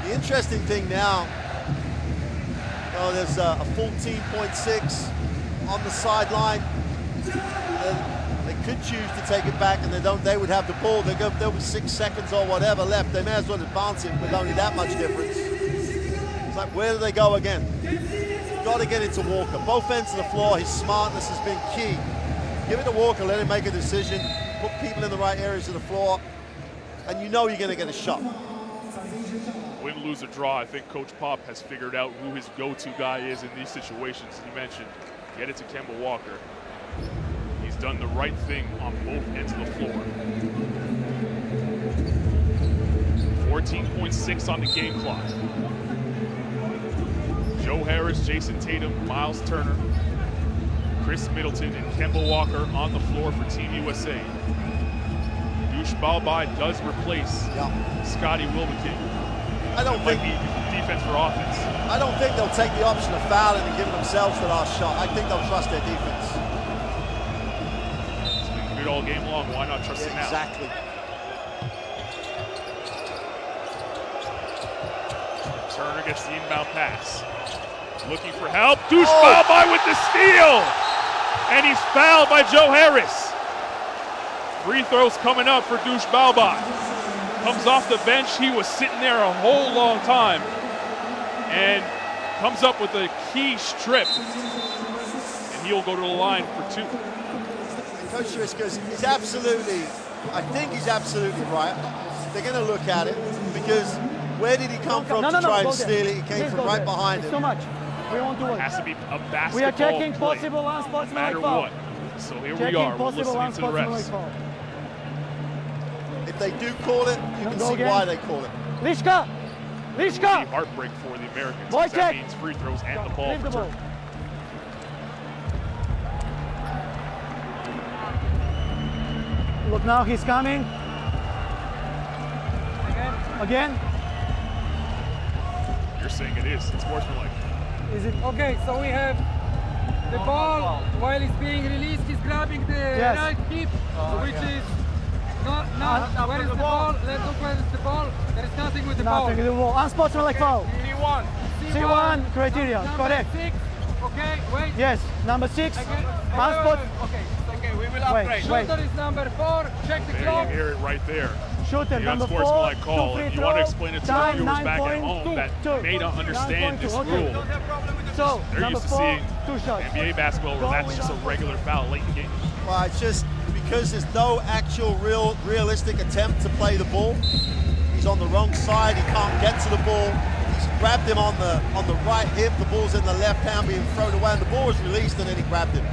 Speaker 2: The interesting thing now, there's a 14.6 on the sideline. They could choose to take it back, and they would have the ball. There'll be 6 seconds or whatever left. They may as well advance it with only that much difference. It's like, where do they go again? You've got to get it to Walker. Both ends of the floor, his smartness has been key. Give it to Walker, let him make a decision, put people in the right areas of the floor, and you know you're going to get a shot.
Speaker 1: Win, lose, or draw, I think Coach Pop has figured out who his go-to guy is in these situations. You mentioned, get it to Kemba Walker. He's done the right thing on both ends of the floor. 14.6 on the game clock. Joe Harris, Jason Tatum, Miles Turner, Chris Middleton, and Kemba Walker on the floor for Team USA. Douche Balbai does replace Scotty Wilbekin.
Speaker 2: I don't think
Speaker 1: defense for offense.
Speaker 2: I don't think they'll take the option of fouling and giving themselves the last shot. I think they'll trust their defense.
Speaker 1: It's been good all game long. Why not trust it now?
Speaker 2: Exactly.
Speaker 1: Turner gets the inbound pass. Looking for help. Douche Balbai with the steal. And he's fouled by Joe Harris. Free throws coming up for Douche Balbai. Comes off the bench. He was sitting there a whole long time. And comes up with a key strip. And he'll go to the line for 2.
Speaker 2: And Coach Driscoll's is absolutely, I think he's absolutely right. They're going to look at it because where did he come from to try and steal it? He came from right behind him.
Speaker 10: So much. We want to work.
Speaker 1: It has to be a basketball
Speaker 10: We are checking
Speaker 1: play,
Speaker 10: possible unsportsmanlike
Speaker 1: no
Speaker 10: foul.
Speaker 1: matter what. So here we are. We're listening to the refs.
Speaker 2: If they do call it, you can see why they call it.
Speaker 10: Lishka! Lishka!
Speaker 1: Heartbreak for the Americans.
Speaker 10: Boy,
Speaker 1: That means free throws and the ball
Speaker 10: Leave
Speaker 1: for
Speaker 10: the ball.
Speaker 1: Turkey.
Speaker 10: Look now, he's coming. Again?
Speaker 1: You're saying it is. It's sportsmanlike.
Speaker 10: Is it?
Speaker 11: Okay, so we have the ball while it's being released, he's grabbing the right hip, which is not where is the ball? Let's look where is the ball. There is nothing with the ball.
Speaker 10: Nothing with the ball. Unsportsmanlike foul.
Speaker 11: C1.
Speaker 10: C1 criteria. Correct.
Speaker 11: 6. Okay, wait.
Speaker 10: Yes, number 6.
Speaker 11: Okay, we will upgrade. Shooter is number 4. Check the
Speaker 1: There
Speaker 11: clock.
Speaker 1: you hear it right there.
Speaker 10: Shooter
Speaker 1: The
Speaker 10: number 4.
Speaker 1: unsportsmanlike call.
Speaker 10: Free
Speaker 1: If you want to
Speaker 10: throws.
Speaker 1: explain it to the
Speaker 10: Time
Speaker 1: viewers back at
Speaker 10: 9.2.
Speaker 1: home that may not understand this
Speaker 10: Okay.
Speaker 1: rule,
Speaker 10: So,
Speaker 1: they're
Speaker 10: number
Speaker 1: used to
Speaker 10: 4,
Speaker 1: seeing
Speaker 10: 2 shots.
Speaker 1: NBA basketball where that's just a regular foul late in the game.
Speaker 2: Well, it's just because there's no actual realistic attempt to play the ball. He's on the wrong side. He can't get to the ball. He's grabbed him on the right hip. The ball's in the left hand being thrown away, and the ball was released, and then he grabbed him.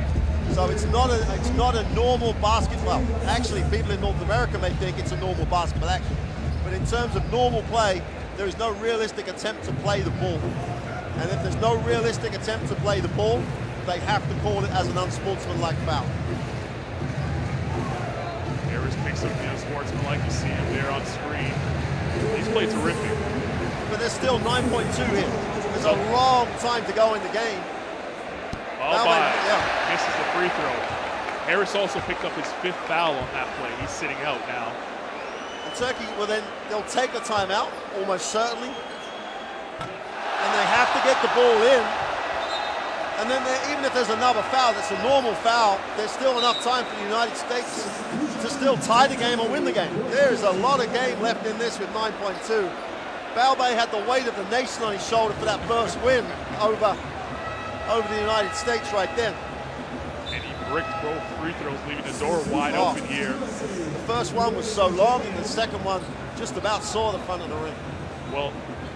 Speaker 2: So it's not a normal basketball. Actually, people in North America may think it's a normal basketball action, but in terms of normal play, there is no realistic attempt to play the ball. And if there's no realistic attempt to play the ball, they have to call it as an unsportsmanlike foul.
Speaker 1: Harris picks up the unsportsmanlike. You see him there on screen. He's played terrific.
Speaker 2: But there's still 9.2 here. There's a long time to go in the game.
Speaker 1: Misses the free throw. Harris also picked up his 5th foul on that play. He's sitting out now.
Speaker 2: And Turkey, well then, they'll take a timeout, almost certainly. And they have to get the ball in. And then even if there's another foul, that's a normal foul, there's still enough time for the United States to still tie the game or win the game. There is a lot of game left in this with 9.2. Balbai had the weight of the nation on his shoulder for that first win over the United States right then.
Speaker 1: And he bricked both free throws, leaving the door wide open here.
Speaker 2: The first one was so long, and the second one just about saw the front of the ring.
Speaker 1: Well,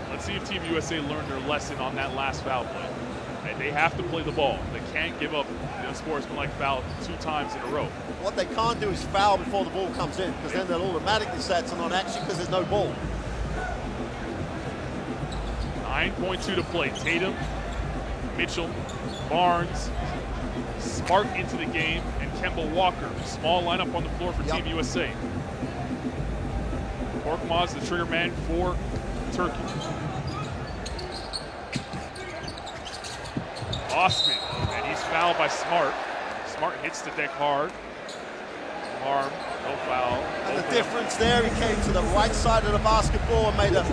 Speaker 1: let's see if Team USA learned their lesson on that last foul play. They have to play the ball. They can't give up the unsportsmanlike foul 2 times in a row.
Speaker 2: What they can't do is foul before the ball comes in, because then they'll automatically say it's a non-action because there's no ball.
Speaker 1: 9.2 to play. Tatum, Mitchell, Barnes, Smart into the game, and Kemba Walker. Small lineup on the floor for Team USA. Korkmaz, the trigger man for Turkey. Osman, and he's fouled by Smart. Smart hits the deck hard. harm, no foul.
Speaker 2: And the difference there, he came to the right side of the basketball and made a,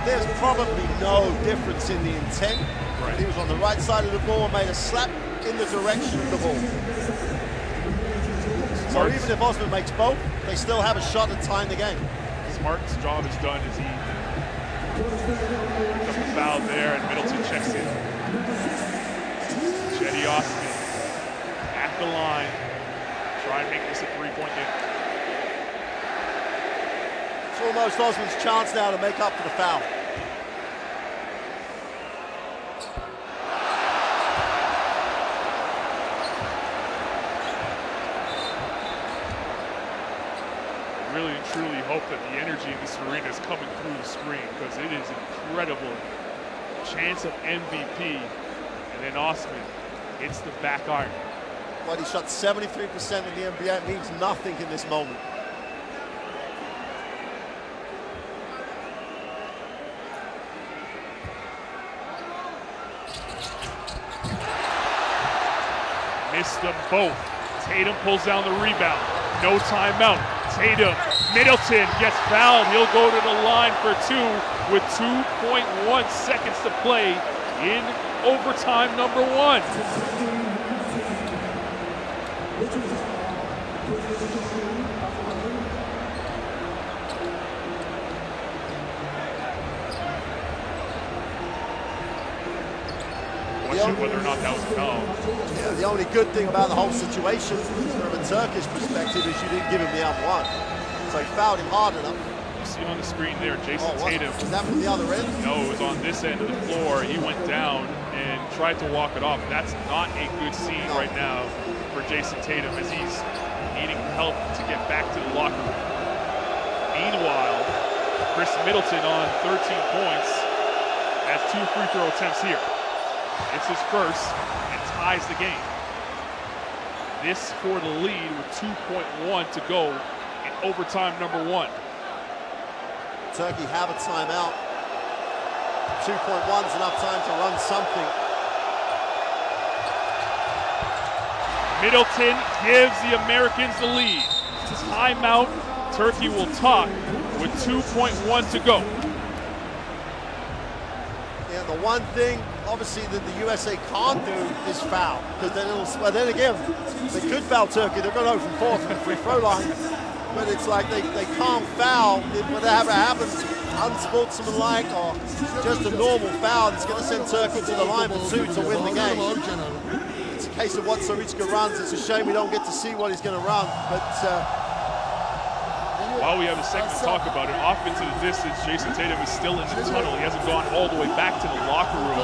Speaker 2: there's probably no difference in the intent.
Speaker 1: Right.
Speaker 2: He was on the right side of the ball and made a slap in the direction of the ball. So even if Osman makes both, they still have a shot at tying the game.
Speaker 1: Smart's job is done as he picks up the foul there, and Middleton checks in. Cedi Osman at the line. Try and make this a three-point game.
Speaker 2: It's almost Osman's chance now to make up for the foul.
Speaker 1: Really and truly hope that the energy in this arena is coming through the screen, because it is incredible. Chance of MVP, and then Osman hits the back iron.
Speaker 2: Well, he shot 73% in the NBA. It means nothing in this moment.
Speaker 1: Missed them both. Tatum pulls down the rebound. No timeout. Tatum, Middleton gets fouled. He'll go to the line for two with 2.1 seconds to play in overtime number one. Whether or not that was a foul.
Speaker 2: Yeah, the only good thing about the whole situation from a Turkish perspective is you didn't give him the one. So he fouled him hard enough.
Speaker 1: You see on the screen there, Jason Tatum.
Speaker 2: Was that from the other end?
Speaker 1: No, it was on this end of the floor. He went down and tried to walk it off. That's not a good scene right now for Jason Tatum, as he's needing help to get back to the locker room. Meanwhile, Chris Middleton on 13 points has 2 free throw attempts here. It's his first and ties the game. This for the lead with 2.1 to go in overtime number one.
Speaker 2: Turkey have a timeout. 2.1 is enough time to run something.
Speaker 1: Middleton gives the Americans the lead. Timeout. Turkey will talk with 2.1 to go.
Speaker 2: Yeah, the one thing, obviously, that the USA can't do is foul, because then well, then again, they could foul Turkey. They're going 0 from 4 from the free throw line, but it's like they can't foul. Whatever happens, unsportsmanlike or just a normal foul, it's going to send Turkey to the line for 2 to win the game. It's a case of what Sarička runs. It's a shame we don't get to see what he's going to run, but
Speaker 1: while we have a second to talk about it, off into the distance, Jason Tatum is still in the tunnel. He hasn't gone all the way back to the locker room.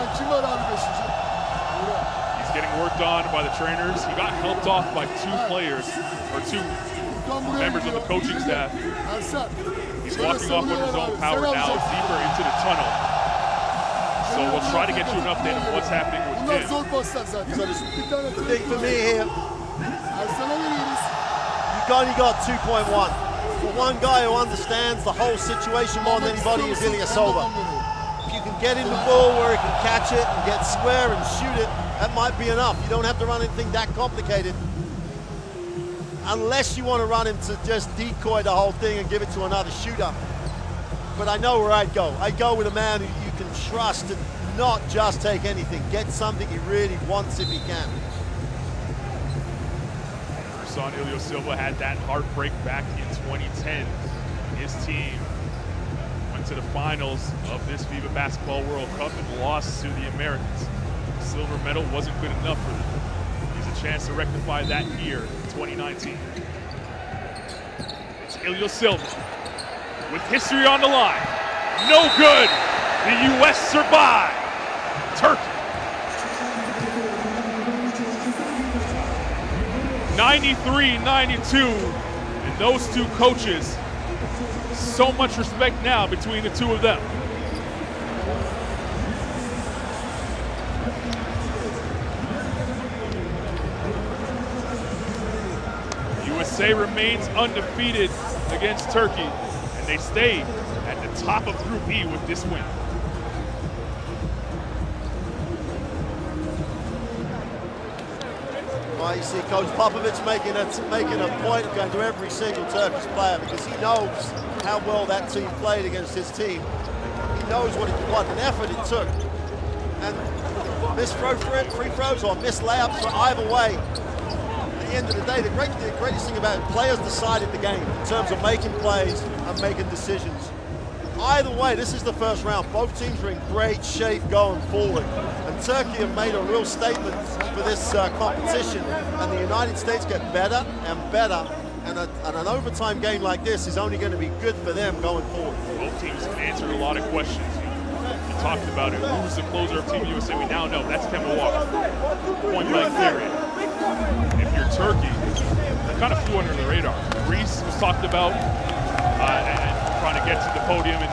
Speaker 1: He's getting worked on by the trainers. He got helped off by 2 players, or 2 members of the coaching staff. He's walking off with his own power now, deeper into the tunnel. So we'll try to get you an update on what's happening with him.
Speaker 2: So the thing for me here, you've only got 2.1. For one guy who understands the whole situation more than anybody is Ilyasova. If you can get in the ball where he can catch it and get square and shoot it, that might be enough. You don't have to run anything that complicated. Unless you want to run him to just decoy the whole thing and give it to another shooter. But I know where I'd go. I'd go with a man who you can trust to not just take anything. Get something he really wants if he can.
Speaker 1: Ilyasova had that heartbreak back in 2010. His team went to the finals of this FIBA Basketball World Cup and lost to the Americans. The silver medal wasn't good enough for them. He's a chance to rectify that here in 2019. It's Ilyasova with history on the line. No good. The U.S. survive. Turkey. 93-92, and those 2 coaches, so much respect now between the 2 of them. USA remains undefeated against Turkey, and they stay at the top of Group E with this win.
Speaker 2: Well, Right, you see Coach Popovic making a point of going to every single Turkish player because he knows how well that team played against his team. He knows what an effort it took. And missed free throws or missed layups, or either way, at the end of the day, the greatest thing about it, players decided the game in terms of making plays and making decisions. Either way, this is the first round. Both teams are in great shape going forward. And Turkey have made a real statement for this competition. And the United States get better and better. And an overtime game like this is only going to be good for them going forward.
Speaker 1: Both teams answered a lot of questions. You talked about it. Who's the closer of Team USA? We now know that's Kemba Walker. Point blank period. If you're Turkey, that kind of flew under the radar. Greece was talked about. Trying to get to the podium and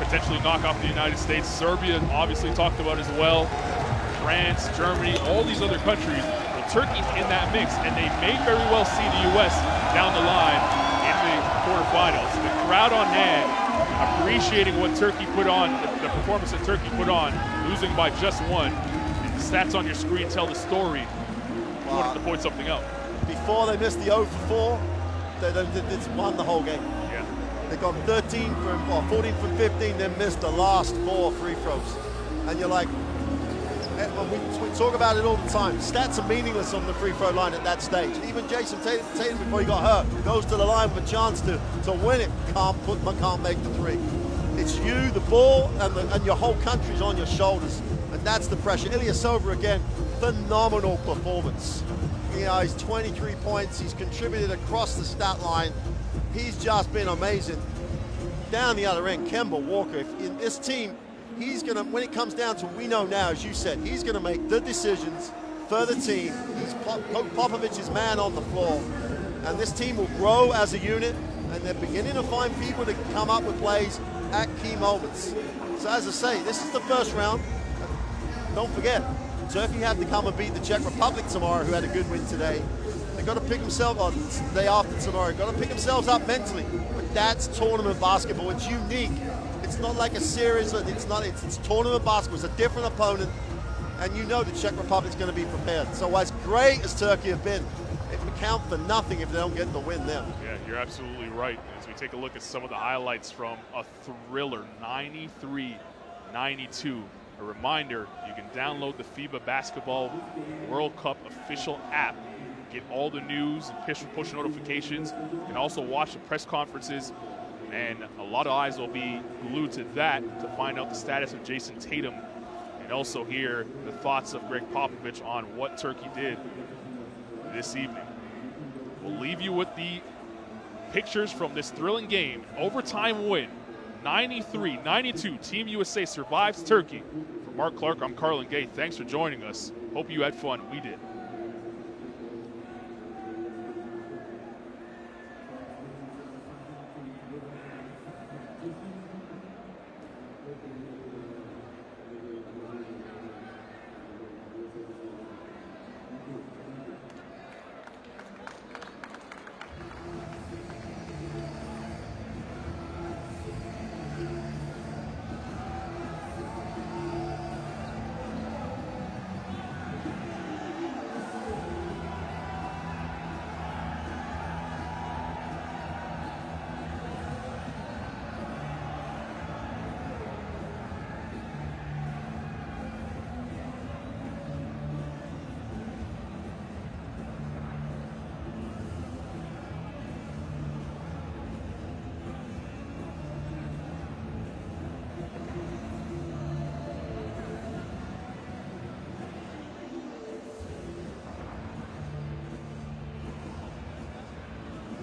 Speaker 1: potentially knock off the United States. Serbia obviously talked about as well. France, Germany, all these other countries. Well, Turkey's in that mix, and they may very well see the U.S. down the line in the quarterfinals. The crowd on hand, appreciating what Turkey put on, the performance that Turkey put on, losing by just one. The stats on your screen tell the story. You wanted to point something out.
Speaker 2: Before they missed the 0 for 4, they won the whole game. They got 13 from, or 14 from 15, then missed the last 4 free throws. And you're like, we talk about it all the time. Stats are meaningless on the free throw line at that stage. Even Jason Tatum before he got hurt, goes to the line with a chance to win it. Can't make the 3. It's you, the ball, and your whole country's on your shoulders. And that's the pressure. Ilyasova again, phenomenal performance. You know, he's 23 points. He's contributed across the stat line. He's just been amazing. Down the other end, Kemba Walker, in this team, he's going to, when it comes down to, we know now, as you said, he's going to make the decisions for the team. He's Popovic's man on the floor. And this team will grow as a unit, and they're beginning to find people to come up with plays at key moments. So as I say, this is the first round. Don't forget, Turkey have to come and beat the Czech Republic tomorrow, who had a good win today. They've got to pick themselves on the day after tomorrow. Got to pick themselves up mentally. But that's tournament basketball. It's unique. It's not like a series. It's tournament basketball. It's a different opponent. And you know the Czech Republic's going to be prepared. So as great as Turkey have been, it would count for nothing if they don't get the win there.
Speaker 1: Yeah, you're absolutely right. As we take a look at some of the highlights from a thriller, 93-92. A reminder, you can download the FIBA Basketball World Cup official app. Get all the news and push notifications. You can also watch the press conferences, and a lot of eyes will be glued to that to find out the status of Jason Tatum, and also hear the thoughts of Greg Popovich on what Turkey did this evening. We'll leave you with the pictures from this thrilling game. Overtime win, 93-92. Team USA survives Turkey. For Mark Clark, I'm Carlin Gay. Thanks for joining us. Hope you had fun. We did.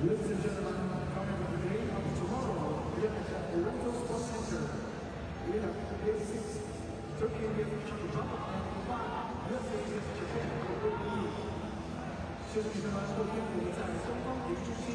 Speaker 3: Ladies and gentlemen, coming to the game of tomorrow, we have at the Toronto Sports Center. We have day 6, Turkey against Czech Republic, and 5, USA against Japan. 休息的时候，我们在东方演出。